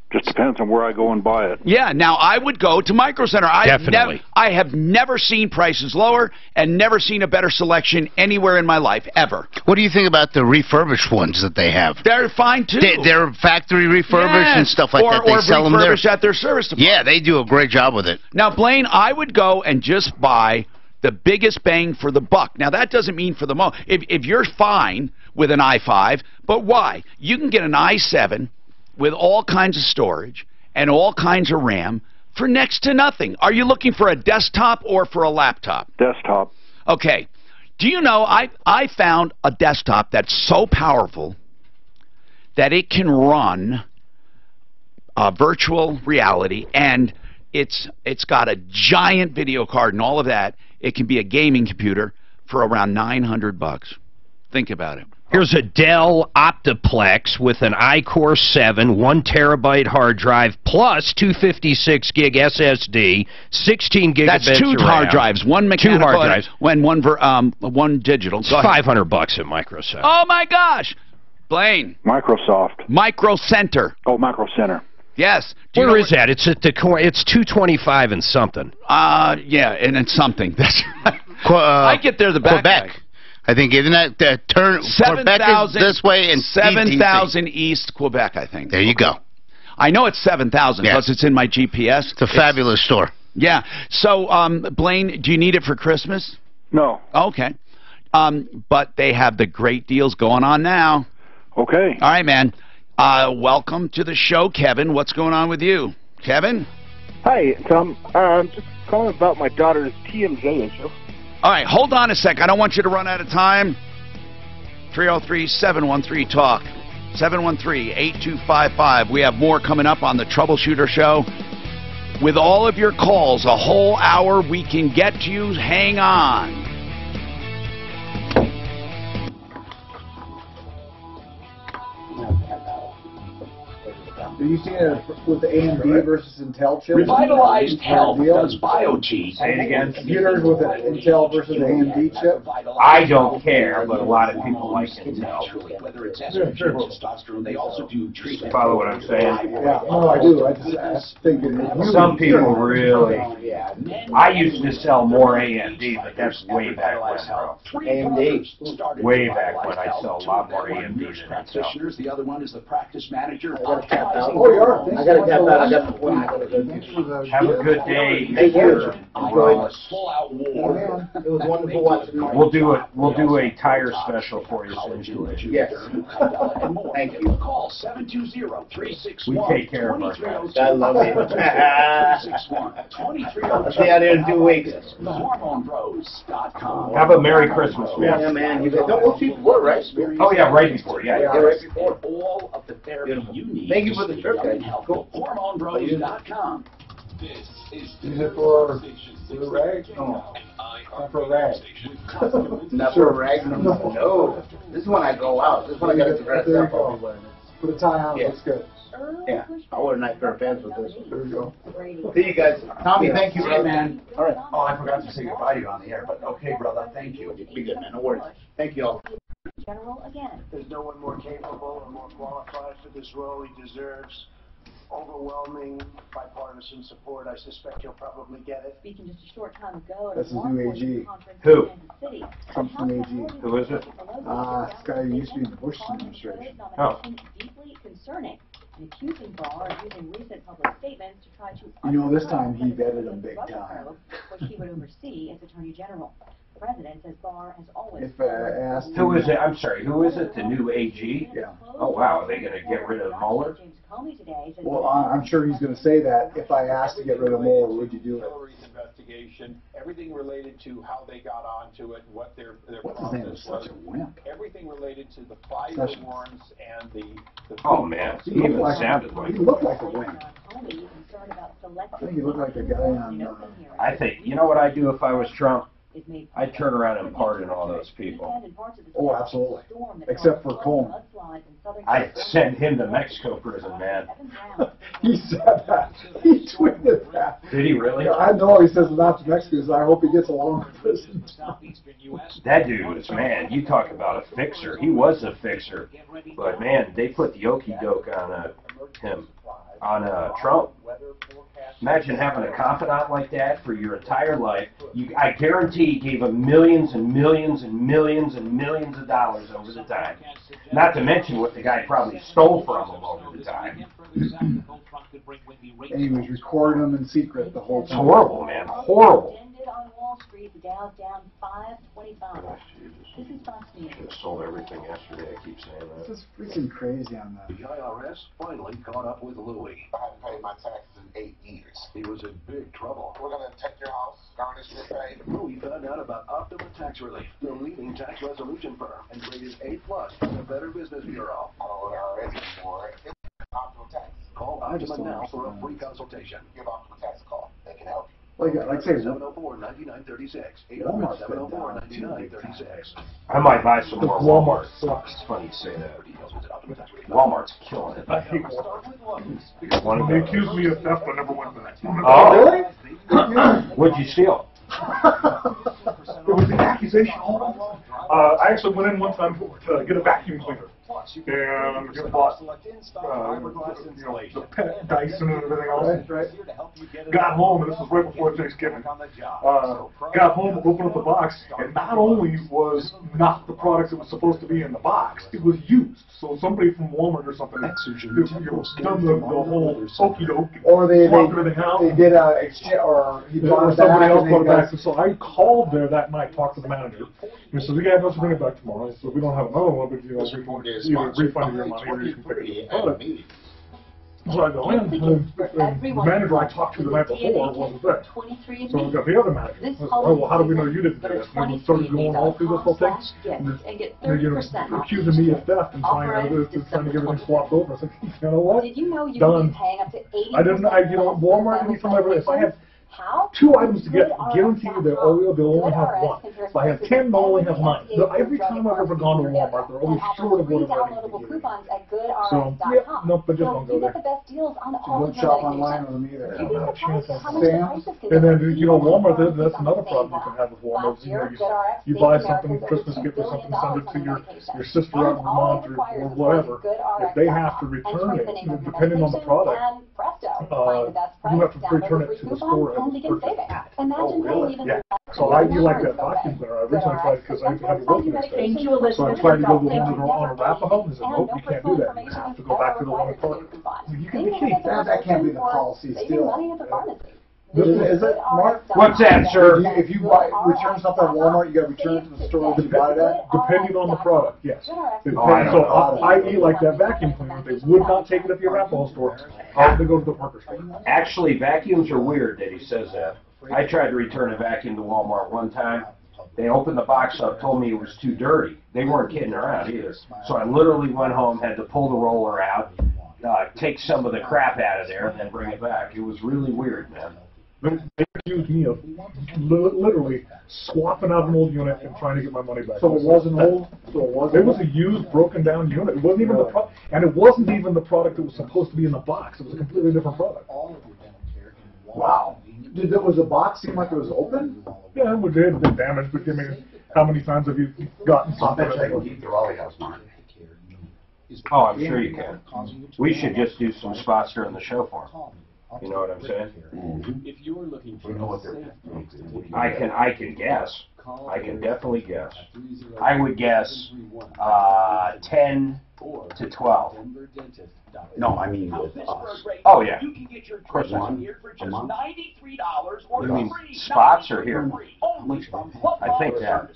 Just depends on where I go and buy it. Yeah, now I would go to Micro Center. Definitely. I have never seen prices lower and never seen a better selection anywhere in my life, ever. What do you think about the refurbished ones that they have? They're fine, too. They're factory refurbished and stuff like that. They sell them there. At their service department. Yeah, they do a great job with it. Now, Blaine, I would go and just buy the biggest bang for the buck. Now, that doesn't mean for the most. If you're fine with an i5, but why? You can get an i7 with all kinds of storage and all kinds of RAM for next to nothing. Are you looking for a desktop or for a laptop? Desktop. Okay. Do you know, I found a desktop that's so powerful that it can run virtual reality, and it's got a giant video card and all of that. It can be a gaming computer for around $900. Think about it. Here's a Dell Optiplex with an iCore 7, 1 terabyte hard drive, plus 256 gig SSD, 16 gigabits That's two of RAM. hard drives, one mechanical, two hard drives, and one digital. It's $500 at Micro Center. Oh my gosh, Blaine. Microsoft. Micro Center. Oh, Micro Center. Yes. Where is that? It's at the it's 225 and something. Yeah, and it's something. That's I get there the back Quebec. way. I think, isn't that turn 7,000 this way and 7,000 East Quebec, I think. There you go. I know it's 7,000 because it's in my GPS. It's a fabulous store. Yeah. So, Blaine, do you need it for Christmas? No. Okay. But they have the great deals going on now. Okay. All right, man. Welcome to the show, Kevin. What's going on with you? Kevin? Hi, Tom. I'm just calling about my daughter's TMJ issue. All right, hold on a sec. I don't want you to run out of time. 303-713-TALK. 713-8255. We have more coming up on the Troubleshooter Show. With all of your calls, a whole hour, we can get to you. Hang on. Are you seeing it with the AMD versus Intel chips? Revitalized Health does BioG. Say it again. Computers with an Intel versus an AMD chip? I don't care, but a lot of people like Intel. Whether it's estrogen or testosterone, they also do treatment. Follow what I'm saying? Yeah, no, I do. I just think some people really. I used to sell more AMD, but that's way back when, bro. AMD. Way back when I sell a lot more AMD than Intel. Practitioners. The other one is the practice manager. Oh, you are? I gotta tap out. I got the point. Have a good day. Thank you. Full-out war. It was wonderful watching. We'll do a tire special for you soon. Yes. Thank you. Call 720-361. We take care of ourselves. I love it. I'll see you out there in 2 weeks. HormoneBros.com. Have a Merry Christmas, man. Yeah, man. You don't go see before, right? Oh yeah, right before. Yeah, right before. All of the therapy you need. Thank you for the shirt, guys. Cool. HormoneBros.com. Is it for the rag? No. Not for rag. Not for rag? No. This is when I go out. This is when I got to dress up. Put a tie on. Looks good. Yeah. I'll wear a nice pair of pants with this. There you go. See you guys. Tommy, thank you, Hey, man. All right. Oh, I forgot to say goodbye to you on the air, but okay, brother. Thank you. Be good, man. No worries. Thank you all. General again. There's no one more capable or more qualified for this role. He deserves overwhelming bipartisan support. I suspect he'll probably get it. Speaking just a short time ago at That's a his law new enforcement AG. conference Who? in Kansas City. Trump's new AG. Who is it? This guy who used to be in the Bush administration. Oh. Deeply concerning, and accusing Barr of using recent public statements to try to You know, this time he vetted him big time. which he would oversee as Attorney General. The president says Barr has always. If asked Who is it? I'm sorry. Who is it? The new AG? Yeah. Oh wow. Are they going to get rid of Mueller? Well, I'm sure he's going to say that. If I asked to get rid of Mueller, would you do it? Hillary's investigation, everything related to how they got onto it, what their What's his name? process Such was, a wimp. everything related to the FISA Sessions. warrants and the Oh man. He even sounded like. He looked like a wimp. I think he looked like the guy on. I think. You know what I'd do if I was Trump? I'd turn around and pardon all those people. Oh, absolutely. Except for Coleman. I'd send him to Mexico prison, man. He said that. He tweeted that. Did he really? Yeah, I know he says not to Mexico, so I hope he gets along with prison. That dude was, man, you talk about a fixer. He was a fixer. But, man, they put the okie doke on him, on Trump. Imagine having a confidant like that for your entire life. I guarantee he gave him millions and millions and millions and millions of dollars over the time. Not to mention what the guy probably stole from him over the time. And he was recording them in secret the whole It's time. horrible, man. Horrible. On Wall Street, the Dow's down 525. This is Fox News. Should have sold everything yesterday. I keep saying that. This is freaking crazy on that. The IRS finally caught up with Louis. I haven't paid my taxes in 8 years. He was in big trouble. We're going to take your house, garnish your pay. Louis found out about Optima Tax Relief, the leading tax resolution firm, and rated A+ in the Better Business Bureau. I don't know the IRS anymore. It's Optima Tax. Call Optima now for a free consultation. Give Optima Tax a call. They can help you. Like I say, 704-9936. Walmart's 800-704-9936. I might buy some more Walmart Walmart. sucks. It's funny you say that. Walmart's killing it. I hate Walmart. One of They those. accused me of theft, but I never went back. Oh, really? What'd you steal? It was the accusation. I actually went in one time to get a vacuum cleaner. And just bought, the pet Dyson and everything else. Right. Got home, and this was right before Thanksgiving. Got home, opened up the box, and not only was not the product that was supposed to be in the box, it was used. So somebody from Walmart or something, done the whole okey doke, Or they everything out. did a exchange, or he brought it Somebody back. else and brought it they back. So I called there that night, talked to the manager. He said, "We have to bring it back tomorrow." So we don't have another one, but you know, we can either refund your money or you can pick it up. So I go in, the manager I talked to the night before wasn't there. So we got the other manager. I said, "Oh, well, how do we know you didn't do this?" And we started going all through this whole thing, and accusing me of theft and trying to get everything swapped over. I said, "You know what? Did you know you Done." could be paying up to 80%? I didn't. Walmart, anytime if I had 2 items to get, guarantee you they'll only have one. If I have 10, they'll only have 9. Every time I've ever gone to Walmart, they're always short of what I need to give. So, yeah, no, but just don't go there. Don't shop online with them either. I don't have a chance on Sam's. And then, Walmart, that's another problem you can have with Walmart. You buy something, Christmas gift or something, send it to your sister out in Vermont or whatever. If they have to return it, depending on the product, you have to return it to the store as a purchase. Imagine paying even Yeah. So you like that vacuum cleaner. I originally tried because I had to work the next day. So I tried to go to the one on Arapahoe and they said, nope, you can't do that. You have to go back to the one in Park. You can be kidding. That can't be the policy still. Is it, Mark? What's that, sir? If you return something at Walmart, you got to return it to the store that you bought it at? Depending on the product, yes. Oh, I don't So know. I.e. like that vacuum cleaner, they would not take it at the Arapahoe store. They go to the Parker store. Actually, vacuums are weird that he says that. I tried to return a vacuum to Walmart one time. They opened the box up, told me it was too dirty. They weren't kidding around either. So I literally went home, had to pull the roller out, take some of the crap out of there, and then bring it back. It was really weird, man. They accused me of literally swapping out an old unit and trying to get my money back. So it wasn't old? It was a used, broken down unit. It wasn't even and it wasn't even the product that was supposed to be in the box. It was a completely different product. Wow. Was the box seem like it was open? Yeah, it had been damaged, but I mean, How many times have you gotten I something? bet you I can keep the Raleigh house mine. Oh, I'm sure you can. We should just do some spots during the show for them. You know what I'm saying? If you're looking for a safe place to take I can guess. I can definitely guess. I would guess 10 to 12. No, I mean with us. Oh yeah. You can get your course One for just $93 or You mean spots are here? I think that.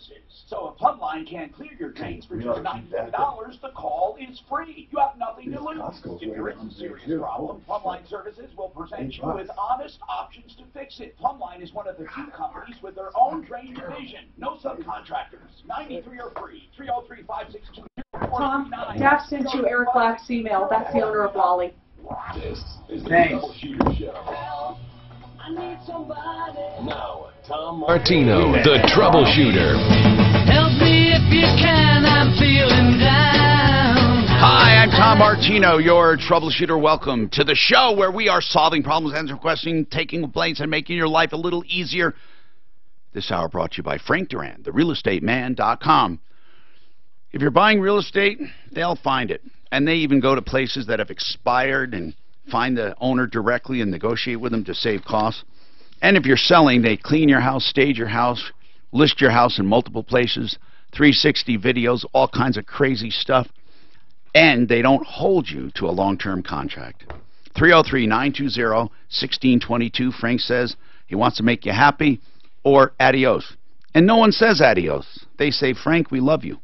So if Plumline can't clear your drains for just $93, the call is free. You have nothing to lose. If you're in a serious problem, Plumline Services will present you with honest options to fix it. Plumline is one of the few companies with their own drain division. No subcontractors. 93 are free. 303-562. Tom, Daff sent you Eric Black's email. That's the owner of Lolly. This is the Thanks. Troubleshooter Show. Now, Tom Martino, the Troubleshooter. Help me if you can, I'm feeling down. Hi, I'm Tom Martino, your troubleshooter. Welcome to the show where we are solving problems, answering questions, taking complaints, and making your life a little easier. This hour brought to you by Frank Duran, therealestateman.com. If you're buying real estate, they'll find it. And they even go to places that have expired and find the owner directly and negotiate with them to save costs. And if you're selling, they clean your house, stage your house, list your house in multiple places, 360 videos, all kinds of crazy stuff. And they don't hold you to a long-term contract. 303-920-1622. Frank says he wants to make you happy, or adios. And no one says adios. They say, Frank, we love you.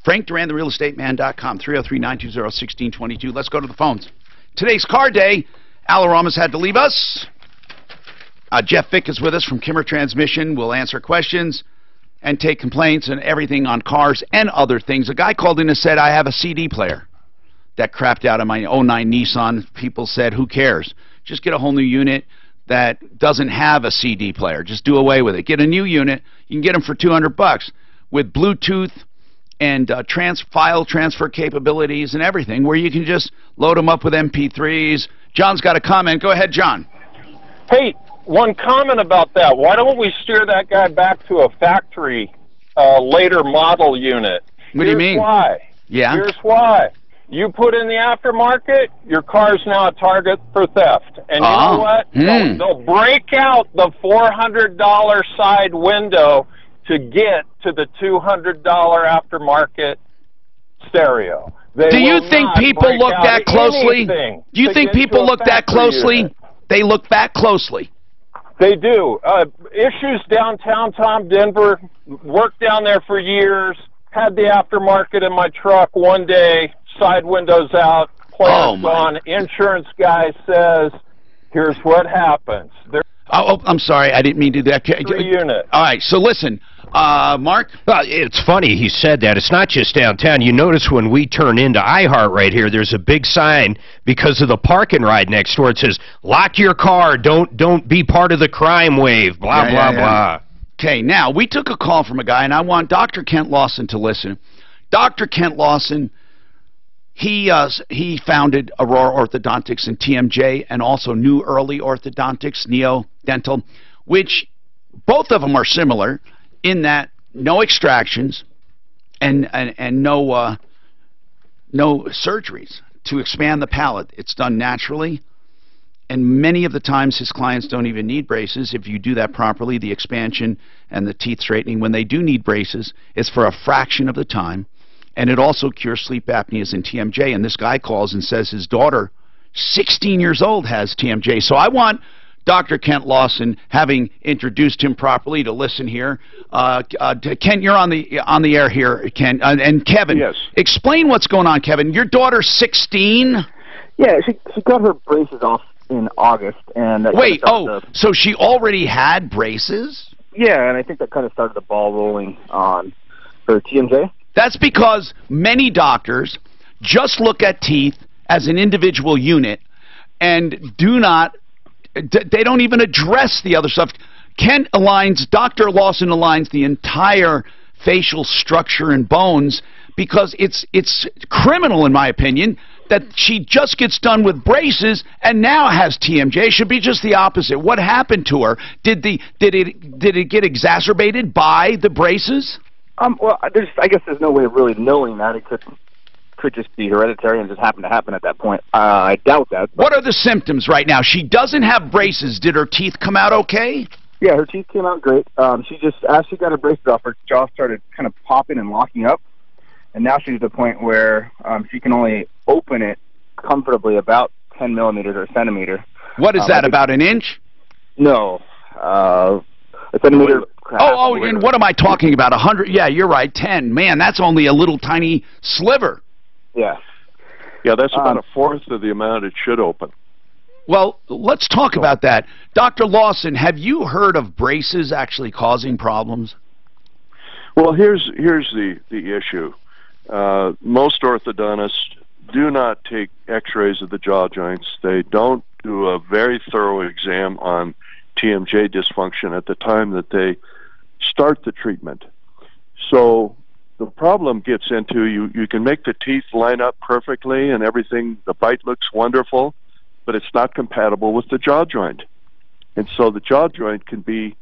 Frank Duran, therealestateman.com, 303-920-1622. Let's go to the phones. Today's car day. Alaramas had to leave us. Jeff Vick is with us from Kimmer Transmission. We'll answer questions and take complaints and everything on cars and other things. A guy called in and said, I have a CD player that crapped out of my 09 Nissan. People said, who cares? Just get a whole new unit that doesn't have a CD player. Just do away with it. Get a new unit. You can get them for $200 with Bluetooth and file transfer capabilities and everything, where you can just load them up with MP3s. John's got a comment. Go ahead, John. Hey, one comment about that. Why don't we steer that guy back to a factory later model unit? What do you mean? Here's why. Yeah. Here's why. You put in the aftermarket, your car's now a target for theft. And you know what? They'll break out the $400 side window to get to the $200 aftermarket stereo. Do you think people look that closely? Do you think people look that closely? They look that closely. They do. Issues downtown, Tom, Denver. Worked down there for years. Had the aftermarket in my truck one day. Side windows out. Player's gone. Insurance guy says, here's what happens. I'm sorry. I didn't mean to do that. Unit. All right. So listen, Mark? It's funny he said that. It's not just downtown. You notice when we turn into iHeart right here, there's a big sign because of the park and ride next door. It says, lock your car. Don't be part of the crime wave. Blah, blah, blah. Okay, now, we took a call from a guy, and I want Dr. Kent Lawson to listen. Dr. Kent Lawson, he founded Aurora Orthodontics and TMJ, and also New Early Orthodontics, Neo Dental, which both of them are similar in that no extractions and no surgeries to expand the palate. It's done naturally, and many of the times his clients don't even need braces. If you do that properly, the expansion and the teeth straightening, when they do need braces, it's for a fraction of the time. And it also cures sleep apneas in TMJ. And this guy calls and says his daughter, 16 years old, has TMJ. So I want Dr. Kent Lawson, having introduced him properly, to listen here. Kent, you're on the air here, Kent. And Kevin, yes. Explain what's going on, Kevin. Your daughter's 16? Yeah, she got her braces off in August. And wait, so she already had braces? Yeah, and I think that kind of started the ball rolling on her TMJ. That's because many doctors just look at teeth as an individual unit and they don't even address the other stuff. Dr. Lawson aligns the entire facial structure and bones, because it's criminal, in my opinion, that she just gets done with braces and now has TMJ. It should be just the opposite. What happened to her? Did it get exacerbated by the braces? Well, I guess there's no way of really knowing that. It could just be hereditary and just happen to happen at that point. I doubt that. What are the symptoms right now? She doesn't have braces. Did her teeth come out okay? Yeah, her teeth came out great. She just, as she got her braces off, her jaw started kind of popping and locking up. And now she's at the point where she can only open it comfortably about 10 millimeters or a centimeter. What is that, about an inch? No. A centimeter. And what am I talking about? 100? Yeah, you're right. 10. Man, that's only a little tiny sliver. Yeah. Yeah, that's about a fourth of the amount it should open. Well, let's talk about that. Dr. Lawson, have you heard of braces actually causing problems? Well, here's the issue. Most orthodontists do not take x-rays of the jaw joints. They don't do a very thorough exam on TMJ dysfunction at the time that they start the treatment. So the problem gets into you can make the teeth line up perfectly and everything, the bite looks wonderful, but it's not compatible with the jaw joint. And so the jaw joint can be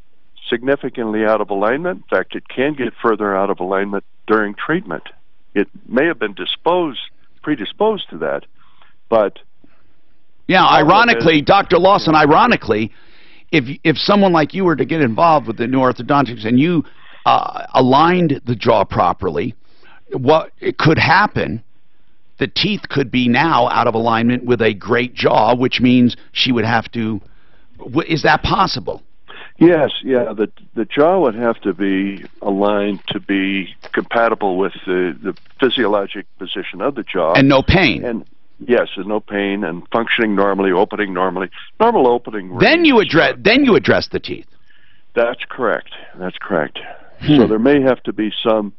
significantly out of alignment. In fact, it can get further out of alignment during treatment. It may have been predisposed to that, but... Yeah, ironically, Dr. Lawson, ironically, if someone like you were to get involved with the new orthodontics and you aligned the jaw properly, what it could happen, the teeth could be now out of alignment with a great jaw, which means she would have to... Is that possible? Yes, yeah. The jaw would have to be aligned to be compatible with the physiologic position of the jaw. And no pain. And yes, and no pain, and functioning normally, opening normally. Normal opening. Then you address the teeth. That's correct. That's correct. So there may have to be some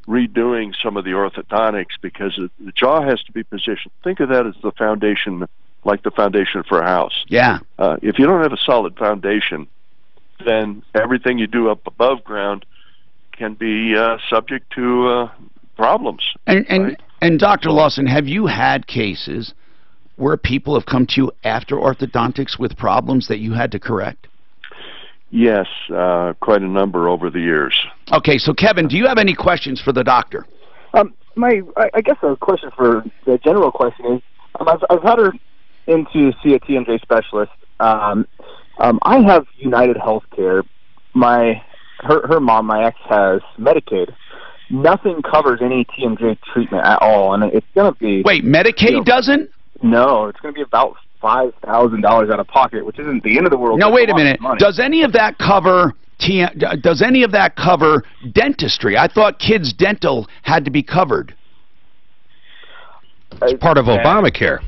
redoing some of the orthodontics because the jaw has to be positioned. Think of that as the foundation, like the foundation for a house. Yeah. If you don't have a solid foundation, then everything you do up above ground can be subject to problems. And Dr. Lawson, have you had cases where people have come to you after orthodontics with problems that you had to correct? Yes, quite a number over the years. Okay, so Kevin, do you have any questions for the doctor? I guess a question for the general question is, I've had her in to see a TMJ specialist. I have United Healthcare. Her mom, my ex, has Medicaid. Nothing covers any TMJ treatment at all, and it's going to be... Wait, Medicaid doesn't? No, it's going to be about $5,000 out of pocket, which isn't the end of the world. Now, wait a minute. Does any of that cover... Does any of that cover dentistry? I thought kids' dental had to be covered. It's part of Obamacare.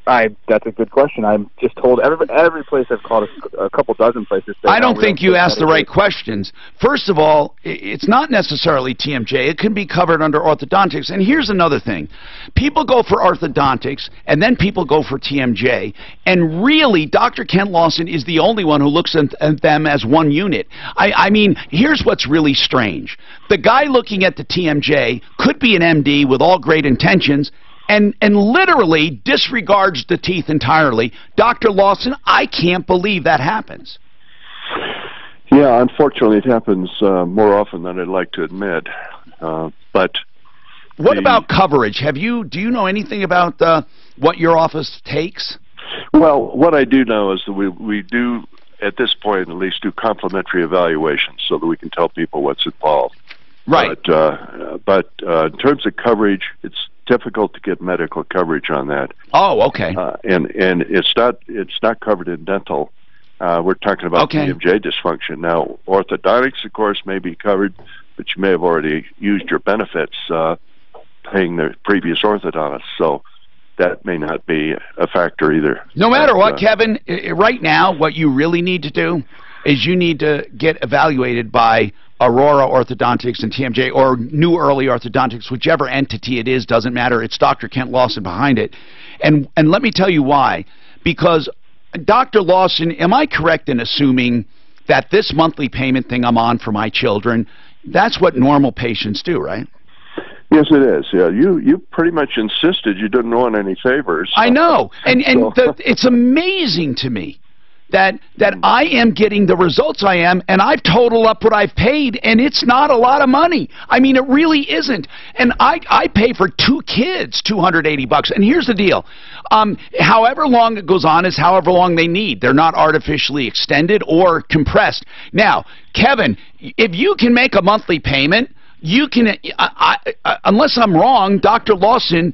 That's a good question. I'm just told every place I've called, a couple dozen places. I don't think you asked the right questions. First of all, it's not necessarily TMJ. It can be covered under orthodontics. And here's another thing. People go for orthodontics, and then people go for TMJ. And really, Dr. Kent Lawson is the only one who looks at them as one unit. I mean, here's what's really strange. The guy looking at the TMJ could be an MD with all great intentions, and literally disregards the teeth entirely. Dr. Lawson, I can't believe that happens. Yeah, unfortunately it happens more often than I'd like to admit. But what about coverage? Do you know anything about what your office takes? Well, what I do know is that we do, at this point at least, do complimentary evaluations so that we can tell people what's involved. Right. But in terms of coverage, it's difficult to get medical coverage on that. Oh, okay. And it's not covered in dental. We're talking about TMJ dysfunction. Now, orthodontics, of course, may be covered, but you may have already used your benefits paying the previous orthodontist. So that may not be a factor either. No matter what, Kevin, right now, what you really need to do is you need to get evaluated by Aurora Orthodontics and TMJ, or New Early Orthodontics, whichever entity it is, doesn't matter. It's Dr. Kent Lawson behind it. And let me tell you why. Because, Dr. Lawson, am I correct in assuming that this monthly payment thing I'm on for my children, that's what normal patients do, right? Yes, it is. Yeah, you pretty much insisted you didn't want any favors. I know. And it's amazing to me. that I am getting the results I am, and I've totaled up what I've paid, and it's not a lot of money. I mean, it really isn't. And I pay for 2 kids $280. And here's the deal. However long it goes on is however long they need. They're not artificially extended or compressed. Now, Kevin, if you can make a monthly payment, you can, unless I'm wrong, Dr. Lawson,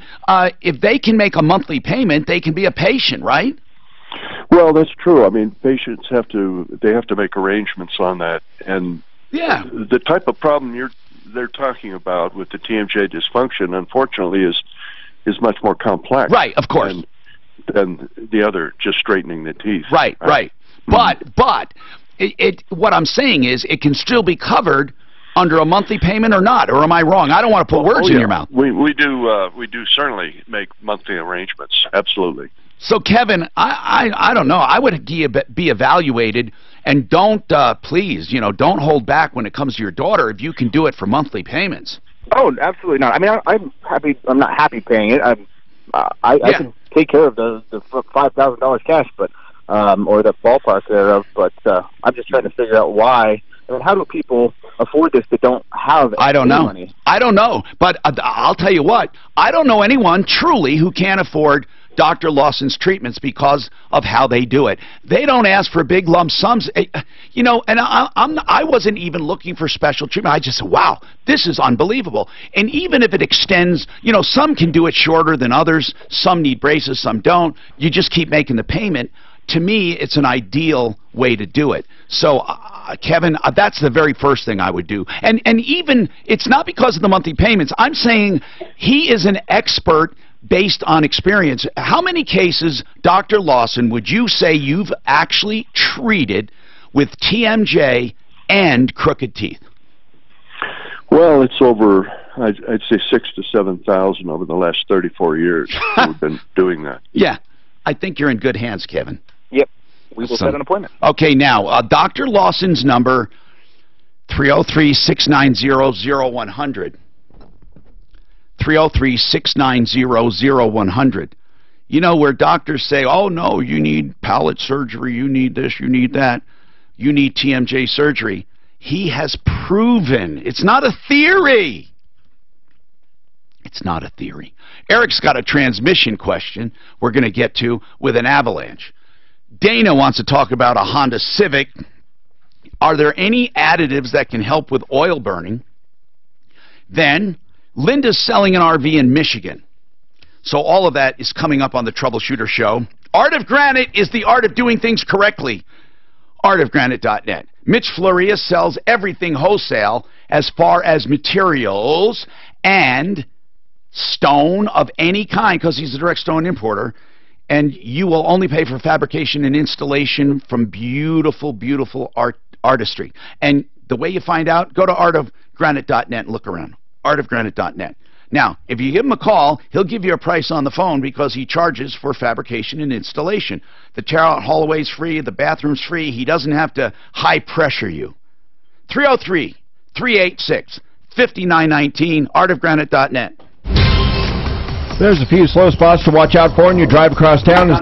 if they can make a monthly payment, they can be a patient, right? Well, that's true. I mean, patients have to make arrangements on that, and yeah, the type of problem they're talking about with the TMJ dysfunction, unfortunately, is much more complex. Right, of course. Than the other, just straightening the teeth. Right. But what I'm saying is, it can still be covered under a monthly payment or not, or am I wrong? I don't want to put words in your mouth. We do certainly make monthly arrangements. Absolutely. So, Kevin, I don't know. I would be evaluated, and don't please, don't hold back when it comes to your daughter if you can do it for monthly payments. Oh, absolutely not. I mean, I'm happy. I'm not happy paying it. I can take care of the $5,000 cash, but or the ballpark thereof. But I'm just trying to figure out why. I mean, how do people afford this that don't have any money? I don't know. But I'll tell you what. I don't know anyone truly who can't afford Dr. Lawson's treatments because of how they do it. They don't ask for big lump sums, and I wasn't even looking for special treatment. I just said, wow, this is unbelievable. And even if it extends, some can do it shorter than others. Some need braces, some don't. You just keep making the payment. To me, it's an ideal way to do it. So, Kevin, that's the very first thing I would do. And even, it's not because of the monthly payments. I'm saying he is an expert based on experience. How many cases, Dr. Lawson, would you say you've actually treated with TMJ and crooked teeth? Well, it's over, I'd say 6,000 to 7,000 over the last 34 years we've been doing that. Yeah, I think you're in good hands, Kevin. Yep, we will set an appointment. Okay, now, Dr. Lawson's number, 303-690-0100. 303-690-0100. Where doctors say, oh, no, you need palate surgery, you need this, you need that, you need TMJ surgery. He has proven. It's not a theory. It's not a theory. Eric's got a transmission question we're going to get to with an Avalanche. Dana wants to talk about a Honda Civic. Are there any additives that can help with oil burning? Then, Linda's selling an RV in Michigan. So all of that is coming up on the Troubleshooter Show. Art of Granite is the art of doing things correctly. artofgranite.net. Mitch Floria sells everything wholesale as far as materials and stone of any kind, because he's a direct stone importer. And you will only pay for fabrication and installation from beautiful, beautiful artistry. And the way you find out, go to artofgranite.net and look around. artofgranite.net. Now, if you give him a call, he'll give you a price on the phone because he charges for fabrication and installation. The tear-out hallway's free, the bathroom's free. He doesn't have to high-pressure you. 303-386-5919, artofgranite.net. There's a few slow spots to watch out for when you drive across town. Rush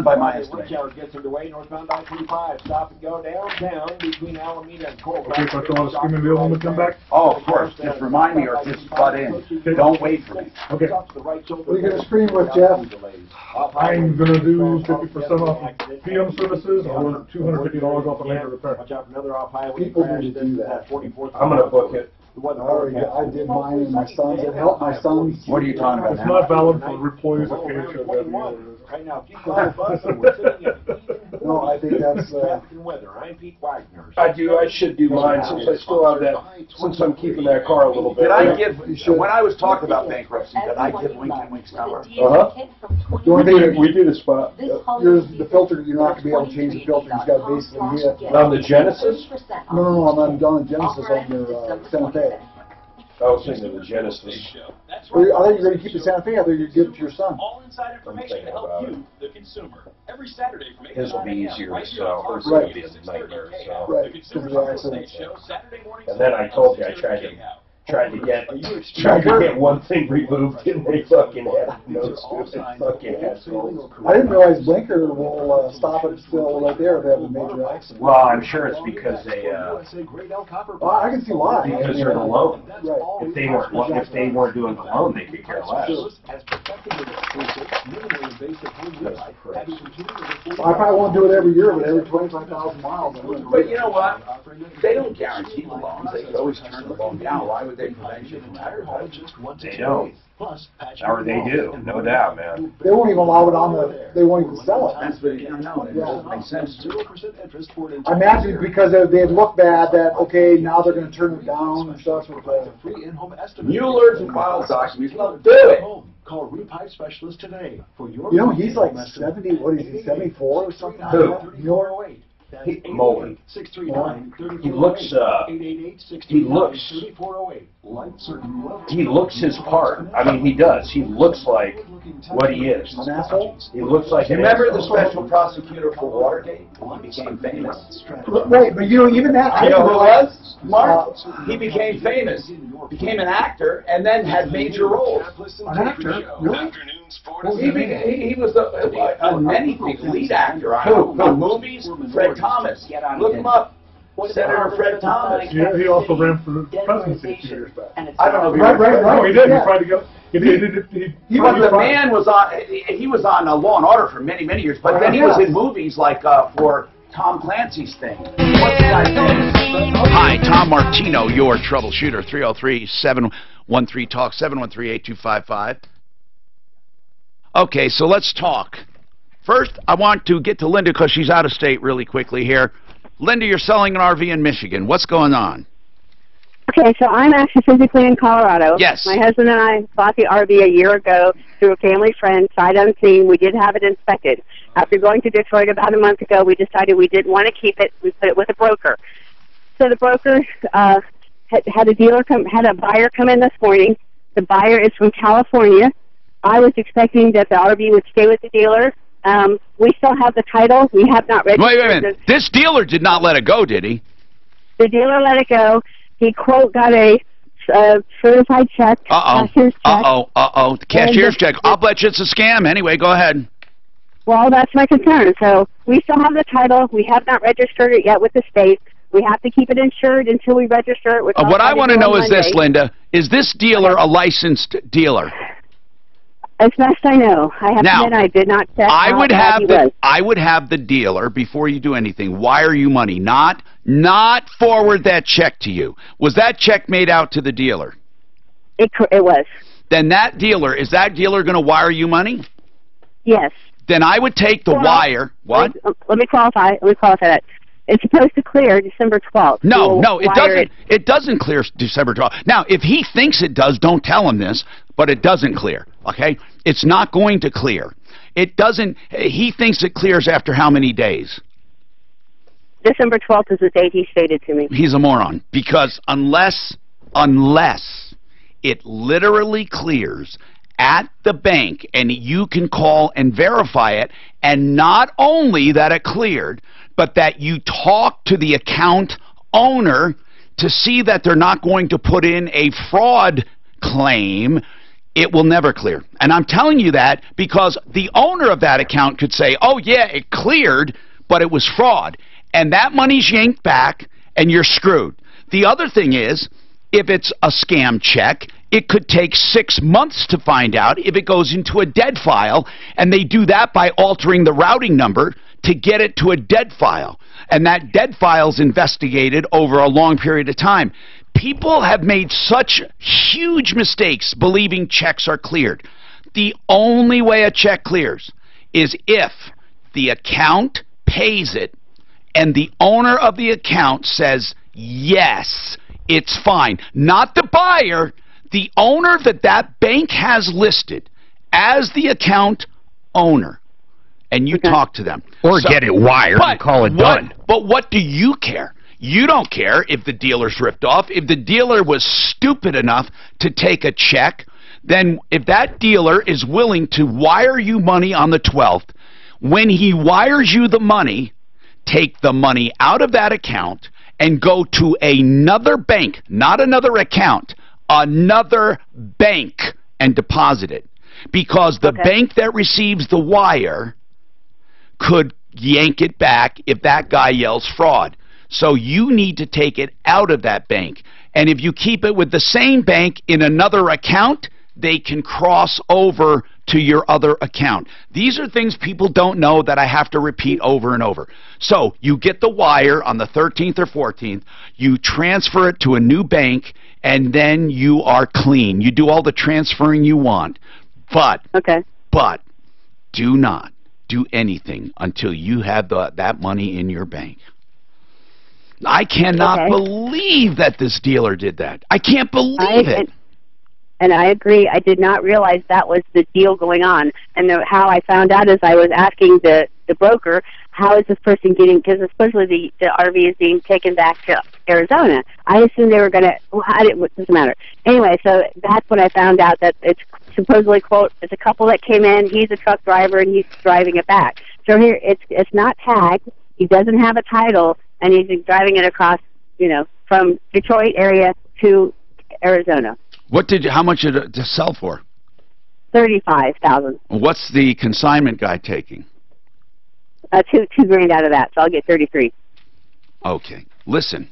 hour gets underway northbound I-25. Stop and go downtown between Alameda and Cold. Okay, if I throw a screaming deal when we come back? Oh, of course. Just remind me or just butt in. Don't wait for me. Okay. What are you going to scream with, Jeff? I'm going to do 50% off PM services or $250 off a major repair. Watch out for another off-highway People crash. need to do that. I'm going to book it. I did mine and my sons. It helped my sons. What are you talking about? It's not valid for employees of KHO. Right now, people on the bus, we're sitting at No, I think that's traffic and weather. I'm Pete Wagner. I should do mine since I still have that, since I'm keeping that car a little bit. Did I give, when I was talking about bankruptcy, did I give Lincoln Weeks number? We did a spot. The filter, you're not going to be able to change the filter. You've got to basically hit. On the Genesis? No, I'm on the Genesis on your Santa Fe. I was thinking of the Genesis. I thought you were going to keep the Santa Fe. I thought you'd give it to your son. All inside information to help you, the consumer. Every Saturday from 8 His will be easier to sell. Hers Right. will be a nightmare to sell. Right. The Consumer Talk State Show, Saturday morning. And then I told you I tried to tried to get one thing removed, and they fucking had no fucking assholes. I didn't realize blinker will stop it still right there if they have a major accident. Well, I'm sure it's because they. Well, I can see why. Because they're the loan. Right. If they weren't doing the loan, they could care less. I probably won't do it every year, but every 25,000 miles. But you know what? They don't guarantee the loans. They could always turn the loan down. Why would they prevent you from having They don't. Or they do, no doubt, man. They won't even allow it on the. They won't even sell it. That's what you know. It doesn't make sense. I imagine because they'd look bad that okay now they're going to turn it down and stuff. Mueller's and Wild Sox, we love do it. Call Repipe Specialist today for your. You know he's like 70. What is he? 74 or something? Who? Mueller. Mullen. He looks his part. I mean, he does. He looks like what he is. An asshole? He looks like You remember the special prosecutor for Watergate? He became famous. Right, but you know, even that. You know who it was? Mark. He became famous, became an actor, and then had major roles. An actor? Really? He was a many things, lead actor on movies. Fred Thomas. Look him up. Senator Fred Thomas. Yeah, he also ran for the presidency a few years back. I don't know if he Right. No, he did. Yeah. He tried to go. He was the man was on. He was on Law and Order for many years, but then he was in movies like for Tom Clancy's thing. What's the guy's name? Hi, Tom Martino, your troubleshooter. 303-713-TALK, 713-8255. Okay, so let's talk. First, I want to get to Linda because she's out of state really quickly here. Linda, you're selling an RV in Michigan. What's going on? Okay, so I'm actually physically in Colorado. Yes. My husband and I bought the RV a year ago through a family friend, sight unseen. We did have it inspected. After going to Detroit about a month ago, we decided we didn't want to keep it. We put it with a broker. So the broker had a buyer come in this morning. The buyer is from California. I was expecting that the RV would stay with the dealer. We still have the title. We have not registered. Wait a minute. This dealer did not let it go, did he? The dealer let it go. He, quote, got a certified check. Cashier's check. The cashier's check. I'll bet you it's a scam. Anyway, go ahead. Well, that's my concern. So we still have the title. We have not registered it yet with the state. We have to keep it insured until we register it. What I want to know is this, Linda. Is this dealer a licensed dealer? As best I know. I have to admit I did not check. I would have the dealer, before you do anything, wire you money, not forward that check to you. Was that check made out to the dealer? It was. Then is that dealer going to wire you money? Yes. Then I would take the wire. What? Let me qualify that. It's supposed to clear December 12th. No, it doesn't. It doesn't clear December 12th. Now, if he thinks it does, don't tell him this, but it doesn't clear, okay? It's not going to clear. It doesn't. He thinks it clears after how many days? December 12th is the date he stated to me. He's a moron, because unless it literally clears at the bank and you can call and verify it, and not only that it cleared, but that you talk to the account owner to see that they're not going to put in a fraud claim, it will never clear. And I'm telling you that because the owner of that account could say, oh yeah, it cleared, but it was fraud. And that money's yanked back and you're screwed. The other thing is, if it's a scam check, it could take 6 months to find out if it goes into a dead file, and they do that by altering the routing number to get it to a dead file. And that dead file's investigated over a long period of time. People have made such huge mistakes believing checks are cleared. The only way a check clears is if the account pays it and the owner of the account says, yes, it's fine. Not the buyer, the owner that bank has listed as the account owner. And you talk to them. Or get it wired and call it done. But what do you care? You don't care if the dealer's ripped off. If the dealer was stupid enough to take a check, then if that dealer is willing to wire you money on the 12th, when he wires you the money, take the money out of that account and go to another bank, not another account, another bank and deposit it. Because the bank that receives the wire could yank it back if that guy yells fraud. So you need to take it out of that bank. And if you keep it with the same bank in another account, they can cross over to your other account. These are things people don't know that I have to repeat over and over. So you get the wire on the 13th or 14th, you transfer it to a new bank, and then you are clean. You do all the transferring you want. But do not do anything until you have that money in your bank. I cannot believe that this dealer did that. I can't believe it. And I agree. I did not realize that was the deal going on. And how I found out is I was asking the broker, how is this person getting, because supposedly the RV is being taken back to Arizona. I assumed they were going to, what doesn't matter. Anyway, so that's when I found out that it's supposedly, quote, it's a couple that came in, he's a truck driver, and he's driving it back. So here, it's not tagged, he doesn't have a title, and he's driving it across, from Detroit area to Arizona. How much did it sell for? $35,000. What's the consignment guy taking? $2,000 out of that, so I'll get 33. Okay. Listen,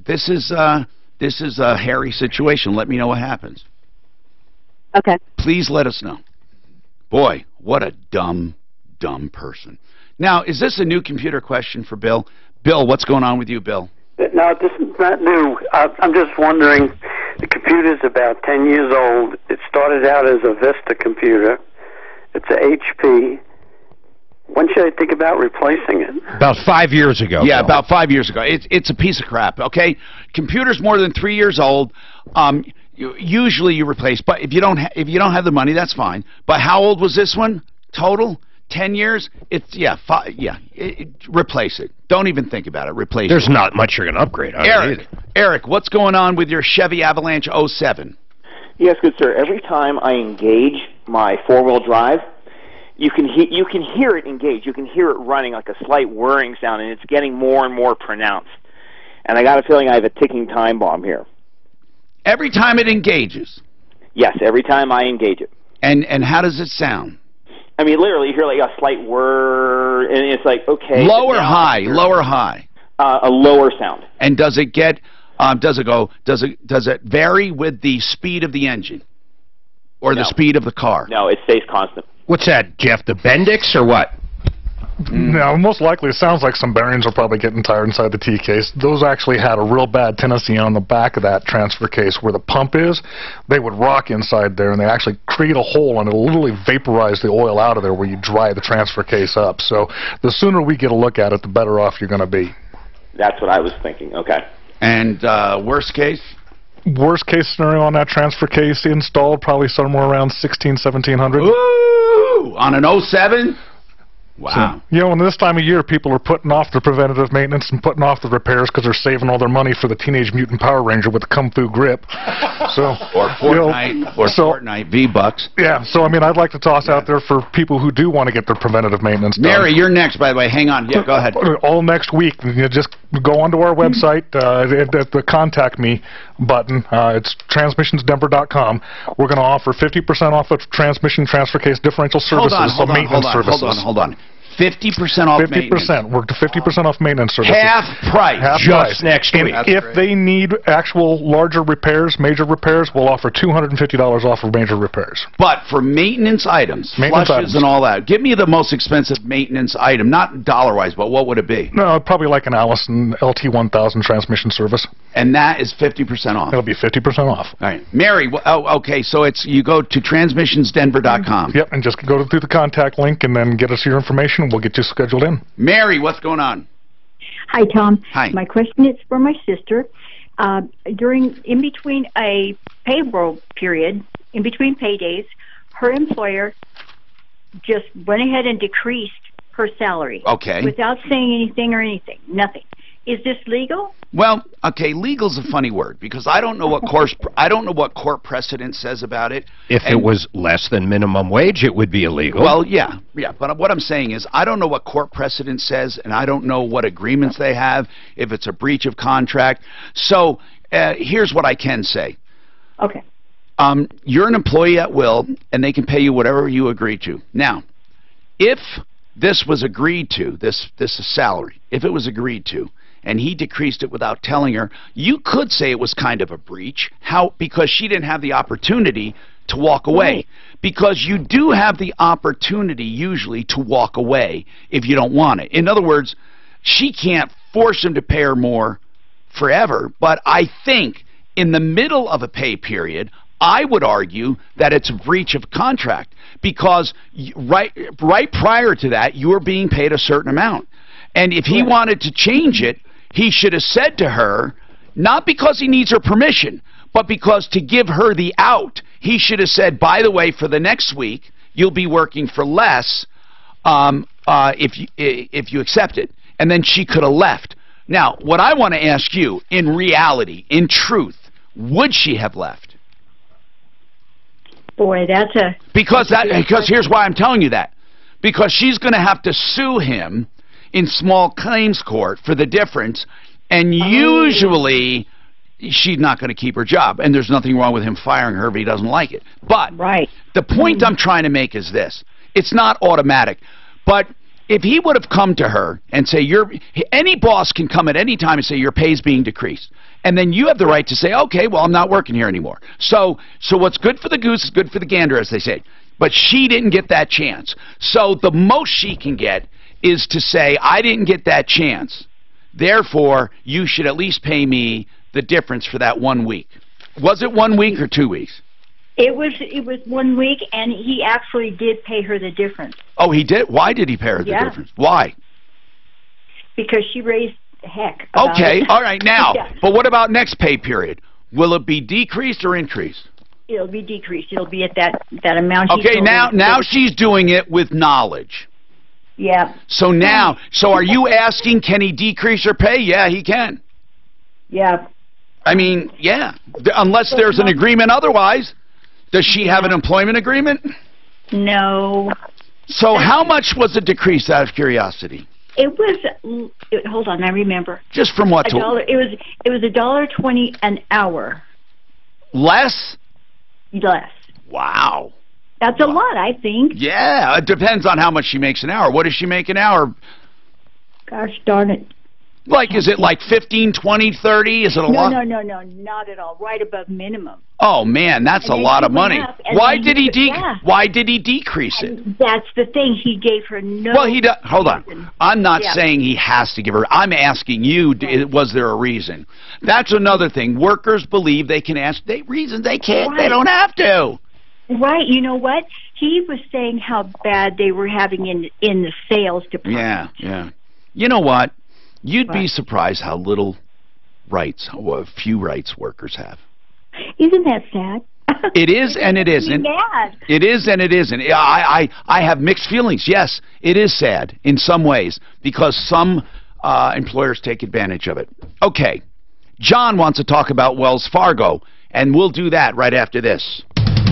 this is a hairy situation. Let me know what happens. Okay. Please let us know. Boy, what a dumb person. Now, is this a new computer question for Bill? Bill, what's going on with you, Bill? No, this is not new. I'm just wondering, the computer's about 10 years old. It started out as a Vista computer. It's a HP. When should I think about replacing it? About 5 years ago. Yeah, about 5 years ago. It's a piece of crap, okay? Computer's more than 3 years old. Usually you replace, but if you don't have the money, that's fine. But how old was this one total? 10 years? Replace it. Don't even think about it. Replace it. There's not much you're going to upgrade on it. Eric, what's going on with your Chevy Avalanche 07? Yes, good sir. Every time I engage my four-wheel drive, you can hear it engage. You can hear it running like a slight whirring sound, and it's getting more and more pronounced. And I got a feeling I have a ticking time bomb here. Every time it engages? Yes, every time I engage it. And how does it sound? I mean, literally, you hear like a slight whir, and it's like, okay. Low or high? Low or high? A lower sound. And does it get? Does it vary with the speed of the engine, or the speed of the car? No, it stays constant. What's that, Jeff? The Bendix or what? No, most likely it sounds like some bearings are probably getting tired inside the T-case. Those actually had a real bad tendency on the back of that transfer case where the pump is. They would rock inside there, and they actually create a hole, and it'll literally vaporize the oil out of there where you dry the transfer case up. So the sooner we get a look at it, the better off you're going to be. That's what I was thinking. Okay. And worst case? Worst case scenario on that transfer case installed probably somewhere around $1,700. Ooh! On an 07? Wow. So, and this time of year, people are putting off the preventative maintenance and putting off the repairs because they're saving all their money for the Teenage Mutant Power Ranger with the Kung Fu grip. So, or Fortnite V-Bucks. Yeah, so, I mean, I'd like to toss out there for people who do want to get their preventative maintenance done. Mary, you're next, by the way. Hang on. Yeah, go ahead. All next week. You just go onto our website, at the Contact Me button. It's transmissionsdenver.com. We're going to offer 50% off of transmission transfer case differential services, services. Hold on. 50% off maintenance. 50%. We're 50% off maintenance services. Half price. Just next week. If they need actual larger repairs, major repairs, we'll offer $250 off of major repairs. But for maintenance items, flushes and all that, give me the most expensive maintenance item, not dollar-wise, but what would it be? No, probably like an Allison LT1000 transmission service. And that is 50% off? It'll be 50% off. All right. Mary, okay, so you go to transmissionsdenver.com. Yep, and just go through the contact link and then get us your information. We'll get you scheduled in. Mary, what's going on? Hi, Tom. Hi. My question is for my sister. In between a payroll period, in between paydays, her employer just went ahead and decreased her salary. Okay. Without saying anything or anything. Nothing. Is this legal? Well, okay, legal's a funny word because I don't know what court precedent says about it. If it was less than minimum wage, it would be illegal. Well, yeah. But what I'm saying is I don't know what court precedent says, and I don't know what agreements they have, if it's a breach of contract. So here's what I can say. Okay. You're an employee at will, and they can pay you whatever you agree to. Now, if this was agreed to, this salary, if it was agreed to, and he decreased it without telling her, you could say it was kind of a breach. How? Because she didn't have the opportunity to walk away. Right. Because you do have the opportunity usually to walk away if you don't want it. In other words, she can't force him to pay her more forever, but I think in the middle of a pay period, I would argue that it's a breach of contract because right prior to that, you were being paid a certain amount. And if he wanted to change it, he should have said to her, not because he needs her permission, but because to give her the out, he should have said, by the way, for the next week, you'll be working for less if you accept it. And then she could have left. Now, what I want to ask you, in reality, in truth, would she have left? Boy, that's a... Because here's why I'm telling you that. Because she's going to have to sue him in small claims court for the difference, and usually she's not going to keep her job, and there's nothing wrong with him firing her if he doesn't like it. But the point I'm trying to make is this. It's not automatic. But if he would have come to her and say, any boss can come at any time and say your pay's being decreased. And then you have the right to say, okay, well, I'm not working here anymore. So what's good for the goose is good for the gander, as they say. But she didn't get that chance. So the most she can get is to say, I didn't get that chance. Therefore, you should at least pay me the difference for that 1 week. Was it 1 week or 2 weeks? It was 1 week, and he actually did pay her the difference. Oh, he did? Why did he pay her the difference? Why? Because she raised heck. Okay, all right, now. Yeah. But what about next pay period? Will it be decreased or increased? It'll be decreased. It'll be at that amount. Okay, now she's doing it with knowledge. Yeah. So now, are you asking, can he decrease her pay? Yeah, he can. Yeah. I mean, yeah. Unless there's an agreement otherwise. Does she have an employment agreement? No. So how much was it decreased, out of curiosity? It was. Hold on, I remember. Just from what? $1. It was $1.20 an hour. Less? Less. Wow. That's a lot, I think. Yeah, it depends on how much she makes an hour. What does she make an hour? Gosh darn it. Like, is it like 15, 20, 30? Is it a lot? No, not at all. Right above minimum. Oh man, that's a lot of money. Why did he decrease it? That's the thing. He gave her no. Well, hold on. I'm not saying he has to give her. I'm asking you. Was there a reason? That's another thing. Workers believe they can ask reasons. They can't. Right. They don't have to. Right. You know what? He was saying how bad they were having in the sales department. Yeah. You know what? You'd be surprised how little rights, few rights workers have. Isn't that sad? It is and it isn't. It is and it isn't. I have mixed feelings. Yes, it is sad in some ways because some employers take advantage of it. Okay, John wants to talk about Wells Fargo, and we'll do that right after this.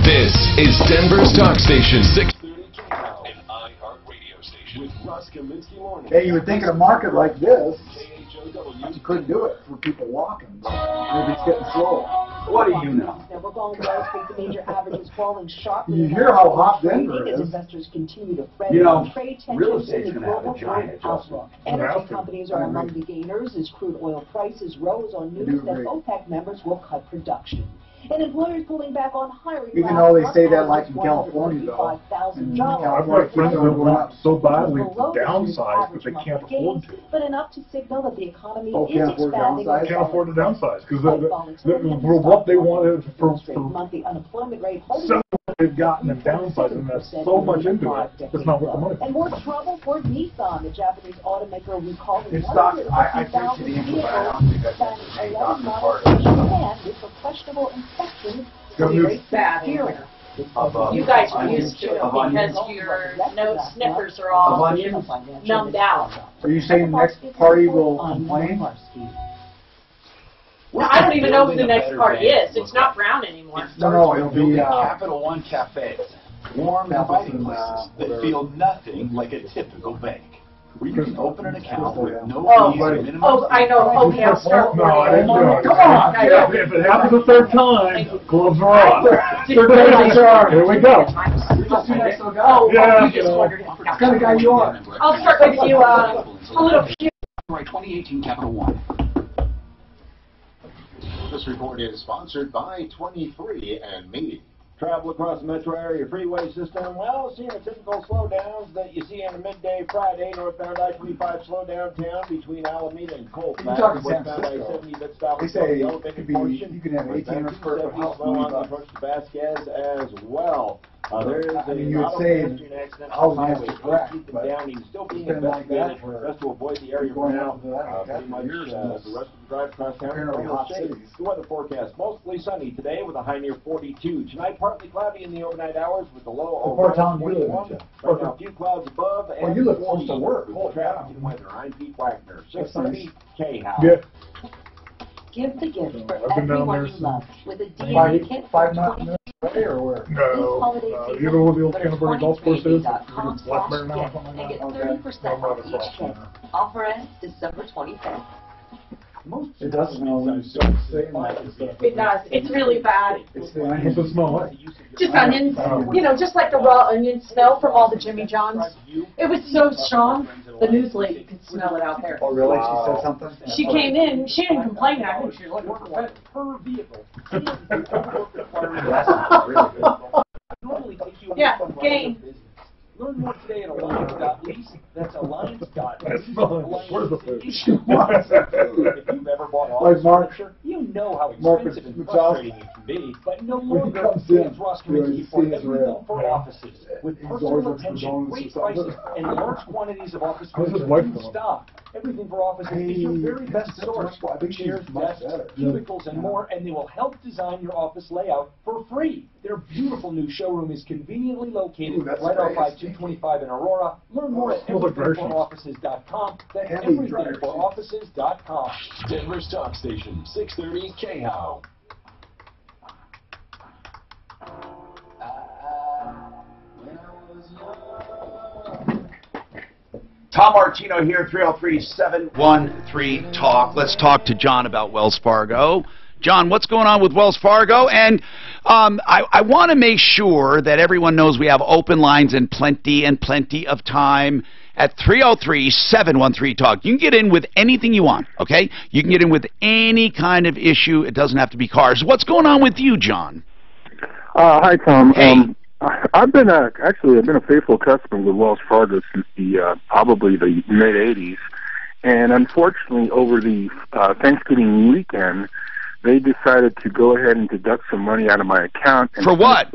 This is Denver's Talk Station 6. Hey, you would think in a market like this, you couldn't do it for people walking. Maybe it's getting slower. What do you know? We're going to Wall Street, the major averages falling sharply. You hear how hot Denver is. Investors continue to fret. Trade real estate's going to have a giant adjustment. Energy companies are among the gainers as crude oil prices rose on news that OPEC members will cut production. And employers pulling back on hiring. Even though they say that like in California, though. I've got friends that went up so badly to downsize, but they can't afford to. But enough to signal that the economy is expanding. expanding. Can't afford to downsize because for what they wanted for monthly unemployment rate. They've gotten and downsizing. That's so much into it. It's not worth the money. And more trouble for Nissan, the Japanese automaker recalling it's not. I take to the info, but I don't think that's a Dr. Park. With questionable inspections. It's bad here. You guys are used to it because your nose sniffers are all numbed out. Are you saying the next party will complain? Well, I don't even know who the next party is. It's not Brown anymore. No, it'll be Capital One Cafe. Warm, inviting places that feel nothing like a typical bank. where you can open an account with no fees or minimum. Oh, I know. Okay, I'll start. No, I didn't do it. Come on. If it happens the third time, gloves are off. Third time's a charm. Here we go. You're just too nice to a guy. Oh, yeah, you just wondered if What kind of guy you are? I'll start with you, a little cute. 2018 Capital One. This report is sponsored by 23andMe. Travel across the metro area freeway system, well, seeing the typical slowdowns that you see on a midday Friday, northbound I-25 slow downtown between Alameda and Colfax. You're talking San Westbound Francisco. I-70 bit stop They with say the it elevated could be, portion. you can have 1,800 square foot house Slow on the $20. approach to Vasquez as well. There is I mean, a you would auto say pedestrian accident all on the Highway answers correct, 8 but down. He's still being it's been like that investigated for just to avoid the area for going now. after that, Pretty much years the in rest this of the drive across town. apparently hot cities. The weather forecast, mostly sunny today with a high near 42. Tonight, partly cloudy in the overnight hours with a low of What part of town do you live 21. in? Right now, a few clouds above and Well, you live 40 close to work. with Holy traffic cow. and weather. I'm Pete Wagner, That's 630 K-House. Yeah. Give the gift for I've been down everyone there you since love with a DNA kit for 5 minutes or where? No. You know where the old Canterbury Golf Course is? Blackberry now or something and like get that? 30% off each kit. Offer ends December 25th. It does smell when you start saying that and stuff. It does. It's really bad. It's the What's it smell like? Just onions, you know, just like the raw onion smell from all the Jimmy Johns. It was so strong, the news lady could smell it out there. Oh, really? She said something? She came in, she didn't complain, I think she was looking for her vehicle. Yeah, game. Learn more today at Alliance.lease. That's Alliance.lease. Where's the food? If you've ever bought Like office Mark- furniture, you know how Mark expensive and McCall. frustrating it can be. But no When more he comes in, Ross you know, Kaminsky you for see his everything rail. for offices. With He's personal always looking for attention, donuts great or something. prices, and large quantities of office How's his furniture wife in doing? stock. Everything for offices is your very best source. I think she's Chairs, much desks, better. cubicles, and more, and they will help design your office layout for free. Their beautiful new showroom is conveniently located Ooh, that's right off nice. I-225 in Aurora. Learn more at Smells like dry everythingforoffices.com. That's Heavy dry everythingforoffices.com. Denver's Talk Station, 630 K-How. Tom Martino here, 303-713-TALK. Let's talk to John about Wells Fargo. John, what's going on with Wells Fargo? And I want to make sure that everyone knows we have open lines and plenty of time at 303-713-TALK. You can get in with anything you want, okay? You can get in with any kind of issue. It doesn't have to be cars. What's going on with you, John? Hi, Tom. Hey. I've been a faithful customer with Wells Fargo since probably the mid '80s, and unfortunately, over the Thanksgiving weekend, they decided to go ahead and deduct some money out of my account. And For what?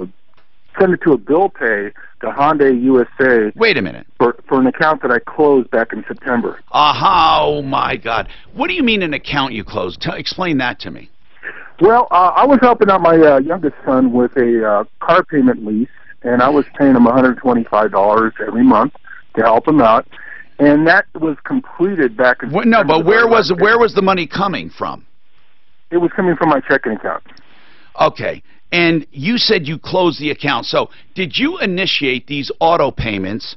Send it to a bill pay to Hyundai USA. Wait a minute. For an account that I closed back in September. Oh, my God. What do you mean an account you closed? Explain that to me. Well, I was helping out my youngest son with a car payment lease, and I was paying him $125 every month to help him out, and that was completed back in. No, but where was the money coming from? It was coming from my checking account. Okay, and you said you closed the account. So, did you initiate these auto payments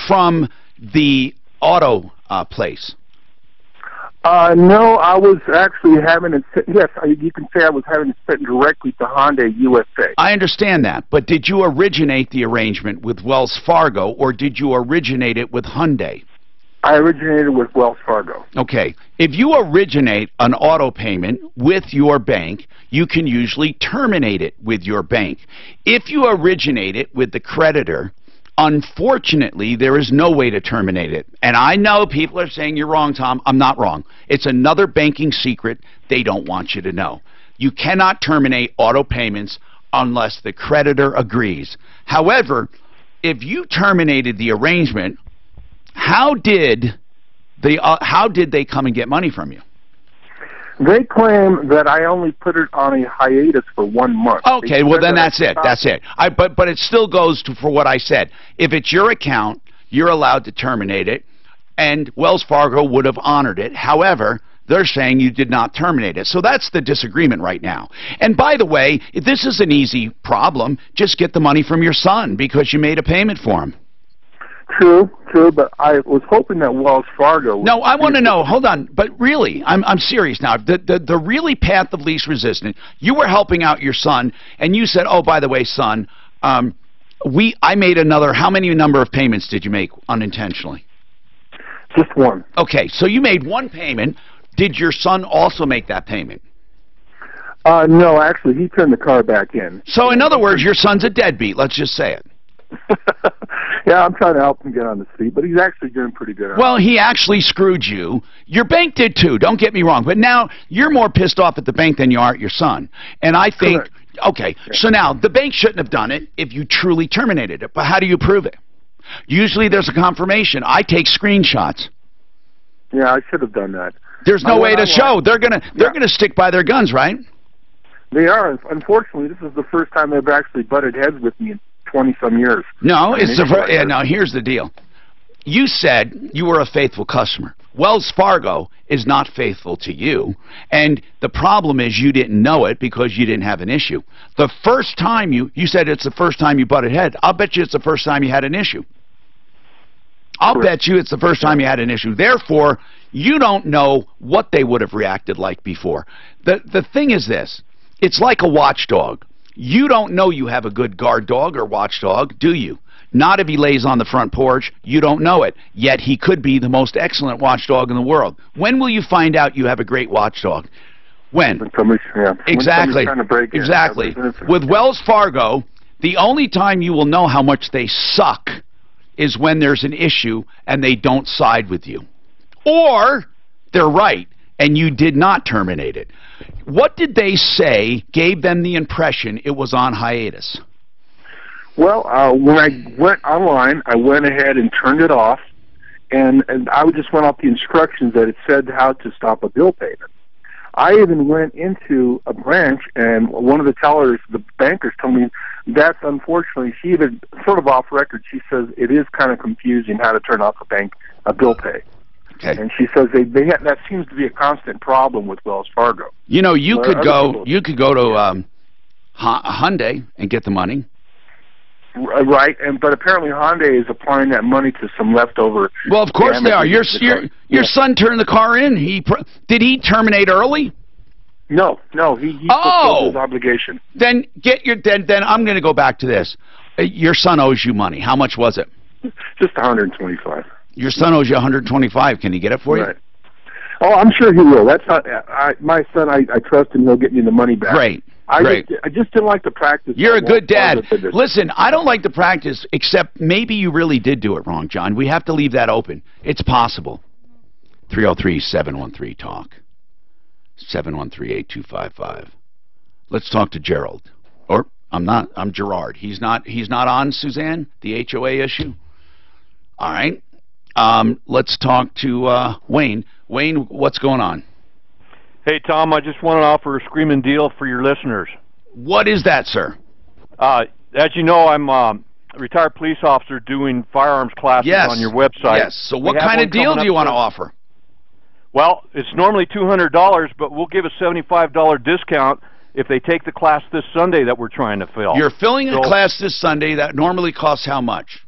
from the auto place? No, I was actually having it. Yes, you can say I was having it sent directly to Hyundai USA. I understand that, but did you originate the arrangement with Wells Fargo, or did you originate it with Hyundai? I originated with Wells Fargo. Okay. If you originate an auto payment with your bank, you can usually terminate it with your bank. If you originate it with the creditor, unfortunately, there is no way to terminate it. And I know people are saying you're wrong, Tom. I'm not wrong. It's another banking secret they don't want you to know. You cannot terminate auto payments unless the creditor agrees. However, if you terminated the arrangement, how did they come and get money from you? They claim that I only put it on a hiatus for 1 month. Okay, well then that's it. That's it. But it still goes for what I said. If it's your account, you're allowed to terminate it, and Wells Fargo would have honored it. However, they're saying you did not terminate it. So that's the disagreement right now. And by the way, this is an easy problem. Just get the money from your son because you made a payment for him. True, but I was hoping that Wells Fargo would... No, I want to know, hold on, but really, I'm serious now. The really path of least resistance, you were helping out your son, and you said, oh, by the way, son, I made another, how many number of payments did you make unintentionally? Just one. Okay, so you made one payment. Did your son also make that payment? No, actually, he turned the car back in. So, in other words, your son's a deadbeat, let's just say it. Yeah, I'm trying to help him get on his feet, but he's actually doing pretty good. Well, he actually screwed you. Your bank did too, don't get me wrong. But now you're more pissed off at the bank than you are at your son. And I think, correct. Okay, so now the bank shouldn't have done it if you truly terminated it. But how do you prove it? Usually there's a confirmation. I take screenshots. Yeah, I should have done that. There's no way to show. They're gonna stick by their guns, right? They are. Unfortunately, this is the first time they've actually butted heads with me in 20-some years. No, it's the now here's the deal. You said you were a faithful customer. Wells Fargo is not faithful to you, and the problem is you didn't know it because you didn't have an issue. The first time you said it's the first time you butted heads. I'll bet you it's the first time you had an issue. I'll bet you it's the first time you had an issue. Therefore, you don't know what they would have reacted like before. The thing is this. It's like a watchdog. You don't know you have a good guard dog or watchdog, do you? Not if he lays on the front porch. You don't know it. Yet he could be the most excellent watchdog in the world. When will you find out you have a great watchdog? When? Exactly. Exactly. With Wells Fargo, the only time you will know how much they suck is when there's an issue and they don't side with you. Or they're right and you did not terminate it. What did they say gave them the impression it was on hiatus? Well, when I went online, I went ahead and turned it off, and I just went off the instructions that it said how to stop a bill payment. I even went into a branch, and one of the tellers, the bankers, told me that's unfortunately, she even, sort of off record, she says it is kind of confusing how to turn off a bill pay. Okay. And she says that seems to be a constant problem with Wells Fargo. You know, you could go to Hyundai and get the money. Right, but apparently Hyundai is applying that money to some leftover. Well, of course they are. Your son turned the car in. Did he terminate early? No, he fulfilled his obligation. Then then I'm going to go back to this. Your son owes you money. How much was it? Just $125. Your son owes you $125. Can he get it for you? Oh, I'm sure he will. That's not my son. I trust him. He'll get me the money back. Great. I just didn't like the practice. You're a good dad. Listen, I don't like the practice, except maybe you really did do it wrong, John. We have to leave that open. It's possible. 303-713-TALK. 713-8255. Let's talk to Gerald. Or I'm Gerard. He's not on, Suzanne, the HOA issue. All right. Let's talk to Wayne. Wayne, what's going on? Hey, Tom, I just want to offer a screaming deal for your listeners. What is that, sir? As you know, I'm a retired police officer doing firearms classes on your website. Yes. So what kind of deal do you want to offer? Well, it's normally $200, but we'll give a $75 discount if they take the class this Sunday that we're trying to fill. You're filling a class this Sunday that normally costs how much?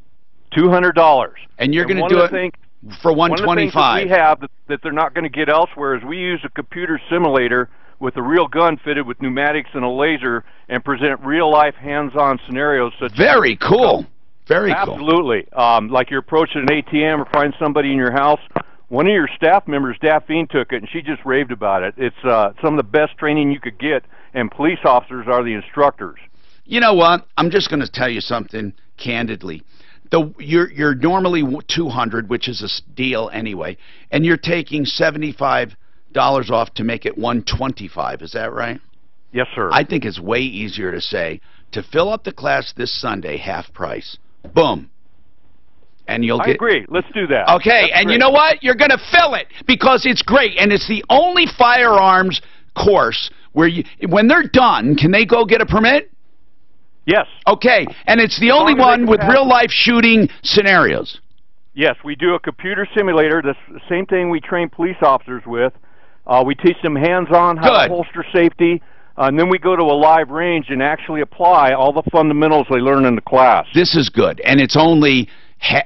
$200. And you're going to do it for $125. One of the things that we have that they're not going to get elsewhere is we use a computer simulator with a real gun fitted with pneumatics and a laser and present real-life hands-on scenarios. Very cool. Very cool. Absolutely. Like you're approaching an ATM or find somebody in your house. One of your staff members, Daphne, took it, and she just raved about it. It's some of the best training you could get, and police officers are the instructors. You know what? I'm just going to tell you something candidly. You're normally $200, which is a deal anyway, and you're taking $75 off to make it $125. Is that right? Yes, sir. I think it's way easier to say to fill up the class this Sunday, half price. Boom. And you'll get. I agree. Let's do that. Okay, and you know what? You're going to fill it because it's great, and it's the only firearms course where when they're done, can they go get a permit? Yes. Okay, and it's the only one with real-life shooting scenarios. Yes, we do a computer simulator, the same thing we train police officers with. We teach them hands-on how to holster safety, and then we go to a live range and actually apply all the fundamentals they learn in the class. This is good, and it's only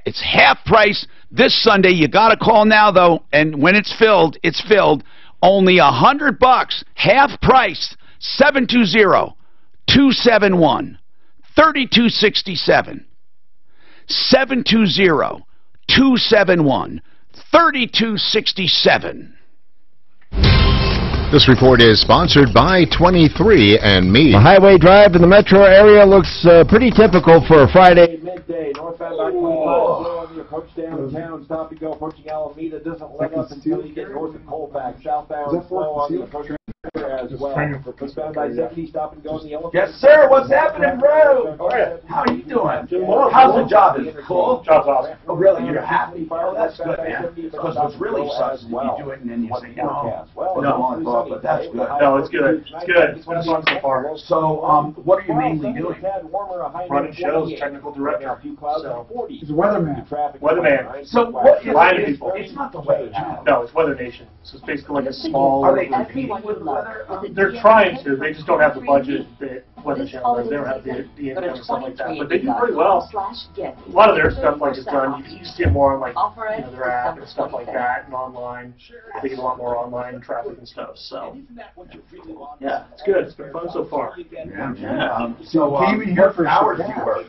It's half price this Sunday. You got to call now, though, and when it's filled, it's filled. Only $100, half price. 720-271-3267. 720-271-3267. This report is sponsored by 23andMe. The highway drive in the metro area looks pretty typical for a Friday. Midday, northbound I-25 on the approach downtown, stop and go, approaching Alameda, doesn't let up until you get north of Colfax. Southbound slow on the approach as well. Westbound I-70, stop and go in the Elephant. Yes, sir. What's happening, bro? How are you doing? How's the job? Is it cool? Job's awesome. Oh, really? You're happy? Oh, that's good, man. Because what's really sucks is if you do it and then you say, no, but that's good. No, it's good. It's good. It's been fun so far. So, what are you mainly doing? Running shows, technical director. So, he's a weatherman. Weatherman. So, what is Lying to it? people. It's not the Weather Channel. No, it's Weather Nation. So it's basically like a small. Are they competing with the weather? They're trying to. They just don't have the budget that Weather Channel does. They don't have the income and stuff like that. But they do pretty well. A lot of their stuff like is done. You see it more on like their app and stuff like that, and online. They get a lot more online traffic and stuff. So yeah, it's good. It's been fun so far. Yeah. So what hours do you work?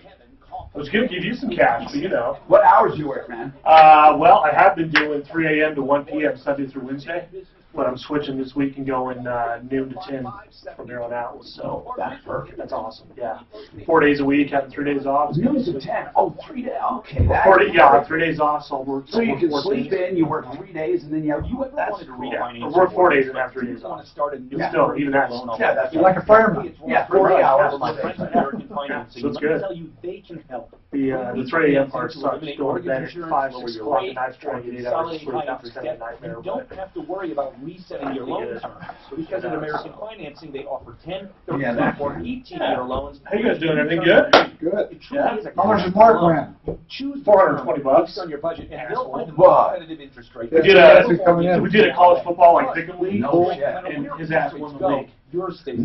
I was going to give you some cash, but you know. What hours do you work, man? Well, I have been doing 3 a.m. to 1 p.m. Sunday through Wednesday, but I'm switching this week and going noon to 10 from here on out. So that's perfect. That's awesome. Yeah, 4 days a week, having 3 days off. Noon to 10. Oh, 3 days. Okay. Yeah, I have 3 days off, so I'll work. So you can sleep in. You work 3 days, and then you have. That's cool. I work 4 days and have 3 days off. Still, even that's that's like a fireman. Yeah, 40 hours. So it's good. The 3 a.m. part sucks. Going to bed at 5, 6 o'clock at night, trying to get 8 hours of sleep after kind of a nightmare. You don't have to worry about resetting your loan term. Because at American Financing, they offer 10, 13, or 18-year loans. How you guys doing? Everything good? Good. Yeah. How much is Mark rent? Choose $420 based on your budget, and they'll find the most competitive interest rate. We did a college football like pick'em league, and his ass won the league. Your state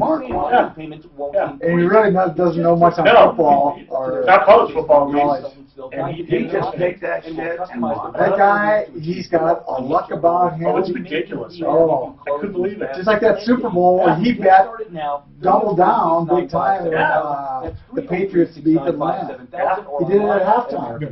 payments won't and he really doesn't know much on football or not college football. And he just take that shit and that guy, he's got a luck about him. Oh, it's ridiculous. Oh, I couldn't believe that. Just like that Super Bowl where he bet double down big time when the Patriots beat the Lions. He did it at halftime. They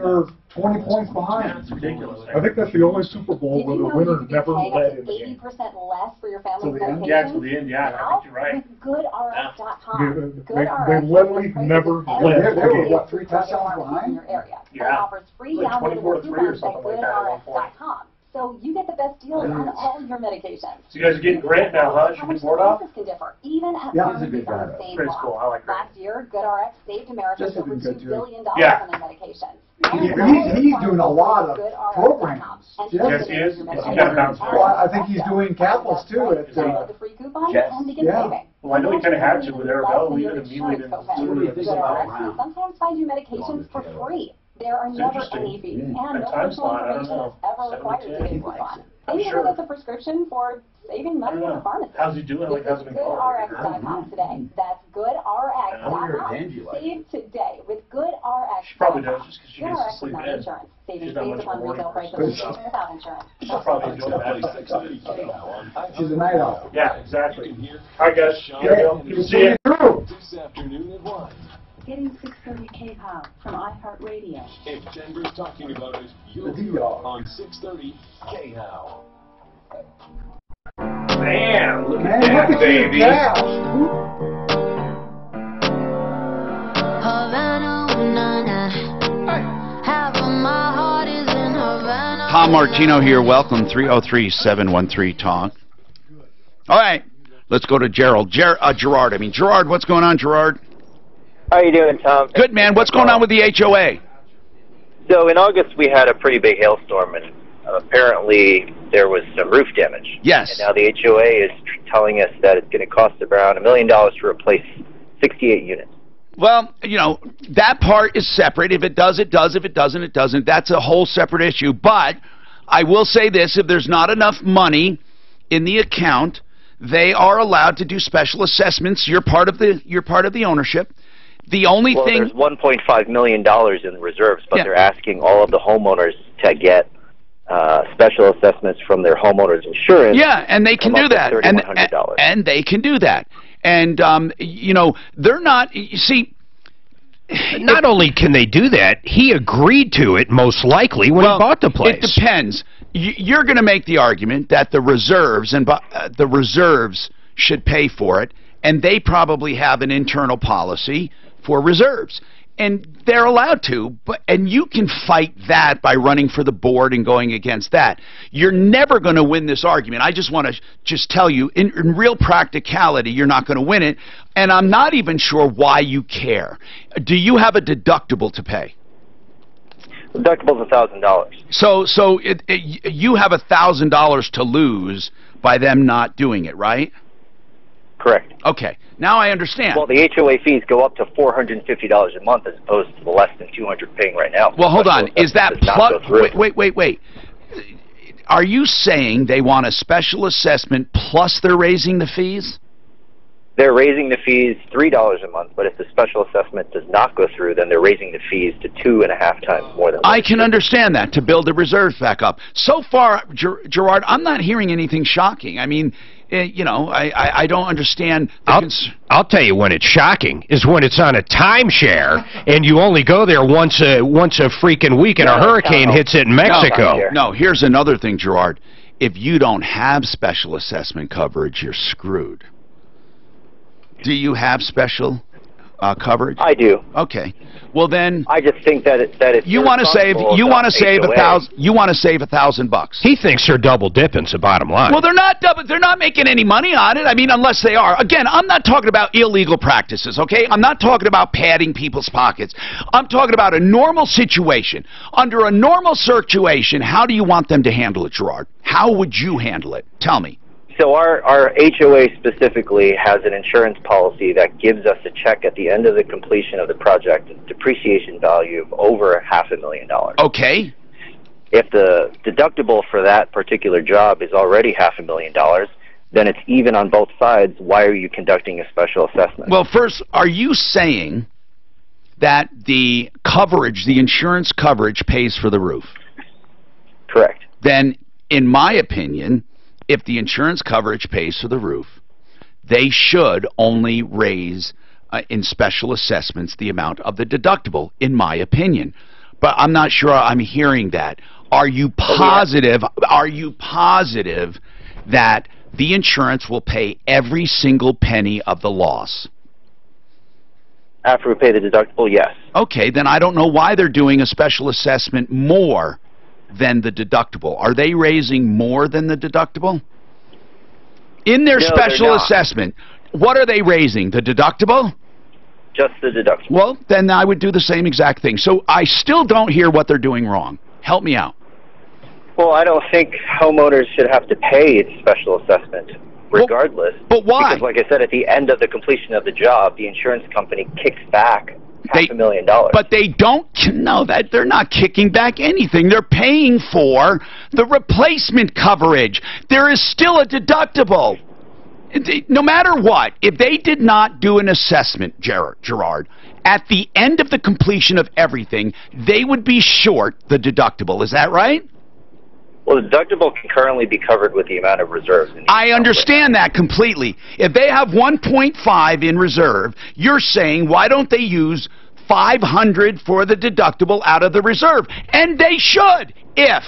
were 20 points behind. It's ridiculous. I think that's the only Super Bowl where the winner never led in the game. 80% less for your family's medication. Yeah, to the end. Yeah, I think you're right. With GoodRx.com. They literally never led. They were, what, 3 touchdowns behind? In your area. Yeah. It offers free Like downloadable 24-3 or coupons at something like that at one point. GoodRx.com. So you get the best deals on all your medications. So you guys are getting Grant now, huh? Should be bored off? Prices can differ, even at pharmacies on the same Pretty block. cool. I like Grant. Last year, GoodRx saved Americans over $2 billion on their medications. He's doing a lot of programs. Yes, he is. He's got to bounce back. Well, I think he's doing capitals too. At the free coupons and begin saving. Well, I know he kind of had to with Arabella leaving immediately. Sometimes find you medications for free. There are never any fees, and no personal information is ever required to get a coupon. Maybe that's a prescription for saving money at the pharmacy. How's he doing? Like, how's it been going? GoodRx.com today. That's GoodRx.com. Save today with GoodRx. She probably does just because she needs to GoodRx is sleep not in. insurance. Saving She's not based much upon more retail price of insurance without insurance. She'll probably enjoy that. She's a night owl. Yeah, exactly. All right, guys. Good to see you. This afternoon at 1. Getting 630 KPOW from iHeartRadio. If Denver's talking about it, you'll hear it on 630 KHOW. Man, look at that, baby. Tom Martino here. Welcome, 303-713-TALK. All right, let's go to Gerard. Gerard, what's going on, Gerard? How you doing, Tom? Good, man. What's going on with the HOA? So in August we had a pretty big hailstorm, and apparently there was some roof damage. Yes. And now the HOA is telling us that it's going to cost around $1 million to replace 68 units. Well, you know, that part is separate. If it does, it does. If it doesn't, it doesn't. That's a whole separate issue. But I will say this, if there's not enough money in the account, they are allowed to do special assessments. You're part of the ownership. The only thing... There's $1.5 million in reserves, but they're asking all of the homeowners to get special assessments from their homeowners insurance. Yeah, and they can do that. And they can do that. And, you know, they're not... You see... Not only can they do that, he agreed to it most likely when he bought the place. It depends. You're going to make the argument that the reserves should pay for it, and they probably have an internal policy for reserves. And they're allowed to, and you can fight that by running for the board and going against that. You're never going to win this argument. I just want to tell you, in real practicality, you're not going to win it, and I'm not even sure why you care. Do you have a deductible to pay? Deductible's $1,000. So you have $1,000 to lose by them not doing it, right? Correct. Okay. Now I understand. Well, the HOA fees go up to $450 a month as opposed to the less than $200 paying right now. Well, hold on. Is that plus? Wait. Are you saying they want a special assessment plus they're raising the fees? They're raising the fees $3 a month, but if the special assessment does not go through, then they're raising the fees to 2.5 times more than. I can understand that, to build the reserves back up. So far, Gerard, I'm not hearing anything shocking. I mean, you know, I don't understand. I'll tell you when it's shocking is when it's on a timeshare and you only go there once a freaking week and a hurricane hits it in Mexico. No, here's another thing, Gerard. If you don't have special assessment coverage, you're screwed. Do you have special coverage? I do. Okay. Well then, I just think that it's you want to save $1,000. He thinks they're double dipping's the bottom line. Well, they're not they're not making any money on it. I mean, unless they are. Again, I'm not talking about illegal practices, okay? I'm not talking about padding people's pockets. I'm talking about a normal situation. Under a normal situation, how do you want them to handle it, Gerard? How would you handle it? Tell me. So our HOA specifically has an insurance policy that gives us a check at the end of the completion of the project, depreciation value of over $500,000. Okay. If the deductible for that particular job is already $500,000, then it's even on both sides. Why are you conducting a special assessment? Well, first, are you saying that the coverage, the insurance coverage, pays for the roof? Correct. Then, in my opinion, if the insurance coverage pays for the roof, they should only raise in special assessments the amount of the deductible, in my opinion. But I'm not sure I'm hearing that. Are you positive? Are you positive that the insurance will pay every single penny of the loss? After we pay the deductible, yes. Okay, then I don't know why they're doing a special assessment more than the deductible. Are they raising more than the deductible? In their special assessment, what are they raising? The deductible? Just the deductible. Well, then I would do the same exact thing. So I still don't hear what they're doing wrong. Help me out. Well, I don't think homeowners should have to pay a special assessment regardless. But why? Because, like I said, at the end of the completion of the job, the insurance company kicks back $500,000. But they don't know that they're not kicking back anything. They're paying for the replacement coverage. There is still a deductible. No matter what, if they did not do an assessment, Gerard, at the end of the completion of everything, they would be short the deductible. Is that right? Well, the deductible can currently be covered with the amount of reserves. I understand that completely. If they have 1.5 in reserve, you're saying, why don't they use $500 for the deductible out of the reserve? And they should, if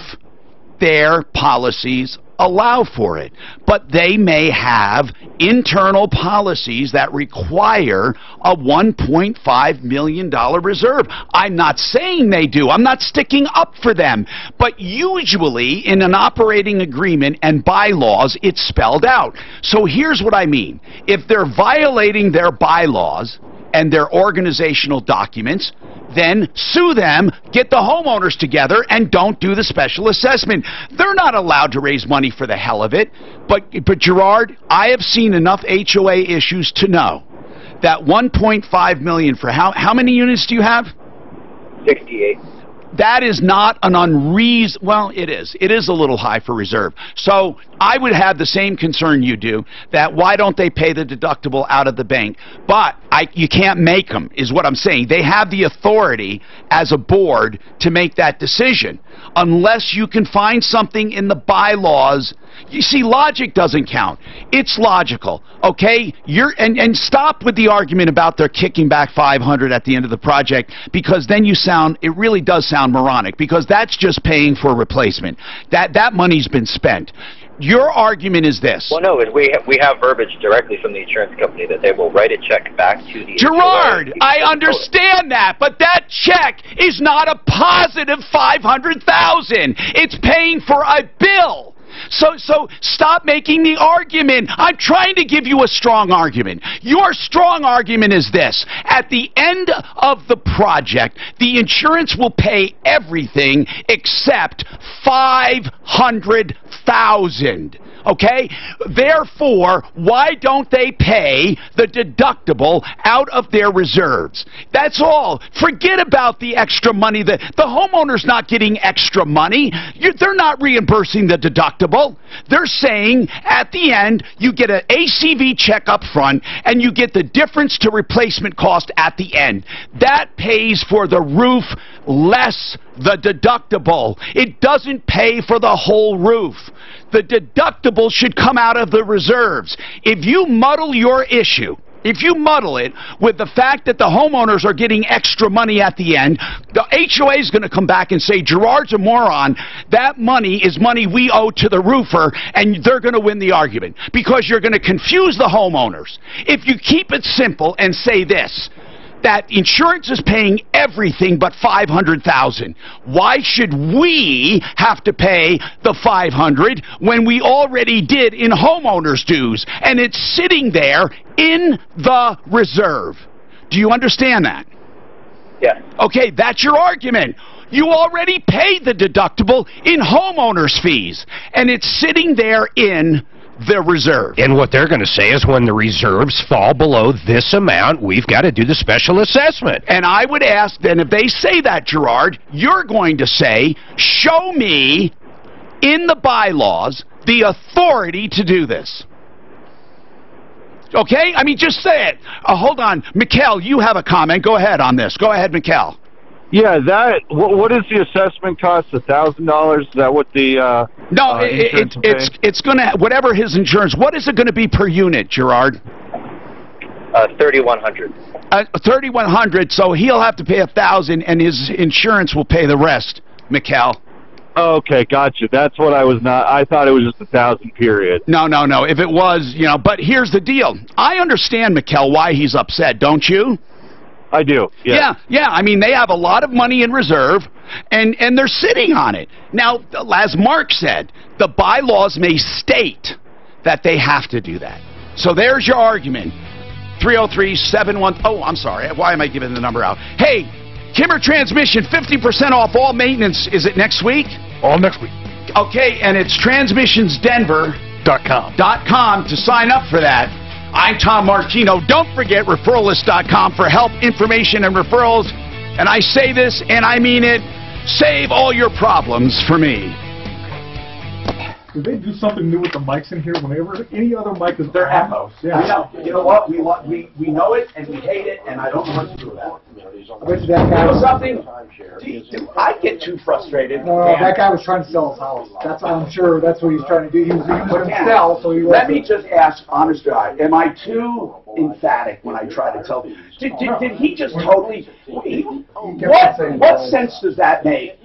their policies allow for it. But they may have internal policies that require a $1.5 million reserve. I'm not saying they do. I'm not sticking up for them. But usually in an operating agreement and bylaws, it's spelled out. So here's what I mean. If they're violating their bylaws and their organizational documents, then sue them, get the homeowners together, and don't do the special assessment. They're not allowed to raise money for the hell of it. But Gerard, I have seen enough HOA issues to know that $1.5 million for how many units do you have? 68. that is not an unreasonable, well, it is. It is a little high for reserve. So I would have the same concern you do, that why don't they pay the deductible out of the bank? But you can't make them, is what I'm saying. They have the authority as a board to make that decision, unless you can find something in the bylaws. You see, logic doesn't count. It's logical, okay? And stop with the argument about they're kicking back $500 at the end of the project, because then it really does sound moronic, because that's just paying for replacement. That money's been spent. Your argument is this. Well, no, we have verbiage directly from the insurance company that they will write a check back to the Gerard, I understand that, but that check is not a positive $500,000. It's paying for a bill. So stop making the argument. I'm trying to give you a strong argument. Your strong argument is this. At the end of the project, the insurance will pay everything except $500,000. Okay? Therefore, why don't they pay the deductible out of their reserves? That's all. Forget about the extra money. The homeowner's not getting extra money. They're not reimbursing the deductible. They're saying at the end, you get an ACV check up front, and you get the difference to replacement cost at the end. That pays for the roof less the deductible. It doesn't pay for the whole roof. The deductible should come out of the reserves. If you muddle your issue, if you muddle it with the fact that the homeowners are getting extra money at the end, the HOA is going to come back and say, Gerard's a moron. That money is money we owe to the roofer, and they're going to win the argument, because you're going to confuse the homeowners. If you keep it simple and say this, that insurance is paying everything but $500,000. Why should we have to pay the $500 when we already did in homeowners' dues, and it's sitting there in the reserve? Do you understand that? Yeah. Okay, that's your argument. You already paid the deductible in homeowners' fees, and it's sitting there in the reserve. And what they're going to say is, when the reserves fall below this amount, we've got to do the special assessment. And I would ask then, if they say that, Gerard, you're going to say, show me in the bylaws the authority to do this. Okay? I mean, just say it. Hold on. Mikkel, you have a comment. Go ahead on this. Go ahead, Mikkel. Yeah, what is the assessment cost? $1,000? Is that what the no, it's going to, whatever his insurance. What is it going to be per unit, Gerard? $3,100. $3,100. So he'll have to pay $1,000, and his insurance will pay the rest. Mikkel. Okay, gotcha. That's what I was not. I thought it was just $1,000. Period. No. If it was, But here's the deal. I understand, Mikkel, why he's upset. Don't you? I do. Yeah. I mean, they have a lot of money in reserve, and they're sitting on it. Now, as Mark said, the bylaws may state that they have to do that. So there's your argument. 303-71... Oh, I'm sorry. Why am I giving the number out? Hey, Kimmer Transmission, 50% off all maintenance. Is it next week? All next week. Okay, and it's transmissionsdenver.com to sign up for that. I'm Tom Martino. Don't forget referralist.com for help, information, and referrals. And I say this, and I mean it, save all your problems for me. Did they do something new with the mics in here? Whenever any other mic is... They're echoes. Yeah. You know what? We know it, and we hate it, and I don't know what to do about it. I bet you that guy You know something? I get too frustrated. No, that guy was trying to sell his house. I'm sure that's what he was trying to do. He was going to sell, so he was... Let me just ask, honest guy, am I too emphatic when I try to tell you? Did he just totally... What sense does that make?